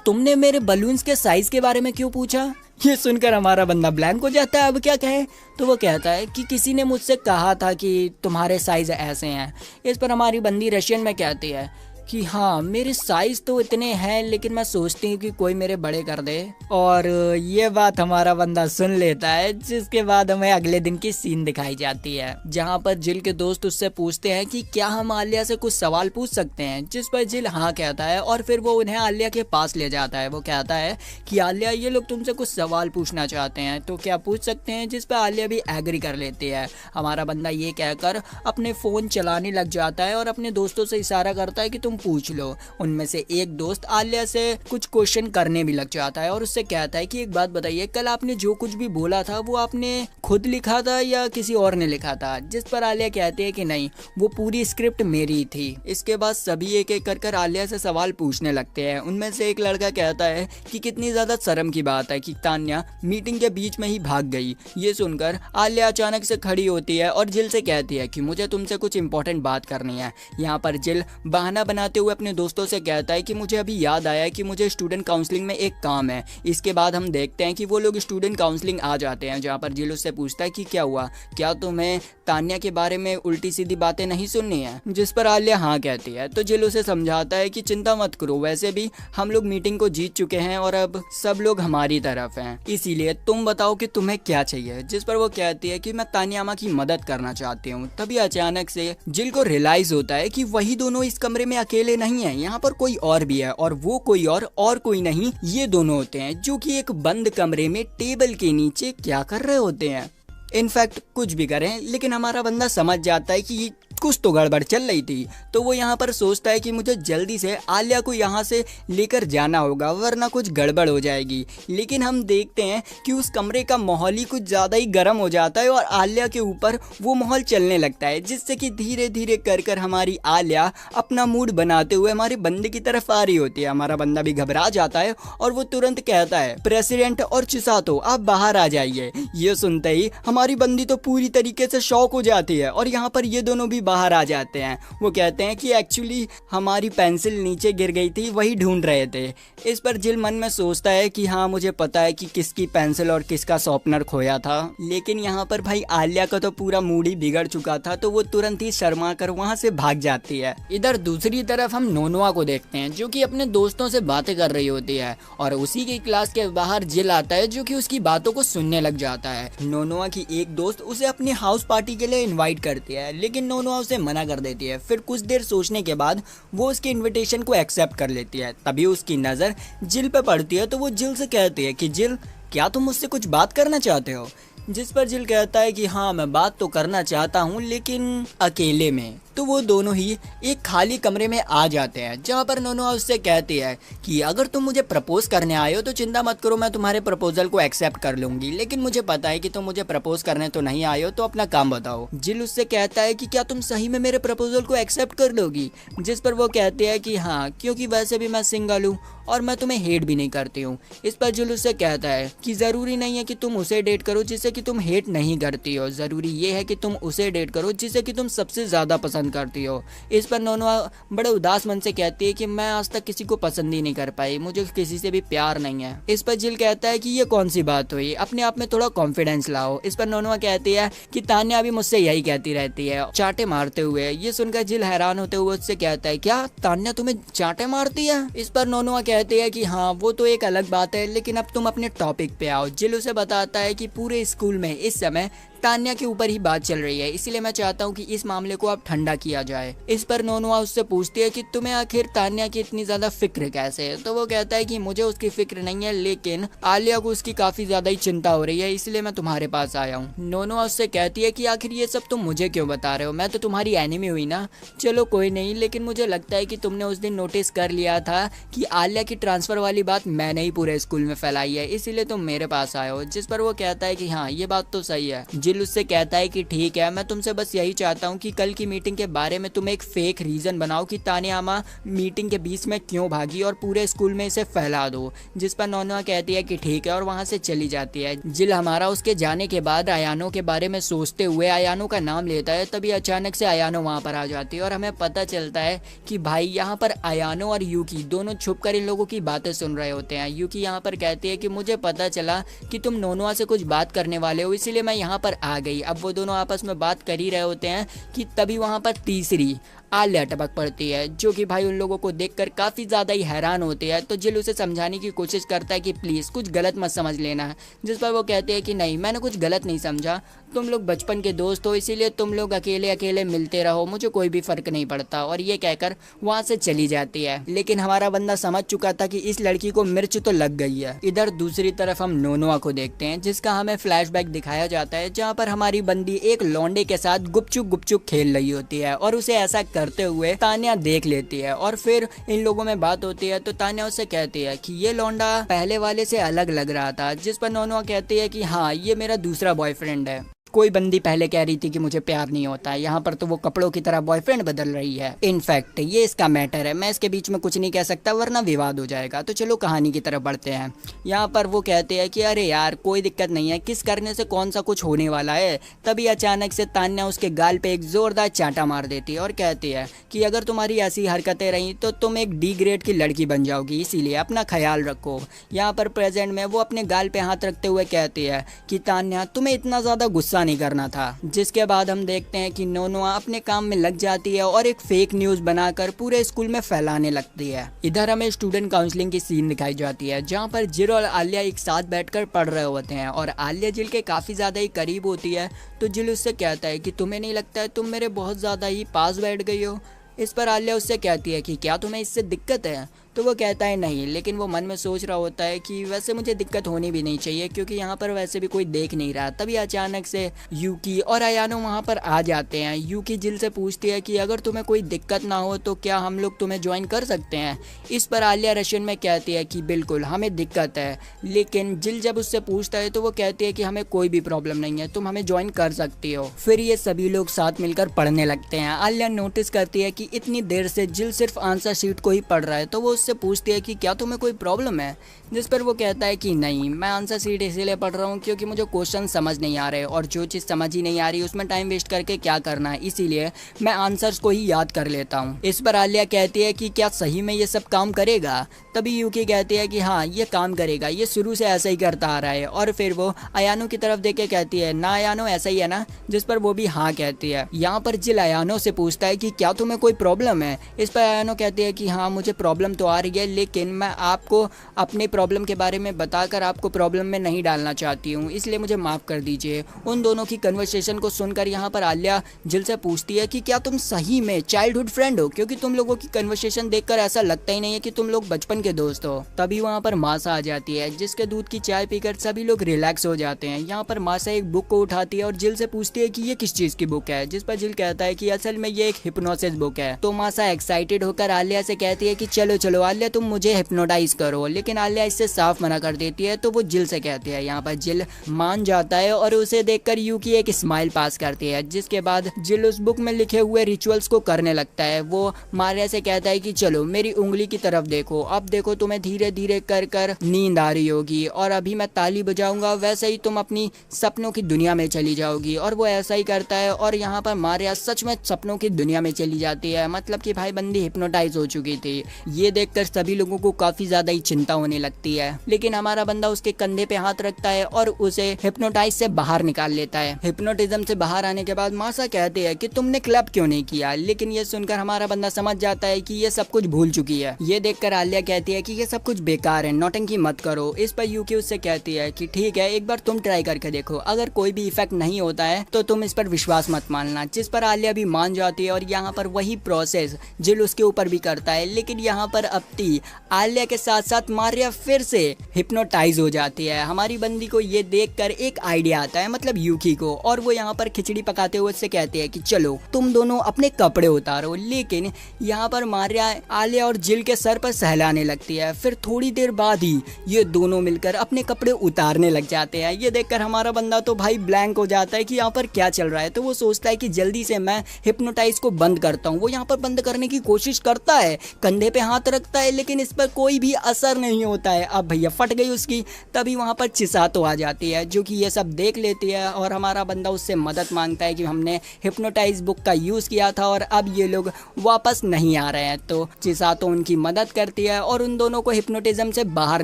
Speaker 4: तुमने मेरे बलून्स के साइज के बारे में क्यों पूछा। ये सुनकर हमारा बंदा ब्लैंक हो जाता है, अब क्या कहे। तो वो कहता है कि किसी ने मुझसे कहा था कि तुम्हारे साइज ऐसे हैं। इस पर हमारी बंदी रशियन में कहती है कि हाँ मेरे साइज तो इतने हैं, लेकिन मैं सोचती हूँ कि कोई मेरे बड़े कर दे। और ये बात हमारा बंदा सुन लेता है, जिसके बाद हमें अगले दिन की सीन दिखाई जाती है जहाँ पर जिल के दोस्त उससे पूछते हैं कि क्या हम आलिया से कुछ सवाल पूछ सकते हैं, जिस पर जिल हाँ कहता है और फिर वो उन्हें आलिया के पास ले जाता है। वो कहता है कि आलिया ये लोग तुमसे कुछ सवाल पूछना चाहते हैं तो क्या पूछ सकते हैं, जिस पर आलिया भी एग्री कर लेती है। हमारा बंदा ये कहकर अपने फ़ोन चलाने लग जाता है और अपने दोस्तों से इशारा करता है कि तुम पूछ लो। उनमें से एक दोस्त आलिया से कुछ क्वेश्चन करने भी लग जाता है और उससे कहता है कि एक बात बताइए, कल आपने जो कुछ भी बोला था वो आपने खुद लिखा था या किसी और ने लिखा था, जिस पर आलिया कहती है कि नहीं, वो पूरी स्क्रिप्ट मेरी थी। इसके बाद सभी एक एक कर आलिया से सवाल पूछने लगते हैं। उनमें से एक लड़का कहता है कि कितनी ज्यादा शर्म की बात है कि तान्या मीटिंग के बीच में ही भाग गई। ये सुनकर आलिया अचानक से खड़ी होती है और जिल से कहती है कि मुझे तुमसे कुछ इंपॉर्टेंट बात करनी है। यहाँ पर जिल बहाना बनाते हुए अपने दोस्तों से कहता है कि मुझे अभी याद आया कि मुझे स्टूडेंट काउंसलिंग में एक काम है। इसके बाद हम देखते हैं कि वो लोग स्टूडेंट काउंसलिंग आ जाते हैं, जहाँ पर जिल उससे पूछता है कि क्या हुआ, क्या तुम्हें तान्या के बारे में उल्टी सीधी बातें नहीं सुननी है, जिस पर आलिया हाँ कहती है। तो जिल उसे समझाता है कि चिंता मत करो, वैसे भी हम लोग मीटिंग को जीत चुके हैं और अब सब लोग हमारी तरफ हैं, इसीलिए तुम बताओ कि तुम्हें क्या चाहिए। जिस पर वो कहती है कि मैं तान्या माँ की मदद करना चाहती हूँ। तभी अचानक से जिल को रियलाइज होता है कि वही दोनों इस कमरे में अकेले नहीं है, यहाँ पर कोई और भी है और वो कोई और कोई नहीं, ये दोनों होते हैं जो कि एक बंद कमरे में टेबल के नीचे क्या कर रहे होते हैं। इनफैक्ट कुछ भी करें, लेकिन हमारा बंदा समझ जाता है कि कुछ तो गड़बड़ चल रही थी। तो वो यहाँ पर सोचता है कि मुझे जल्दी से आलिया को यहाँ से लेकर जाना होगा वरना कुछ गड़बड़ हो जाएगी। लेकिन हम देखते हैं कि उस कमरे का माहौल ही कुछ ज़्यादा ही गर्म हो जाता है और आलिया के ऊपर वो माहौल चलने लगता है, जिससे कि धीरे धीरे कर हमारी आलिया अपना मूड बनाते हुए हमारे बंदे की तरफ आ रही होती है। हमारा बंदा भी घबरा जाता है और वो तुरंत कहता है, प्रेसिडेंट और चिसातो आप बाहर आ जाइए। ये सुनते ही हमारी बंदी तो पूरी तरीके से शॉक हो जाती है और यहाँ पर ये दोनों भी बाहर आ जाते हैं। वो कहते हैं कि एक्चुअली हमारी पेंसिल नीचे गिर गई थी, वही ढूंढ रहे थे। इस पर जिल मन में सोचता है कि हाँ मुझे पता है कि किसकी पेंसिल और किसका शॉर्पनर खोया था। लेकिन यहाँ पर भाई आलिया का तो पूरा मूड ही बिगड़ चुका था, तो वो तुरंत ही शर्मा कर वहाँ से भाग जाती है। इधर दूसरी तरफ हम नोनोआ को देखते हैं जो कि अपने दोस्तों से बातें कर रही होती है और उसी की क्लास के बाहर जिल आता है जो कि उसकी बातों को सुनने लग जाता है। नोनोआ की एक दोस्त उसे अपनी हाउस पार्टी के लिए इन्वाइट करती है, लेकिन नोनोआ उसे मना कर देती है। फिर कुछ देर सोचने के बाद वो उसके इनविटेशन को एक्सेप्ट कर लेती है। तभी उसकी नज़र जिल पे पड़ती है, तो वो जिल से कहती है कि जिल क्या तुम मुझसे कुछ बात करना चाहते हो। जिस पर जिल कहता है कि हाँ मैं बात तो करना चाहता हूँ लेकिन अकेले में। तो वो दोनों ही एक खाली कमरे में आ जाते हैं जहाँ पर नोनोआ उससे कहती है कि अगर तुम मुझे प्रपोज करने आए हो तो चिंता मत करो, मैं तुम्हारे प्रपोजल को एक्सेप्ट कर लूंगी, लेकिन मुझे पता है कि तुम मुझे प्रपोज करने तो नहीं आए हो, तो अपना काम बताओ। जिल उससे कहता है कि क्या तुम सही में मेरे प्रपोजल को एक्सेप्ट कर लोगी। जिस पर वो कहती है कि हाँ, क्योंकि वैसे भी मैं सिंगल हूँ और मैं तुम्हें हेट भी नहीं करती हूँ। इस पर जिल उससे कहता है कि ज़रूरी नहीं है कि तुम उसे डेट करो जिसे कि तुम हेट नहीं करती हो, ज़रूरी ये है कि तुम उसे डेट करो जिसे कि तुम सबसे ज़्यादा पसंद करती हो। इस पर नोनोआ बड़े उदास मन से कहती है कि मैं आज तक किसी को पसंद ही नहीं कर पाई, मुझे किसी से भी प्यार नहीं है। इस पर जिल कहता है कि ये कौन सी बात हुई, अपने आप में थोड़ा कॉन्फिडेंस लाओ। इस पर नोनोआ कहती है कि तान्या भी मुझसे यही कहती रहती है, चांटे मारते हुए। ये सुनकर जिल हैरान होते हुए उससे कहता है, क्या तान्या तुम्हें चांटे मारती है। इस पर नोनोआ कहती है कि हाँ वो तो एक अलग बात है, लेकिन अब तुम अपने टॉपिक पे आओ। जिल उसे बताता है कि पूरे स्कूल में इस समय तान्या के ऊपर ही बात चल रही है, इसलिए मैं चाहता हूँ कि इस मामले को अब ठंडा किया जाए। इस पर नोनोआ उससे पूछती है कि तुम्हें आखिर तान्या की इतनी ज्यादा फिक्र कैसे है? तो वो कहता है कि मुझे उसकी फिक्र नहीं है, लेकिन आलिया को उसकी काफी ज्यादा ही चिंता हो रही है, इसलिए मैं तुम्हारे पास आया हूँ। नोनोआ उससे कहती है कि आखिर ये सब तुम मुझे क्यों बता रहे हो? मैं तो तुम्हारी एनिमी हुई ना। चलो कोई नहीं, लेकिन मुझे लगता है कि तुमने उस दिन नोटिस कर लिया था कि आलिया की ट्रांसफर वाली बात मैंने ही पूरे स्कूल में फैलाई है, इसीलिए तुम मेरे पास आए हो। जिस पर वो कहता है कि हाँ ये बात तो सही है। जिल उससे कहता है कि ठीक है, मैं तुमसे बस यही चाहता हूँ कि कल की मीटिंग के बारे में तुम एक फेक रीजन बनाओ कि तानियामा मीटिंग के बीच में क्यों भागी और पूरे स्कूल में इसे फैला दो। जिस पर नोनोआ कहती है कि ठीक है और वहां से चली जाती है। जिल हमारा उसके जाने के बाद अयानो के बारे में सोचते हुए अयानो का नाम लेता है, तभी अचानक से अयानो वहां पर आ जाती है और हमें पता चलता है कि भाई यहाँ पर अयानो और यूकी दोनों छुपकर इन लोगों की बातें सुन रहे होते हैं। यूकी यहाँ पर कहती है कि मुझे पता चला कि तुम नोनोआ से कुछ बात करने वाले हो, इसीलिए मैं यहाँ पर आ गई। अब वो दोनों आपस में बात कर ही रहे होते हैं कि तभी वहाँ पर तीसरी आलिया टपक पड़ती है, जो कि भाई उन लोगों को देखकर काफ़ी ज़्यादा ही हैरान होते हैं। तो जिल उसे समझाने की कोशिश करता है कि प्लीज़ कुछ गलत मत समझ लेना, जिस पर वो कहते हैं कि नहीं मैंने कुछ गलत नहीं समझा, तुम लोग बचपन के दोस्त हो, इसीलिए तुम लोग अकेले अकेले मिलते रहो, मुझे कोई भी फ़र्क नहीं पड़ता। और ये कहकर वहाँ से चली जाती है। लेकिन हमारा बंदा समझ चुका था कि इस लड़की को मिर्च तो लग गई है। इधर दूसरी तरफ हम नोनोआ को देखते हैं, जिसका हमें फ्लैशबैक दिखाया जाता है, जहाँ पर हमारी बंदी एक लौंडे के साथ गुपचुप खेल रही होती है और उसे ऐसा करते हुए तान्या देख लेती है। और फिर इन लोगों में बात होती है, तो तान्या उससे कहती है कि ये लौंडा पहले वाले से अलग लग रहा था। जिस पर नोनोआ कहती है कि हाँ ये मेरा दूसरा बॉयफ्रेंड है। कोई बंदी पहले कह रही थी कि मुझे प्यार नहीं होता है, यहाँ पर तो वो कपड़ों की तरह बॉयफ्रेंड बदल रही है। इनफैक्ट ये इसका मैटर है, मैं इसके बीच में कुछ नहीं कह सकता वरना विवाद हो जाएगा। तो चलो कहानी की तरफ बढ़ते हैं। यहाँ पर वो कहते हैं कि अरे यार कोई दिक्कत नहीं है, किस करने से कौन सा कुछ होने वाला है। तभी अचानक से तान्या उसके गाल पे एक जोरदार चांटा मार देती है और कहती है कि अगर तुम्हारी ऐसी हरकतें रही तो तुम एक डी ग्रेड की लड़की बन जाओगी, इसीलिए अपना ख्याल रखो। यहाँ पर प्रेजेंट में वो अपने गाल पे हाथ रखते हुए कहती है कि तान्या तुम्हें इतना ज़्यादा गुस्सा नहीं करना था। जिसके बाद हम देखते हैं कि नोनोआ अपने काम में लग जाती है और एक फेक न्यूज बनाकर पूरे स्कूल में फैलाने लगती है। इधर हमें स्टूडेंट काउंसलिंग की सीन दिखाई जाती है, जहां पर जिल और आलिया एक साथ बैठकर पढ़ रहे होते हैं और आलिया जिल के काफी ज्यादा ही करीब होती है। तो जिल उससे कहता है कि तुम्हें नहीं लगता है तुम मेरे बहुत ज्यादा ही पास बैठ गई हो? इस पर आलिया उससे कहती है कि क्या तुम्हें इससे दिक्कत है? तो वो कहता है नहीं, लेकिन वो मन में सोच रहा होता है कि वैसे मुझे दिक्कत होनी भी नहीं चाहिए क्योंकि यहाँ पर वैसे भी कोई देख नहीं रहा। तभी अचानक से यूकी और अयानो वहाँ पर आ जाते हैं। यूकी जिल से पूछती है कि अगर तुम्हें कोई दिक्कत ना हो तो क्या हम लोग तुम्हें ज्वाइन कर सकते हैं? इस पर आलिया रशियन में कहती है कि बिल्कुल हमें दिक्कत है। लेकिन जिल जब उससे पूछता है तो वो कहती है कि हमें कोई भी प्रॉब्लम नहीं है, तुम हमें ज्वाइन कर सकती हो। फिर ये सभी लोग साथ मिलकर पढ़ने लगते हैं। आलिया नोटिस करती है कि इतनी देर से जिल सिर्फ आंसर शीट को ही पढ़ रहा है, तो वो उससे पूछती है कि क्या तुम्हें कोई प्रॉब्लम है? जिस पर वो कहता है कि नहीं, मैं आंसर शीट इसीलिए पढ़ रहा हूँ क्योंकि मुझे क्वेश्चन समझ नहीं आ रहे और जो चीज़ समझ ही नहीं आ रही उसमें टाइम वेस्ट करके क्या करना है, इसीलिए मैं आंसर्स को ही याद कर लेता हूँ। इस पर आलिया कहती है कि क्या सही में ये सब काम करेगा? तभी यूकी कहती है कि हाँ ये काम करेगा, ये शुरू से ऐसा ही करता आ रहा है। और फिर वो अयानो की तरफ देख के कहती है ना अयानो ऐसा ही है ना? जिस पर वो भी हाँ कहती है। यहाँ पर जिल अयानो से पूछता है कि क्या तुम्हें कोई प्रॉब्लम है? इस पर अयानो कहती है कि हाँ मुझे प्रॉब्लम तो आ रही है, लेकिन मैं आपको अपने प्रॉब्लम के बारे में बताकर आपको प्रॉब्लम में नहीं डालना चाहती हूँ, इसलिए मुझे माफ़ कर दीजिए। उन दोनों की कन्वर्सेशन को सुनकर यहाँ पर आलिया जिल से पूछती है कि क्या तुम सही में चाइल्डहुड फ्रेंड हो, क्योंकि तुम लोगों की कन्वर्सेशन देखकर ऐसा लगता ही नहीं है कि तुम लोग बचपन के दोस्त हो। तभी वहाँ पर मासा आ जाती है, जिसके दूध की चाय पीकर सभी लोग रिलैक्स हो जाते हैं। यहाँ पर मासा एक बुक को उठाती है और जिल से पूछती है कि ये किस चीज़ की बुक है? जिस पर जिल कहता है कि असल में ये एक हिप्नोसिस बुक है। तो मासा एक्साइटेड होकर आलिया से कहती है कि चलो चलो आलिया तुम मुझे हिप्नोटाइज करो, लेकिन आलिया इससे साफ मना कर देती है। तो वो जिल से कहती है। यहाँ पर जिल मान जाता है और उसे देखकर यूकी एक स्माइल पास करती है, जिसके बाद जिल उस बुक में लिखे हुए रिचुअल्स को करने लगता है। वो मारिया से कहता है कि चलो मेरी उंगली की तरफ देखो, अब देखो तुम्हें धीरे धीरे कर कर नींद आ रही होगी और अभी मैं ताली बजाऊंगा वैसे ही तुम अपनी सपनों की दुनिया में चली जाओगी। और वो ऐसा ही करता है और यहाँ पर मारिया सच में सपनों की दुनिया में चली जाती है, मतलब कि भाई बंदी हिप्नोटाइज हो चुकी थी। ये देख
Speaker 1: देखकर सभी लोगों को काफी ज्यादा ही चिंता होने लगती है। लेकिन हमारा बंदा उसके कंधे पे हाथ रखता है और उसे हिप्नोटाइज से बाहर निकाल लेता है। हिप्नोटिज्म से बाहर आने के बाद मासा कहते हैं कि तुमने क्लब क्यों नहीं किया, लेकिन ये सुनकर हमारा बंदा समझ जाता है कि ये सब कुछ भूल चुकी है। ये देखकर आलिया कहती है कि ये सब कुछ बेकार है, नौटंकी मत करो। इस पर यूकी उससे कहती है कि ठीक है, एक बार तुम ट्राई करके देखो, अगर कोई भी इफेक्ट नहीं होता है तो तुम इस पर विश्वास मत मानना। जिस पर आलिया भी मान जाती है और यहाँ पर वही प्रोसेस जिल उसके ऊपर भी करता है। लेकिन यहाँ पर अपती आलिया के साथ साथ मारिया फिर से हिप्नोटाइज हो जाती है। हमारी बंदी को ये देखकर एक आइडिया आता है, मतलब यूकी को, और वो यहाँ पर खिचड़ी पकाते हुए उससे कहते हैं कि चलो तुम दोनों अपने कपड़े उतारो। लेकिन यहाँ पर मारिया आलिया और जिल के सर पर सहलाने लगती है। फिर थोड़ी देर बाद ही ये दोनों मिलकर अपने कपड़े उतारने लग जाते हैं। ये देखकर हमारा बंदा तो भाई ब्लैंक हो जाता है कि यहाँ पर क्या चल रहा है। तो वो सोचता है कि जल्दी से मैं हिप्नोटाइज को बंद करता हूँ। वो यहाँ पर बंद करने की कोशिश करता है, कंधे पे हाथ रखता है, लेकिन इस पर कोई भी असर नहीं होता है। अब भैया फट गई उसकी। तभी वहाँ पर चिसातो आ जाती है जो कि ये सब देख लेती है और हमारा बंदा उससे मदद मांगता है कि हमने हिप्नोटाइज बुक का यूज़ किया था और अब ये लोग वापस नहीं आ रहे हैं। तो चिसातो उनकी मदद करती है और उन दोनों को हिप्नोटिज्म से बाहर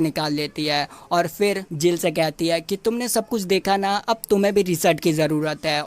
Speaker 1: निकाल लेती है और फिर जिल से कहती है कि तुमने सब कुछ देखा ना, अब तुम्हें भी रिसर्च की ज़रूरत है।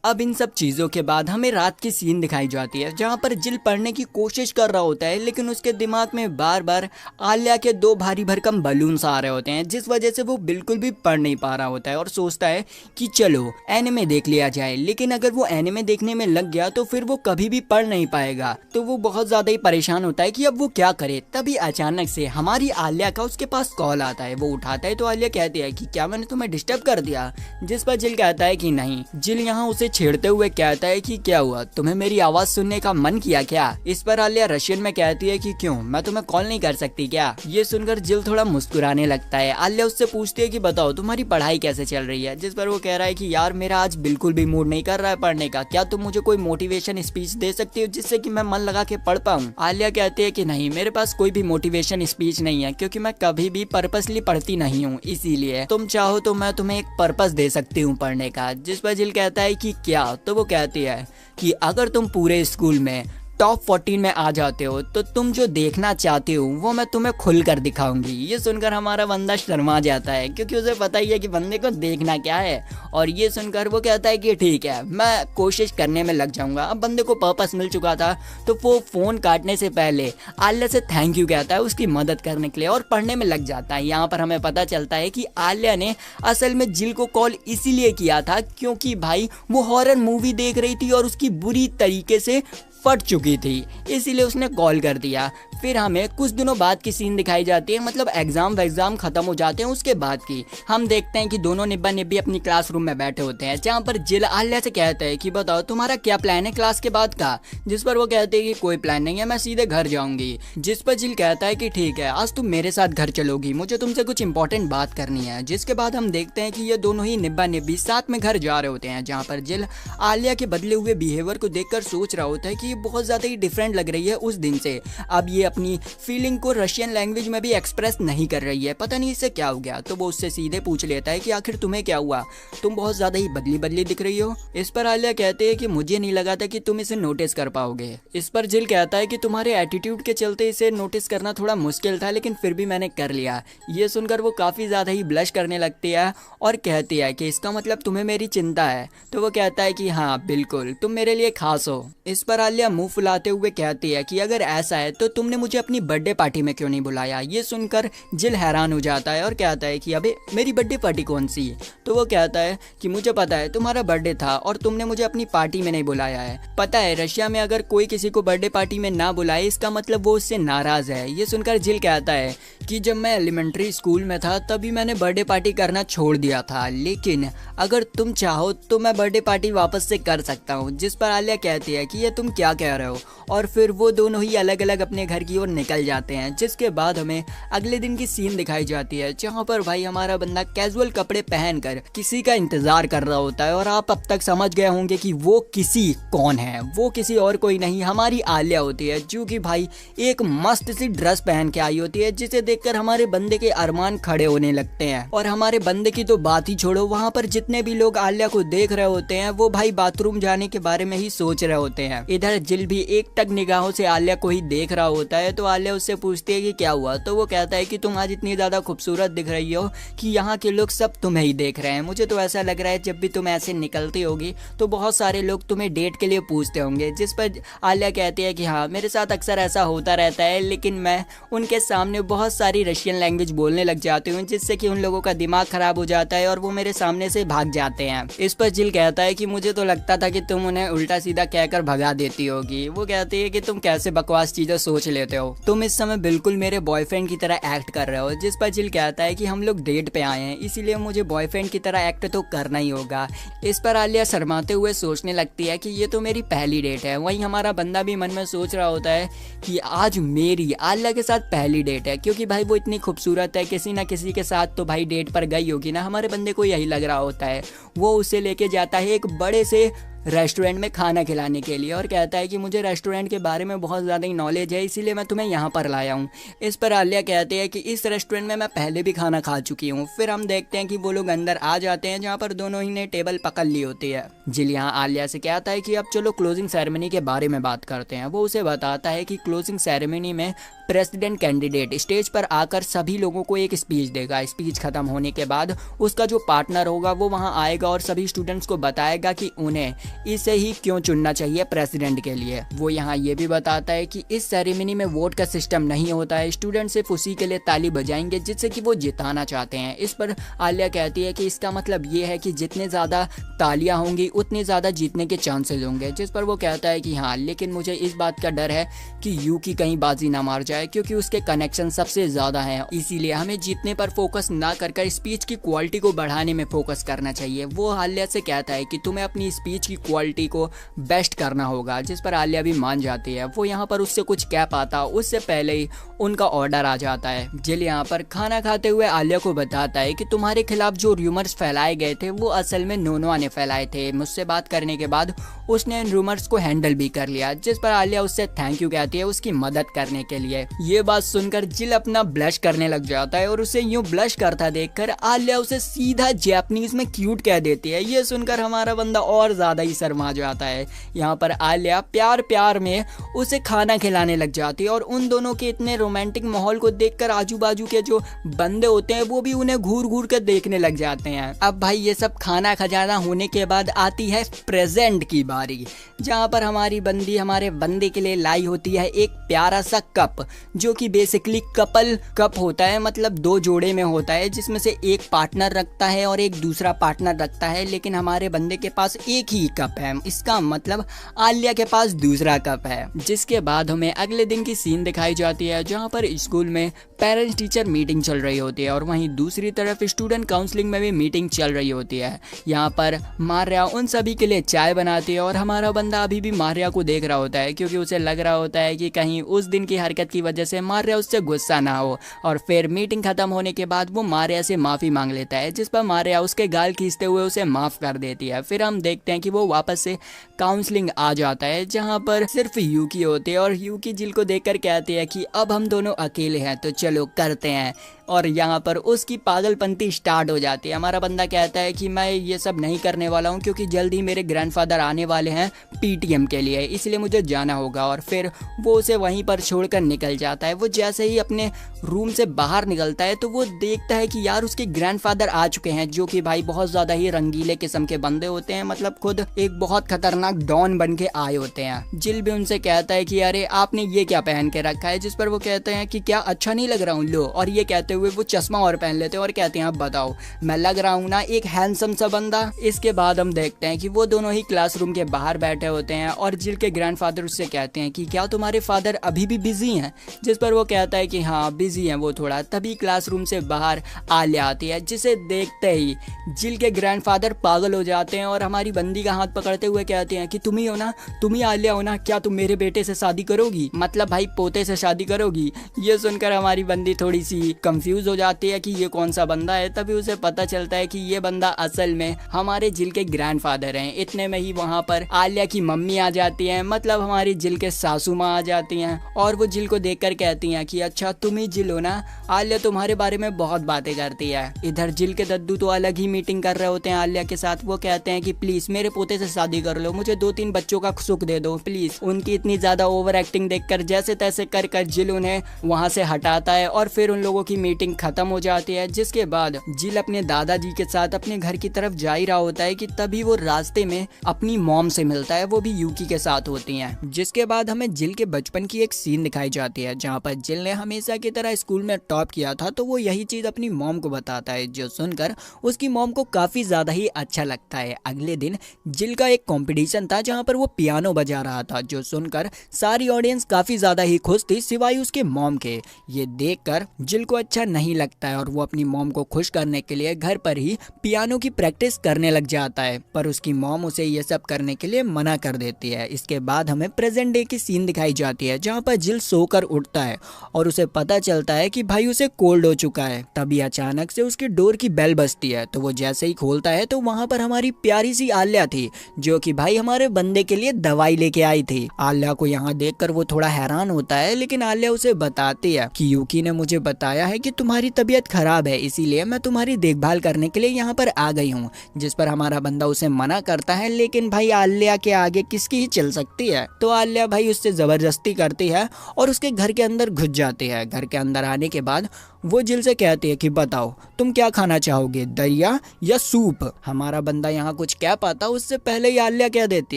Speaker 1: अब इन सब चीज़ों के बाद हमें रात की सीन दिखाई जाती है जहाँ पर जिल पढ़ने की कोशिश कर रहा होता है, लेकिन उसके दिमाग में बार बार आलिया के 2 भारी भरकम बलून्स आ रहे होते हैं, जिस वजह से वो बिल्कुल भी पढ़ नहीं पा रहा होता है और सोचता है कि चलो एनिमे देख लिया जाए। लेकिन अगर वो एनिमे देखने में लग गया तो फिर वो कभी भी पढ़ नहीं पाएगा। तो वो बहुत ज़्यादा ही परेशान होता है कि अब वो क्या करे। तभी अचानक से हमारी आलिया का उसके पास कॉल आता है। वो उठाता है तो आलिया कहती है कि क्या मैंने तुम्हें डिस्टर्ब कर दिया, जिस पर जिल कहता है कि नहीं। जिल यहाँ उसे छेड़ते हुए कहता है कि क्या हुआ, तुम्हें मेरी आवाज सुनने का मन किया क्या। इस पर आलिया रशियन में कहती है कि क्यों, मैं तुम्हें कॉल नहीं कर सकती क्या। ये सुनकर जिल थोड़ा मुस्कुराने लगता है। आलिया उससे पूछती है कि बताओ तुम्हारी पढ़ाई कैसे चल रही है, जिस पर वो कह रहा है कि यार मेरा आज बिल्कुल भी मूड नहीं कर रहा है पढ़ने का, क्या तुम मुझे कोई मोटिवेशन स्पीच दे सकती हो जिससे कि मैं मन लगा के पढ़ पाऊँ। आलिया कहती है कि नहीं, मेरे पास कोई भी मोटिवेशन स्पीच नहीं है, क्योंकि मैं कभी भी पर्पसली पढ़ती नहीं हूँ, इसीलिए तुम चाहो तो मैं तुम्हें एक पर्पस दे सकती हूँ पढ़ने का। जिस पर जिल कहता है कि क्या। तो वो कहती है कि अगर तुम पूरे स्कूल में टॉप 14 में आ जाते हो तो तुम जो देखना चाहते हो वो मैं तुम्हें खुल कर दिखाऊंगी। ये सुनकर हमारा बंदा शर्मा जाता है, क्योंकि उसे पता ही है कि बंदे को देखना क्या है। और ये सुनकर वो कहता है कि ठीक है, मैं कोशिश करने में लग जाऊंगा। अब बंदे को पर्पस मिल चुका था तो वो फ़ोन काटने से पहले आलिया से थैंक यू कहता है उसकी मदद करने के लिए और पढ़ने में लग जाता है। यहाँ पर हमें पता चलता है कि आलिया ने असल में जिल को कॉल इसीलिए किया था क्योंकि भाई वो हॉरर मूवी देख रही थी और उसकी बुरी तरीके से फट चुकी थी, इसीलिए उसने कॉल कर दिया। फिर हमें कुछ दिनों बाद की सीन दिखाई जाती है, मतलब एग्जाम खत्म हो जाते हैं उसके बाद की। हम देखते हैं कि दोनों निब्बा निब्बी अपनी क्लासरूम में बैठे होते हैं, जहाँ पर जिल आलिया से कहता है कि बताओ तुम्हारा क्या प्लान है क्लास के बाद का। जिस पर वो कहते हैं कि कोई प्लान नहीं है, मैं सीधे घर जाऊंगी। जिस पर जिल कहता है कि ठीक है, आज तुम मेरे साथ घर चलोगी, मुझे तुमसे कुछ इंपॉर्टेंट बात करनी है। जिसके बाद हम देखते हैं कि ये दोनों ही निब्बा निब्बी साथ में घर जा रहे होते हैं, जहाँ पर जिल आलिया के बदले हुए बिहेवियर को देखकर सोच रहा होता है कि बहुत ज़्यादा ही डिफरेंट लग रही है उस दिन से। अब ये अपनी फीलिंग को रशियन लैंग्वेज में भी एक्सप्रेस नहीं कर रही है, पता नहीं इससे क्या हो गया। तो वो उससे सीधे पूछ लेता है कि आखिर तुम्हें क्या हुआ, तुम बहुत ज़्यादा ही बदली बदली दिख रही हो। इस पर आलिया कहते हैं कि मुझे नहीं लगा था कि तुम इसे नोटिस कर पाओगे। इस पर जिल कहता है कि तुम्हारे एटीट्यूड के चलते इसे नोटिस करना थोड़ा मुश्किल था, लेकिन फिर भी मैंने कर लिया। ये सुनकर वो काफ़ी ज़्यादा ही ब्लश करने लगती है और कहती है कि इसका मतलब तुम्हें मेरी चिंता है। तो वो कहता है कि हाँ बिल्कुल, तुम मेरे लिए खास हो। इस पर आलिया मुंह फुलाते हुए कहती है कि अगर ऐसा है तो तुमने मुझे अपनी बर्थडे पार्टी में क्यों नहीं बुलाया। ये सुनकर जिल हैरान हो जाता है और कहता है कि अबे मेरी बर्थडे पार्टी कौन सी। तो वो कहता है कि मुझे पता है तुम्हारा बर्थडे था और तुमने मुझे अपनी पार्टी में नहीं बुलाया है। पता है रशिया में अगर कोई किसी को बर्थडे पार्टी में ना बुलाए इसका मतलब वो उससे नाराज है। ये सुनकर जिल कहता है कि जब मैं एलिमेंट्री स्कूल में था तभी मैंने बर्थडे पार्टी करना छोड़ दिया था, लेकिन अगर तुम चाहो तो मैं बर्थडे पार्टी वापस से कर सकता हूँ। जिस पर आलिया कहती है कि ये तुम क्या कह रहे हो। और फिर वो दोनों ही अलग अलग अपने घर की
Speaker 4: की ओर निकल जाते हैं। जिसके बाद हमें अगले दिन की सीन दिखाई जाती है जहाँ पर भाई हमारा बंदा कैजुअल कपड़े पहनकर किसी का इंतजार कर रहा होता है। और आप अब तक समझ गए होंगे कि वो किसी कौन है। वो किसी और कोई नहीं हमारी आलिया होती है, जो कि भाई एक मस्त सी ड्रेस पहन के आई होती है, जिसे देखकर हमारे बंदे के अरमान खड़े होने लगते हैं। और हमारे बंदे की तो बात ही छोड़ो, वहाँ पर जितने भी लोग आलिया को देख रहे होते हैं वो भाई बाथरूम जाने के बारे में ही सोच रहे होते हैं। इधर जिल भी एक टक निगाहों से आलिया को ही देख रहा होता है। तो आलिया उससे पूछती है कि क्या हुआ। तो वो कहता है कि तुम आज इतनी ज्यादा खूबसूरत दिख रही हो कि यहाँ के लोग सब तुम्हें ही देख रहे हैं। मुझे तो ऐसा लग रहा है जब भी तुम ऐसे निकलती होगी तो बहुत सारे लोग तुम्हें डेट के लिए पूछते होंगे। जिस पर आलिया कहती है कि हाँ, मेरे साथ अक्सर ऐसा होता रहता है, लेकिन मैं उनके सामने बहुत सारी रशियन लैंग्वेज बोलने लग जाती हूँ, जिससे कि उन लोगों का दिमाग खराब हो जाता है और वो मेरे सामने से भाग जाते हैं। इस पर जिल कहता है कि मुझे तो लगता था कि तुम उन्हें उल्टा सीधा कहकर भगा देती होगी। वो कहती है कि तुम कैसे बकवास चीजें सोच लेते हो, तुम इस समय बिल्कुल मेरे बॉयफ्रेंड की तरह एक्ट कर रहे हो। जिस पर जिल कहता है कि हम लोग डेट पे आए हैं, इसीलिए मुझे बॉयफ्रेंड की तरह एक्ट तो करना ही होगा। इस पर आलिया शर्माते हुए सोचने लगती है कि ये तो मेरी पहली डेट है। वहीं हमारा बंदा भी मन में सोच रहा होता है कि आज मेरी आलिया के साथ पहली डेट है, क्योंकि भाई वो इतनी खूबसूरत है, किसी ना किसी के साथ तो भाई डेट पर गई होगी ना। हमारे बंदे को यही लग रहा होता है। वो उसे लेके जाता है एक बड़े से रेस्टोरेंट में खाना खिलाने के लिए और कहता है कि मुझे रेस्टोरेंट के बारे में बहुत ज़्यादा ही नॉलेज है, इसीलिए मैं तुम्हें यहाँ पर लाया हूँ। इस पर आलिया कहती है कि इस रेस्टोरेंट में मैं पहले भी खाना खा चुकी हूँ। फिर हम देखते हैं कि वो लोग अंदर आ जाते हैं, जहाँ पर दोनों ही ने टेबल पकड़ ली होती है। जिल यहाँ आलिया से कहता है कि अब चलो क्लोजिंग सेरेमनी के बारे में बात करते हैं। वो उसे बताता है कि क्लोजिंग सेरेमनी में प्रेसिडेंट कैंडिडेट स्टेज पर आकर सभी लोगों को एक स्पीच देगा। स्पीच खत्म होने के बाद उसका जो पार्टनर होगा वो वहाँ आएगा और सभी स्टूडेंट्स को बताएगा कि उन्हें इसे ही क्यों चुनना चाहिए प्रेसिडेंट के लिए। वो यहाँ ये भी बताता है कि इस सेरेमनी में वोट का सिस्टम नहीं होता है, स्टूडेंट सिर्फ उसी के लिए ताली बजाएंगे जिससे कि वो जिताना चाहते हैं। इस पर आलिया कहती है कि इसका मतलब ये है कि जितने ज़्यादा तालियां होंगी उतने ज़्यादा जीतने के चांसेस होंगे। जिस पर वो कहता है कि हाँ, लेकिन मुझे इस बात का डर है कि यूकी कहीं बाजी ना मार जाए, क्योंकि उसके कनेक्शन सबसे ज़्यादा हैं। इसीलिए हमें जीतने पर फोकस ना कर स्पीच की क्वालिटी को बढ़ाने में फोकस करना चाहिए। वो आलिया से कहता है कि तुम्हें अपनी स्पीच की क्वालिटी को बेस्ट करना होगा, जिस पर आलिया भी मान जाती है। वो यहाँ पर उससे कुछ कह पाता उससे पहले ही उनका ऑर्डर आ जाता है। जिल यहाँ पर खाना खाते हुए आलिया को बताता है कि तुम्हारे खिलाफ जो रूमर्स फैलाए गए थे वो असल में नोनोआ ने फैलाए थे। मुझसे बात करने के बाद उसने इन रूमर्स को हैंडल भी कर लिया, जिस पर आलिया उससे थैंक यू कहती है उसकी मदद करने के लिए। ये बात सुनकर जिल अपना ब्लश करने लग जाता है और उसे यूं ब्लश करता देखकर आलिया उसे सीधा जापानीज में क्यूट कह देती है। ये सुनकर हमारा बंदा और ज्यादा ही शर्मा जाता है। यहाँ पर आलिया प्यार प्यार में उसे खाना खिलाने लग जाती है और उन दोनों के इतने रोमांटिक माहौल को देखकर आजू बाजू के जो बंदे होते हैं वो भी उन्हें घूर घूर कर देखने लग जाते हैं। अब भाई ये सब खाना खजाना होने के बाद आती है प्रेजेंट की बारी, जहाँ पर हमारी बंदी हमारे बंदे के लिए लाई होती है एक प्यारा सा कप, जो कि बेसिकली कपल कप होता है, मतलब दो जोड़े में होता है, जिसमें से एक पार्टनर रखता है और एक दूसरा पार्टनर रखता है। लेकिन हमारे बंदे के पास एक ही कप है, इसका मतलब आलिया के पास दूसरा कप है। जिसके बाद हमें अगले दिन की सीन दिखाई जाती है, जहाँ पर स्कूल में पेरेंट्स टीचर मीटिंग चल रही होती है और वहीं दूसरी तरफ स्टूडेंट काउंसलिंग में भी मीटिंग चल रही होती है। यहाँ पर मारिया उन सभी के लिए चाय बनाती है और हमारा बंदा अभी भी मारिया को देख रहा होता है, क्योंकि उसे लग रहा होता है कि कहीं उस दिन की हरकत की वजह से मारिया उससे गुस्सा ना हो। और फिर मीटिंग खत्म होने के बाद वो मारिया से माफ़ी मांग लेता है, जिस पर मारिया उसके गाल खींचते हुए उसे माफ़ कर देती है। फिर हम देखते हैं कि वो वापस से काउंसलिंग आ जाता है, जहाँ पर सिर्फ यूकी होते हैं और यूकी जिल को देखकर कहती है कि अब हम दोनों अकेले हैं तो चलो करते हैं। और यहाँ पर उसकी पागलपंती स्टार्ट हो जाती है। हमारा बंदा कहता है कि मैं ये सब नहीं करने वाला हूँ, क्योंकि जल्दी मेरे ग्रैंडफादर आने वाले हैं पीटीएम के लिए, इसलिए मुझे जाना होगा। और फिर वो उसे वहीं पर छोड़कर निकल जाता है। वो जैसे ही अपने रूम से बाहर निकलता है तो वो देखता है कि यार उसके ग्रैंडफादर आ चुके हैं, जो कि भाई बहुत ज़्यादा ही रंगीले किस्म के बंदे होते हैं, मतलब खुद एक बहुत खतरनाक डॉन बन के आए होते हैं। जिल भी उनसे कहता है कि अरे आपने ये क्या पहन के रखा है, जिस पर वो कहते हैं कि क्या अच्छा नहीं लग रहा हूँ लो। और ये कहते हुए हुए वो चश्मा और पहन लेते हैं और कहते हैं अब बताओ मैं लग रहा हूँ ना एक हैंडसम सा बंदा। इसके बाद हम देखते हैं कि वो दोनों ही क्लासरूम के बाहर बैठे होते हैं और जिल के ग्रैंडफादर उससे कहते हैं कि क्या तुम्हारे फादर अभी भी बिजी हैं, जिस पर वो कहता है कि हाँ बिजी हैं वो थोड़ा। तभी क्लासरूम से बाहर आलिया आती है, जिसे देखते ही जिल के ग्रैंडफादर पागल हो जाते हैं और हमारी बंदी का हाथ पकड़ते हुए कहते हैं कि तुम ही हो ना, तुम ही आलिया हो ना, क्या तुम मेरे बेटे से शादी करोगी, मतलब भाई पोते से शादी करोगी। ये सुनकर हमारी बंदी थोड़ी सी कंफ्यूज हो जाती है कि ये कौन सा बंदा है। तभी उसे पता चलता है कि ये बंदा असल में हमारे जिल के ग्रैंडफादर हैं। इतने में ही वहाँ पर आलिया की मम्मी आ जाती है, मतलब हमारी जिल के सासू माँ आ जाती हैं और वो जिल को देखकर कहती हैं कि अच्छा तुम ही जिल हो ना, आलिया तुम्हारे बारे में बहुत बातें करती है। इधर जिल के दद्दू तो अलग ही मीटिंग कर रहे होते हैं आलिया के साथ। वो कहते हैं कि प्लीज मेरे पोते से शादी कर लो, मुझे 2-3 बच्चों का सुख दे दो प्लीज। उनकी इतनी ज्यादा ओवर एक्टिंग देखकर जैसे तैसे कर जिल उन्हें वहां से हटाता है और फिर उन लोगों की मीटिंग खत्म हो जाती है। जिसके बाद जिल अपने दादाजी के साथ अपने घर की तरफ जा ही रहा होता है कि तभी वो रास्ते में अपनी मॉम से मिलता है, वो भी यूकी के साथ होती हैं। जिसके बाद हमें जिल के बचपन की एक सीन दिखाई जाती है जहाँ पर जिल ने हमेशा की तरह स्कूल में टॉप किया था, तो वो यही चीज अपनी मॉम को बताता है, जो सुनकर उसकी मॉम को काफी ज्यादा ही अच्छा लगता है। अगले दिन जिल का एक कंपटीशन था जहाँ पर वो पियानो बजा रहा था, जो सुनकर सारी ऑडियंस काफी ज्यादा ही खुश थी सिवाय उसके मॉम के। ये देखकर जिल को अच्छा नहीं लगता है और वो अपनी मॉम को खुश करने के लिए घर पर ही पियानो की प्रैक्टिस करने लग जाता है, पर उसकी मॉम उसे ये सब करने के लिए मना कर देती है। इसके बाद हमें प्रेजेंट डे की सीन दिखाई जाती है जहाँ पर जिल सोकर उठता है और उसे पता चलता है कि भाई उसे कोल्ड हो चुका है। तभी अचानक से उसकी डोर की बेल बजती है, तो वो जैसे ही खोलता है तो वहाँ पर हमारी प्यारी सी आलिया थी, जो कि भाई हमारे बंदे के लिए दवाई लेके आई थी। आलिया को यहाँ देखकर वो थोड़ा हैरान होता है, लेकिन आलिया उसे बताती है कि यूकी ने मुझे बताया है कि तुम्हारी तबीयत खराब है, इसीलिए मैं तुम्हारी देखभाल करने के लिए यहाँ पर आ गई हूँ। जिस पर हमारा बंदा उसे मना करता है, लेकिन भाई आलिया के आगे किसकी ही चल सकती है। तो आलिया भाई उससे जबरदस्ती करती है और उसके घर के अंदर घुस जाती है। घर के अंदर आने के बाद वो जिल से कहती है कि बताओ तुम क्या खाना चाहोगे, दरिया या सूप। हमारा बंदा यहाँ कुछ कह पाता उससे पहले ही आलिया कह देती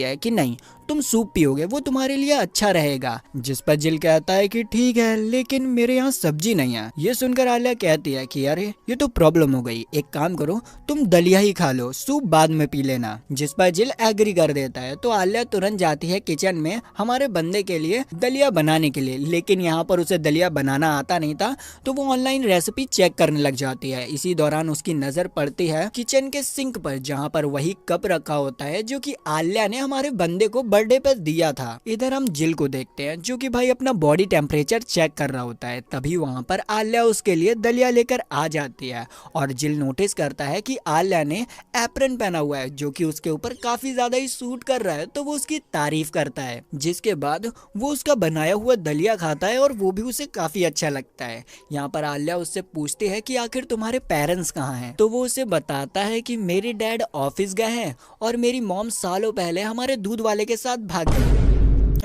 Speaker 4: है कि नहीं तुम सूप पियोगे, वो तुम्हारे लिए अच्छा रहेगा। जिस पर जिल कहता है कि ठीक है, लेकिन मेरे यहाँ सब्जी नहीं है। ये सुनकर आलिया कहती है कि अरे ये तो प्रॉब्लम हो गई, एक काम करो तुम दलिया ही खा लो, सूप बाद में पी लेना। जिस पर जिल एग्री कर देता है। तो आलिया तुरंत जाती है किचन में हमारे बंदे के लिए दलिया बनाने के लिए, लेकिन यहाँ पर उसे दलिया बनाना आता नहीं था, तो वो ऑनलाइन रेसिपी चेक करने लग जाती है। इसी दौरान उसकी नजर पड़ती है किचन के सिंक पर, जहाँ पर वही कप रखा होता है जो कि आलिया ने हमारे बंदे को बर्थडे पर दिया था। इधर हम जिल को देखते हैं जो कि भाई अपना बॉडी टेम्परेचर चेक कर रहा होता है। तभी वहाँ पर आलिया उसके लिए दलिया लेकर आ जाती है और जिल नोटिस करता है कि आलिया ने एप्रन पहना हुआ है जो कि उसके ऊपर काफी ज्यादा ही सूट कर रहा है, तो वो उसकी तारीफ करता है। जिसके बाद वो उसका बनाया हुआ दलिया खाता है और वो भी उसे काफी अच्छा लगता है। यहाँ पर आलिया उससे पूछती है कि आखिर तुम्हारे पेरेंट्स कहाँ हैं, तो वो उसे बताता है कि मेरे डैड ऑफिस गए हैं और मेरी मॉम सालों पहले हमारे दूध वाले के साथ भाग गई।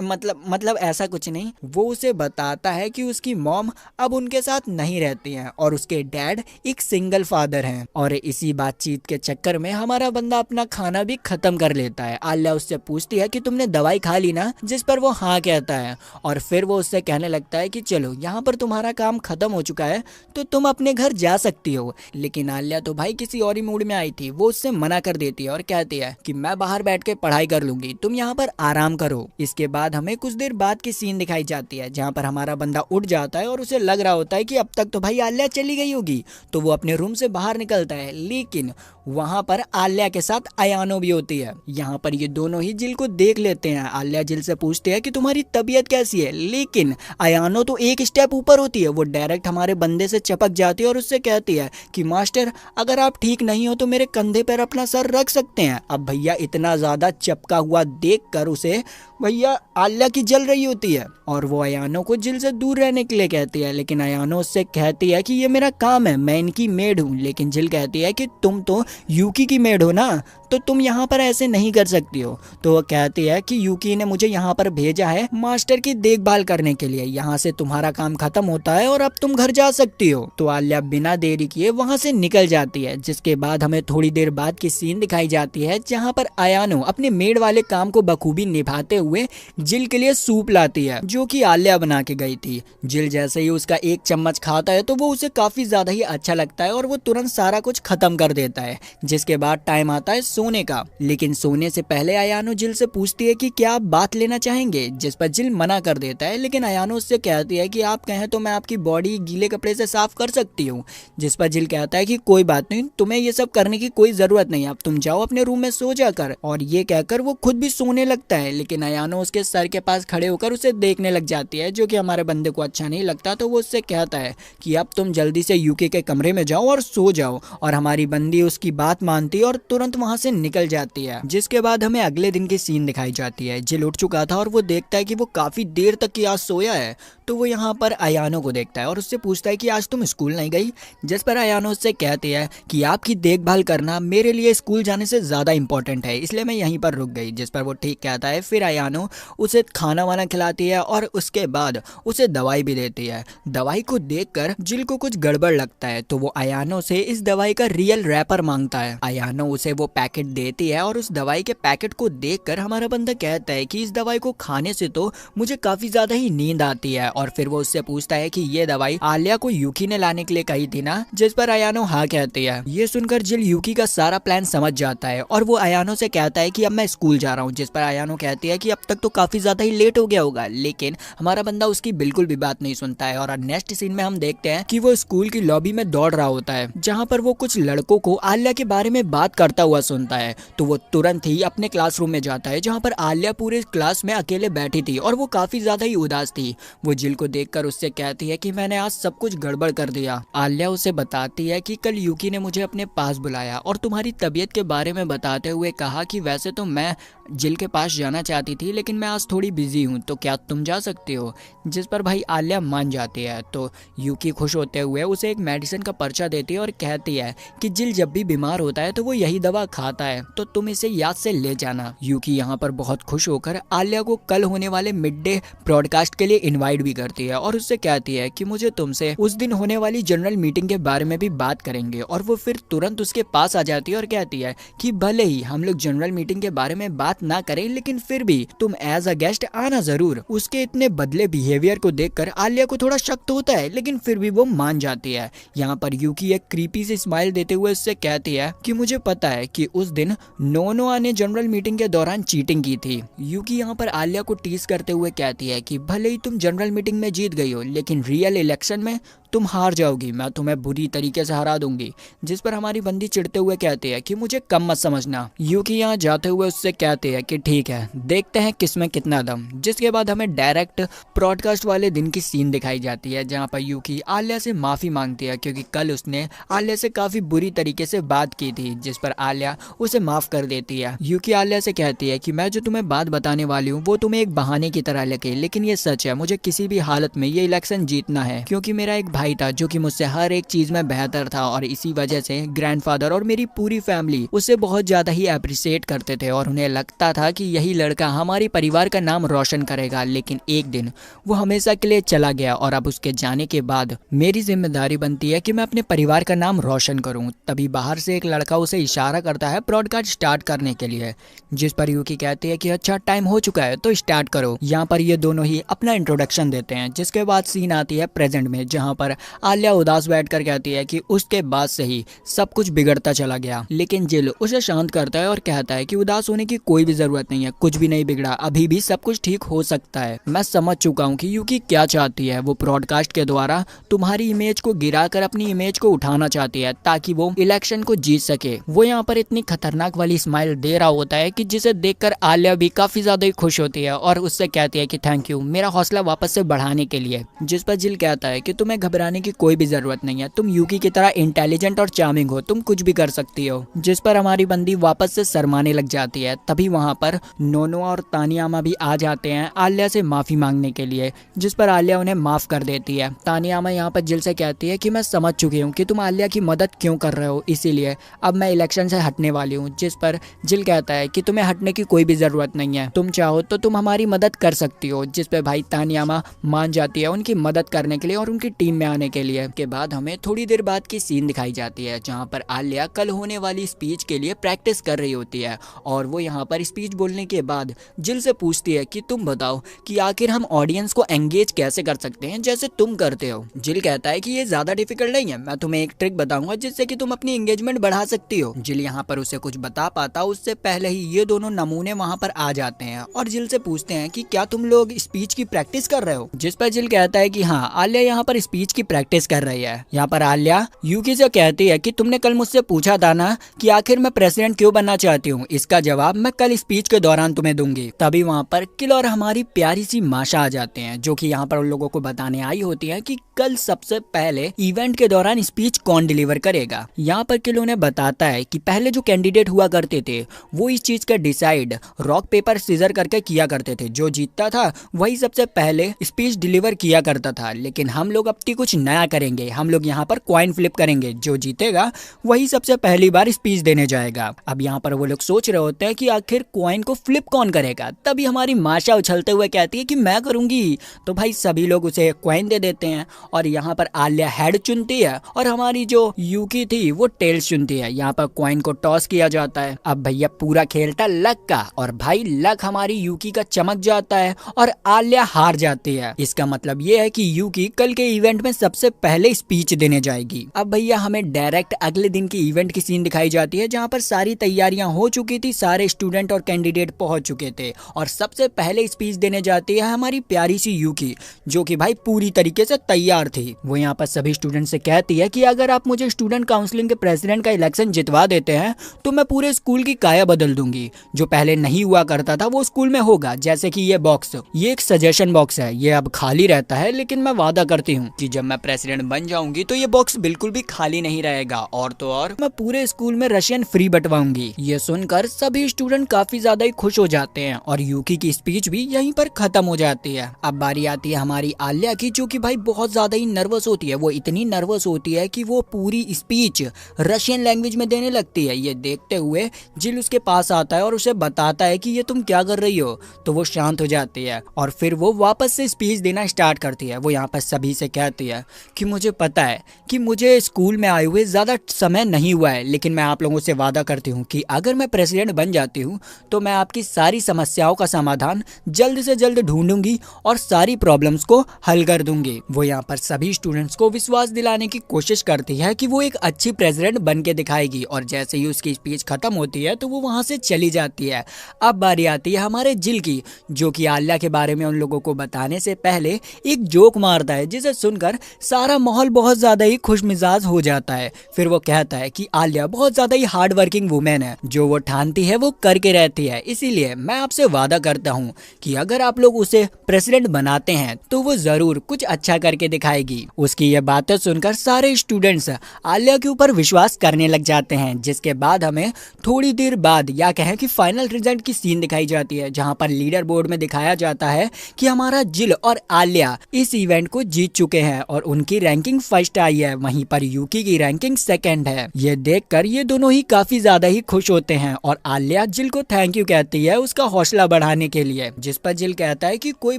Speaker 4: मतलब ऐसा कुछ नहीं। वो उसे बताता है कि उसकी मॉम अब उनके साथ नहीं रहती हैं और उसके डैड एक सिंगल फादर हैं। और इसी बातचीत के चक्कर में हमारा बंदा अपना खाना भी खत्म कर लेता है। आलिया उससे पूछती है कि तुमने दवाई खा ली ना, जिस पर वो हाँ कहता है और फिर वो उससे कहने लगता है कि चलो यहाँ पर तुम्हारा काम खत्म हो चुका है तो तुम अपने घर जा सकती हो। लेकिन आलिया तो भाई किसी और ही मूड में आई थी, वो उससे मना कर देती है और कहती है कि मैं बाहर बैठ के पढ़ाई कर लूंगी, तुम यहाँ पर आराम करो। इसके बाद हमें कुछ देर बाद की सीन दिखाई जाती है जहाँ पर हमारा बंदा उठ जाता है और उसे लग रहा होता है कि अब तक तो भाई आलिया चली गई होगी, तो वो अपने रूम से बाहर निकलता है। लेकिन वहाँ पर आलिया के साथ अयानो भी होती है। यहाँ पर ये दोनों ही जिल को देख लेते हैं। आलिया जिल से पूछती है कि तुम्हारी तबीयत कैसी है, लेकिन अयानो तो एक स्टेप ऊपर होती है, वो डायरेक्ट हमारे बंदे से चिपक जाती है और उससे कहती है कि मास्टर अगर आप ठीक नहीं हो तो मेरे कंधे पर अपना सर रख सकते हैं। अब भैया इतना ज्यादा चिपका हुआ देख कर उसे भैया आलिया की जल रही होती है और वो अयानो को जिल से दूर रहने के लिए कहती है। लेकिन अयानो उससे कहती है कि ये मेरा काम है, मैं इनकी मेड हूँ। लेकिन जिल कहती है कि तुम तो यूकी की मेड हो ना, तो तुम यहाँ पर ऐसे नहीं कर सकती हो। तो वो कहती है कि यूकी ने मुझे यहाँ पर भेजा है मास्टर की देखभाल करने के लिए, यहाँ से तुम्हारा काम खत्म होता है और अब तुम घर जा सकती हो। तो आलिया बिना देरी किए वहाँ से निकल जाती है। जिसके बाद हमें थोड़ी देर बाद की सीन दिखाई जाती है जहाँ पर अयानो अपने मेड वाले काम को बखूबी निभाते हुए जिल के लिए सूप लाती है जो कि आलिया बना के गई थी। जिल जैसे ही उसका एक चम्मच खाता है तो वो उसे काफी ज्यादा ही अच्छा लगता है और वो तुरंत सारा कुछ खत्म कर देता है। जिसके बाद टाइम आता है सोने का, लेकिन सोने से पहले अयानो जिल से पूछती है कि क्या आप बात लेना चाहेंगे, जिस पर जिल मना कर देता है। लेकिन अयानो उससे कहती है कि आप कहें तो मैं आपकी बॉडी गीले कपड़े से साफ कर सकती हूँ। जिस पर जिल कहता है कि कोई बात नहीं, तुम्हें ये सब करने की कोई जरूरत नहीं, अब तुम जाओ अपने रूम में सो जाकर। और ये कहकर वो खुद भी सोने लगता है, लेकिन अयानो उसके सर के पास खड़े होकर उसे देखने लग जाती है, जो कि हमारे बंदे को अच्छा नहीं लगता। तो वो उससे कहता है कि अब तुम जल्दी से यूके के कमरे में जाओ और सो जाओ। और हमारी बंदी उसकी बात मानती है और तुरंत वहां से निकल जाती है। जिसके बाद हमें अगले दिन की सीन दिखाई जाती है। जिल उठ चुका था और वो देखता है कि वो काफी देर तक की आज सोया है। तो वो यहाँ पर अयानो को देखता है और उससे पूछता है कि आज तुम स्कूल नहीं गई, जिस पर अयानो उससे कहती है कि आपकी देखभाल करना मेरे लिए स्कूल जाने से ज्यादा इंपॉर्टेंट है, इसलिए मैं यहीं पर रुक गई। जिस पर वो ठीक कहता है। फिर अयानो उसे खाना वाना खिलाती है और उसके बाद उसे दवाई भी देती है। दवाई को देखकर जिल को कुछ गड़बड़ लगता है, तो वो अयानो से इस दवाई का रियल रैपर मांगता है। अयानो उसे वो पैकेट देती है और उस दवाई के पैकेट को देखकर हमारा बंदा कहता है कि इस दवाई को खाने से तो मुझे काफी ज्यादा ही नींद आती है। और फिर वो उससे पूछता है कि ये दवाई आलिया को यूकी ने लाने के लिए कही थी ना, जिस पर अयानो हाँ कहती है। ये सुनकर जिल यूकी का सारा प्लान समझ जाता है और वो अयानो से कहता है कि अब मैं स्कूल जा रहा हूँ। जिस पर अयानो कहती है कि अब तक तो काफी ज्यादा ही लेट हो गया होगा, लेकिन हमारा बंदा उसकी बिल्कुल भी बात नहीं सुनता है। और नेक्स्ट सीन में हम देखते हैं कि वो स्कूल की लॉबी में दौड़ रहा होता है, जहाँ पर वो कुछ लड़कों को आलिया के बारे में बात करता हुआ सुनता है। तो वो तुरंत ही अपने क्लासरूम में जाता है, जहाँ पर आलिया पूरे क्लास में अकेले बैठी थी और वो काफी ज्यादा ही उदास थी। वो जिल को देखकर उससे कहती है कि मैंने आज सब कुछ गड़बड़ कर दिया। आलिया उसे बताती है कि कल यूकी ने मुझे अपने पास बुलाया और तुम्हारी तबीयत के बारे में बताते हुए कहा कि वैसे तो मैं जिल के पास जाना चाहती थी, लेकिन मैं आज थोड़ी बिजी हूँ, तो क्या तुम जा सकते हो। जिस पर भाई आलिया मान जाती है। तो यूकी खुश होते हुए उसे एक मेडिसिन का पर्चा देती है और कहती है कि जिल जब भी बीमार होता है तो वो यही दवा खाता है, तो तुम इसे याद से ले जाना। यूकी यहाँ पर बहुत खुश होकर आलिया को कल होने वाले मिड डे ब्रॉडकास्ट के लिए इन्वाइट भी करती है और उससे कहती है कि मुझे तुमसे उस दिन होने वाली जनरल मीटिंग के बारे में भी बात करेंगे। और वो फिर तुरंत उसके पास आ जाती है और कहती है कि भले ही हम लोग जनरल मीटिंग के बारे में बात ना करें, लेकिन फिर भी तुम एज अ गेस्ट आना जरूर। उसके इतने बदले बिहेवियर को देखकर आलिया को थोड़ा शक तो होता है, लेकिन फिर भी वो मान जाती है। यहाँ पर यूकी एक क्रीपी से स्माइल देते हुए उससे कहती है कि मुझे पता है कि उस दिन नोनोआ ने जनरल मीटिंग के दौरान चीटिंग की थी। यूकी यहाँ पर आलिया को टीज करते हुए कहती है कि भले ही तुम जनरल मीटिंग में जीत गई हो, लेकिन रियल इलेक्शन में तुम हार जाओगी, मैं तुम्हें बुरी तरीके से हरा दूंगी। जिस पर हमारी बंदी चिढ़ते हुए कहती है कि मुझे कम मत समझना। यूकी यहाँ जाते हुए उससे कहती है कि ठीक है, देखते हैं किसमें कितना दम। जिसके बाद हमें डायरेक्ट ब्रॉडकास्ट वाले दिन की सीन दिखाई जाती है, जहाँ पर यूकी आलिया से माफी मांगती है क्योंकि कल उसने आलिया से काफी बुरी तरीके से बात की थी। जिस पर आलिया उसे माफ कर देती है। यूकी आलिया से कहती है कि मैं जो तुम्हें बात बताने वाली हूँ वो तुम्हें एक बहाने की तरह लगे, लेकिन ये सच है, मुझे किसी भी हालत में ये इलेक्शन जीतना है, क्योंकि मेरा एक भाई था जो कि मुझसे हर एक चीज में बेहतर था और इसी वजह से ग्रैंडफादर और मेरी पूरी फैमिली उसे बहुत ज्यादा ही अप्रिशिएट करते थे और उन्हें लगता था कि यही लड़का हमारे परिवार का नाम रोशन करेगा। लेकिन एक दिन वो हमेशा के लिए चला गया और अब उसके जाने के बाद मेरी जिम्मेदारी बनती है कि मैं अपने परिवार का नाम रोशन करूं। तभी बाहर से एक लड़का उसे इशारा करता है ब्रॉडकास्ट स्टार्ट करने के लिए, जिस पर यूकी कहती है कि अच्छा टाइम हो चुका है तो स्टार्ट करो। यहाँ पर ये दोनों ही अपना इंट्रोडक्शन देते हैं। जिसके बाद सीन आती है प्रेजेंट में, जहाँ पर आलिया उदास बैठकर कहती है कि उसके बाद से ही सब कुछ बिगड़ता चला गया। लेकिन जिल उसे शांत करता है और कहता है कि उदास होने की कोई भी जरूरत नहीं है, कुछ भी नहीं बिगड़ा, अभी भी सब कुछ ठीक हो सकता है। मैं समझ चुका हूँ कि यूकी क्या चाहती है। वो ब्रॉडकास्ट के द्वारा तुम्हारी इमेज को गिराकर अपनी इमेज को उठाना चाहती है ताकि वो इलेक्शन को जीत सके। वो यहाँ पर इतनी खतरनाक वाली स्माइल दे रहा होता है कि जिसे देखकर आलिया भी काफी ज्यादा ही खुश होती है और उससे कहती है कि थैंक यू मेरा हौसला वापस से बढ़ाने के लिए। जिस पर जिल कहता है कि तुम्हें घबराने की कोई भी जरूरत नहीं है, तुम यूकी की तरह इंटेलिजेंट और चार्मिंग हो, तुम कुछ भी कर सकती हो। जिस पर हमारी बंदी वापस से शर्माने लग जाती है। तभी वहाँ पर नोनो और तानियामा भी आ जाते हैं आलिया से माफी मांगने के लिए, जिस पर आलिया उन्हें माफ कर देती है। तानियामा यहाँ पर जिल से कहती है कि मैं समझ चुकी हूँ कि तुम आलिया की मदद क्यों कर रहे हो, इसीलिए अब मैं इलेक्शन से हटने वाली हूँ। जिस पर जिल कहता है कि तुम्हें हटने की कोई भी जरूरत नहीं है, तुम चाहो तो तुम हमारी मदद कर सकती हो। जिस पे भाई तानियामा मान जाती है उनकी मदद करने के लिए और उनकी टीम में आने के लिए। के बाद हमें थोड़ी देर बाद की सीन दिखाई जाती है जहाँ पर आलिया कल होने वाली स्पीच के लिए प्रैक्टिस कर रही होती है और वो यहाँ पर स्पीच बोलने के बाद जिल से पूछती है कि तुम बताओ कि आखिर हम ऑडियंस को एंगेज कैसे कर सकते हैं जैसे तुम करते हो। जिल कहता है कि ये ज्यादा डिफिकल्ट नहीं है, मैं तुम्हें एक ट्रिक बताऊंगा जिससे कि तुम अपनी एंगेजमेंट बढ़ा सकती हो। जिल यहाँ पर उसे कुछ बता पाता उससे पहले ही ये दोनों नमूने वहाँ पर आ जाते हैं और जिल से पूछते हैं कि क्या तुम लोग स्पीच की प्रैक्टिस कर रहे हो। जिस पर जिल कहता है कि हाँ, आलिया यहाँ पर स्पीच की प्रैक्टिस कर रही है। यहाँ पर आलिया यूकी से कहती है कि तुमने कल मुझसे पूछा था ना कि आखिर मैं प्रेसिडेंट क्यों बनना चाहती हूँ, इसका जवाब मैं कल स्पीच के दौरान तुम्हें दूंगी। तभी वहाँ पर किल और हमारी प्यारी सी माशा आ जाते हैं जो कि यहाँ पर उन लोगों को बताने आई होती है कि कल सबसे पहले इवेंट के दौरान स्पीच कौन डिलीवर करेगा। यहाँ पर किल उन्हें बताता है कि पहले जो कैंडिडेट हुआ करते थे वो इस चीज का डिसाइड रॉक पेपर सीजर करके किया करते थे, जो जीतता था वही सबसे पहले स्पीच डिलीवर किया करता था। लेकिन हम लोग अब कुछ नया करेंगे, हम लोग यहाँ पर कॉइन फ्लिप करेंगे, जो जीतेगा वही सबसे पहली बार स्पीच देने जाएगा। अब यहाँ पर वो लोग सोच रहे होते हैं कि आखिर कॉइन को फ्लिप कौन करेगा। तभी हमारी माशा उछलते हुए कहती है कि मैं करूंगी। तो भाई सभी लोग उसे कॉइन दे देते हैं और यहाँ पर आलिया हेड चुनती है और हमारी जो यूकी थी वो टेल्स चुनती है। यहाँ पर कॉइन को टॉस किया जाता है। अब भैया पूरा खेलता लक का और भाई लक हमारी यूकी का चमक जाता है और आलिया हार जाती है। इसका मतलब ये है कि यूकी कल के इवेंट में सबसे पहले स्पीच देने जाएगी। अब भैया हमें डायरेक्ट अगले दिन की इवेंट की सीन दिखाई जाती है जहाँ पर सारी तैयारियां हो चुकी थी, सारे स्टूडेंट और कैंडिडेट पहुंच चुके थे और सबसे पहले स्पीच देने जाती है हमारी प्यारी सी यूकी जो कि भाई पूरी तरीके से तैयार थी। वो यहाँ पर सभी स्टूडेंट से कहती है कि अगर आप मुझे स्टूडेंट काउंसिलिंग के प्रेसिडेंट का इलेक्शन जितवा देते हैं तो मैं पूरे स्कूल की काया बदल दूंगी। जो पहले नहीं हुआ करता था वो स्कूल में होगा, जैसे कि ये बॉक्स, ये एक सजेशन बॉक्स है, ये अब खाली रहता है, लेकिन मैं वादा करती हूँ कि जब मैं प्रेसिडेंट बन जाऊंगी तो ये बॉक्स बिल्कुल भी खाली नहीं रहेगा और तो और मैं पूरे स्कूल में रशियन फ्री बंटवाऊंगी। ये सुनकर सभी स्टूडेंट काफी ज्यादा ही खुश हो जाते हैं और यूकी की स्पीच भी यहीं पर खत्म हो जाती है। अब बारी आती है हमारी आलिया की जो कि भाई बहुत ज्यादा ही नर्वस होती है। वो इतनी नर्वस होती है कि वो पूरी स्पीच रशियन लैंग्वेज में देने लगती है। ये देखते हुए जिल उसके पास आता है और उसे बताता है कि ये तुम क्या कर रही हो, तो वो शांत हो जाती है और फिर वो वापस से स्पीच देना स्टार्ट करती है। वो यहाँ पर सभी से कहती है कि मुझे पता है कि मुझे स्कूल में आए हुए ज्यादा समय नहीं हुआ है, लेकिन मैं आप लोगों से वादा करती हूँ कि अगर मैं प्रेसिडेंट बन जाती हूँ तो मैं आपकी सारी समस्याओं का समाधान जल्द से जल्द ढूंढूंगी और सारी प्रॉब्लम्स को हल कर दूंगी। वो यहाँ पर सभी स्टूडेंट्स को विश्वास दिलाने की कोशिश करती है कि वो एक अच्छी प्रेसिडेंट बन के दिखाएगी और जैसे ही उसकी स्पीच खत्म होती है तो वो वहां से चली जाती है। अब बारी आती है हमारे जिल की जो कि आलिया के बारे में उन लोगों को बताने से पहले एक जोक मारता है जिसे सुनकर सारा माहौल बहुत ज्यादा ही खुशमिजाज हो जाता है। फिर वो कहता है कि आलिया बहुत ज्यादा ही हार्ड वर्किंग वुमेन है, जो वो ठानती है वो करके रहती है, इसीलिए मैं आपसे वादा करता हूँ कि अगर आप लोग उसे प्रेसिडेंट बनाते हैं तो वो जरूर कुछ अच्छा करके दिखाएगी। उसकी ये बातें सुनकर सारे स्टूडेंट्स आलिया के ऊपर विश्वास करने लग जाते हैं। जिसके बाद हमें थोड़ी देर बाद या कहें कि फाइनल रिजल्ट की सीन दिखाई जाती है जहां पर लीडर बोर्ड में दिखाया जाता है कि हमारा जिल और आलिया इस इवेंट को जीत चुके हैं और उनकी रैंकिंग फर्स्ट आई है, वहीं पर यूकी की रैंकिंग सेकंड है। ये देखकर ये दोनों ही काफी ज्यादा ही खुश होते हैं और आलिया जिल को थैंक यू कहती है उसका हौसला बढ़ाने के लिए, जिस पर जिल कहता है कि कोई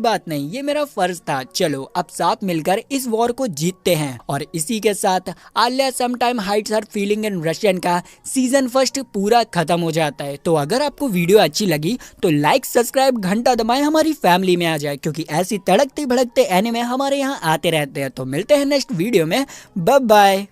Speaker 4: बात नहीं, ये मेरा फर्ज था, चलो अब साथ मिलकर इस वॉर को जीतते हैं। और इसी के साथ Alia sometime hides her feeling in Russian का सीजन फर्स्ट पूरा खत्म हो जाता है। तो अगर आपको वीडियो अच्छी लगी तो लाइक, सब्सक्राइब, घंटा दबाएं, हमारी फैमिली में आ जाए, क्योंकि ऐसी तड़कते भड़कते एनिमे हमारे यहाँ आते रहते हैं। तो मिलते हैं नेक्स्ट वीडियो में, बाय बाय।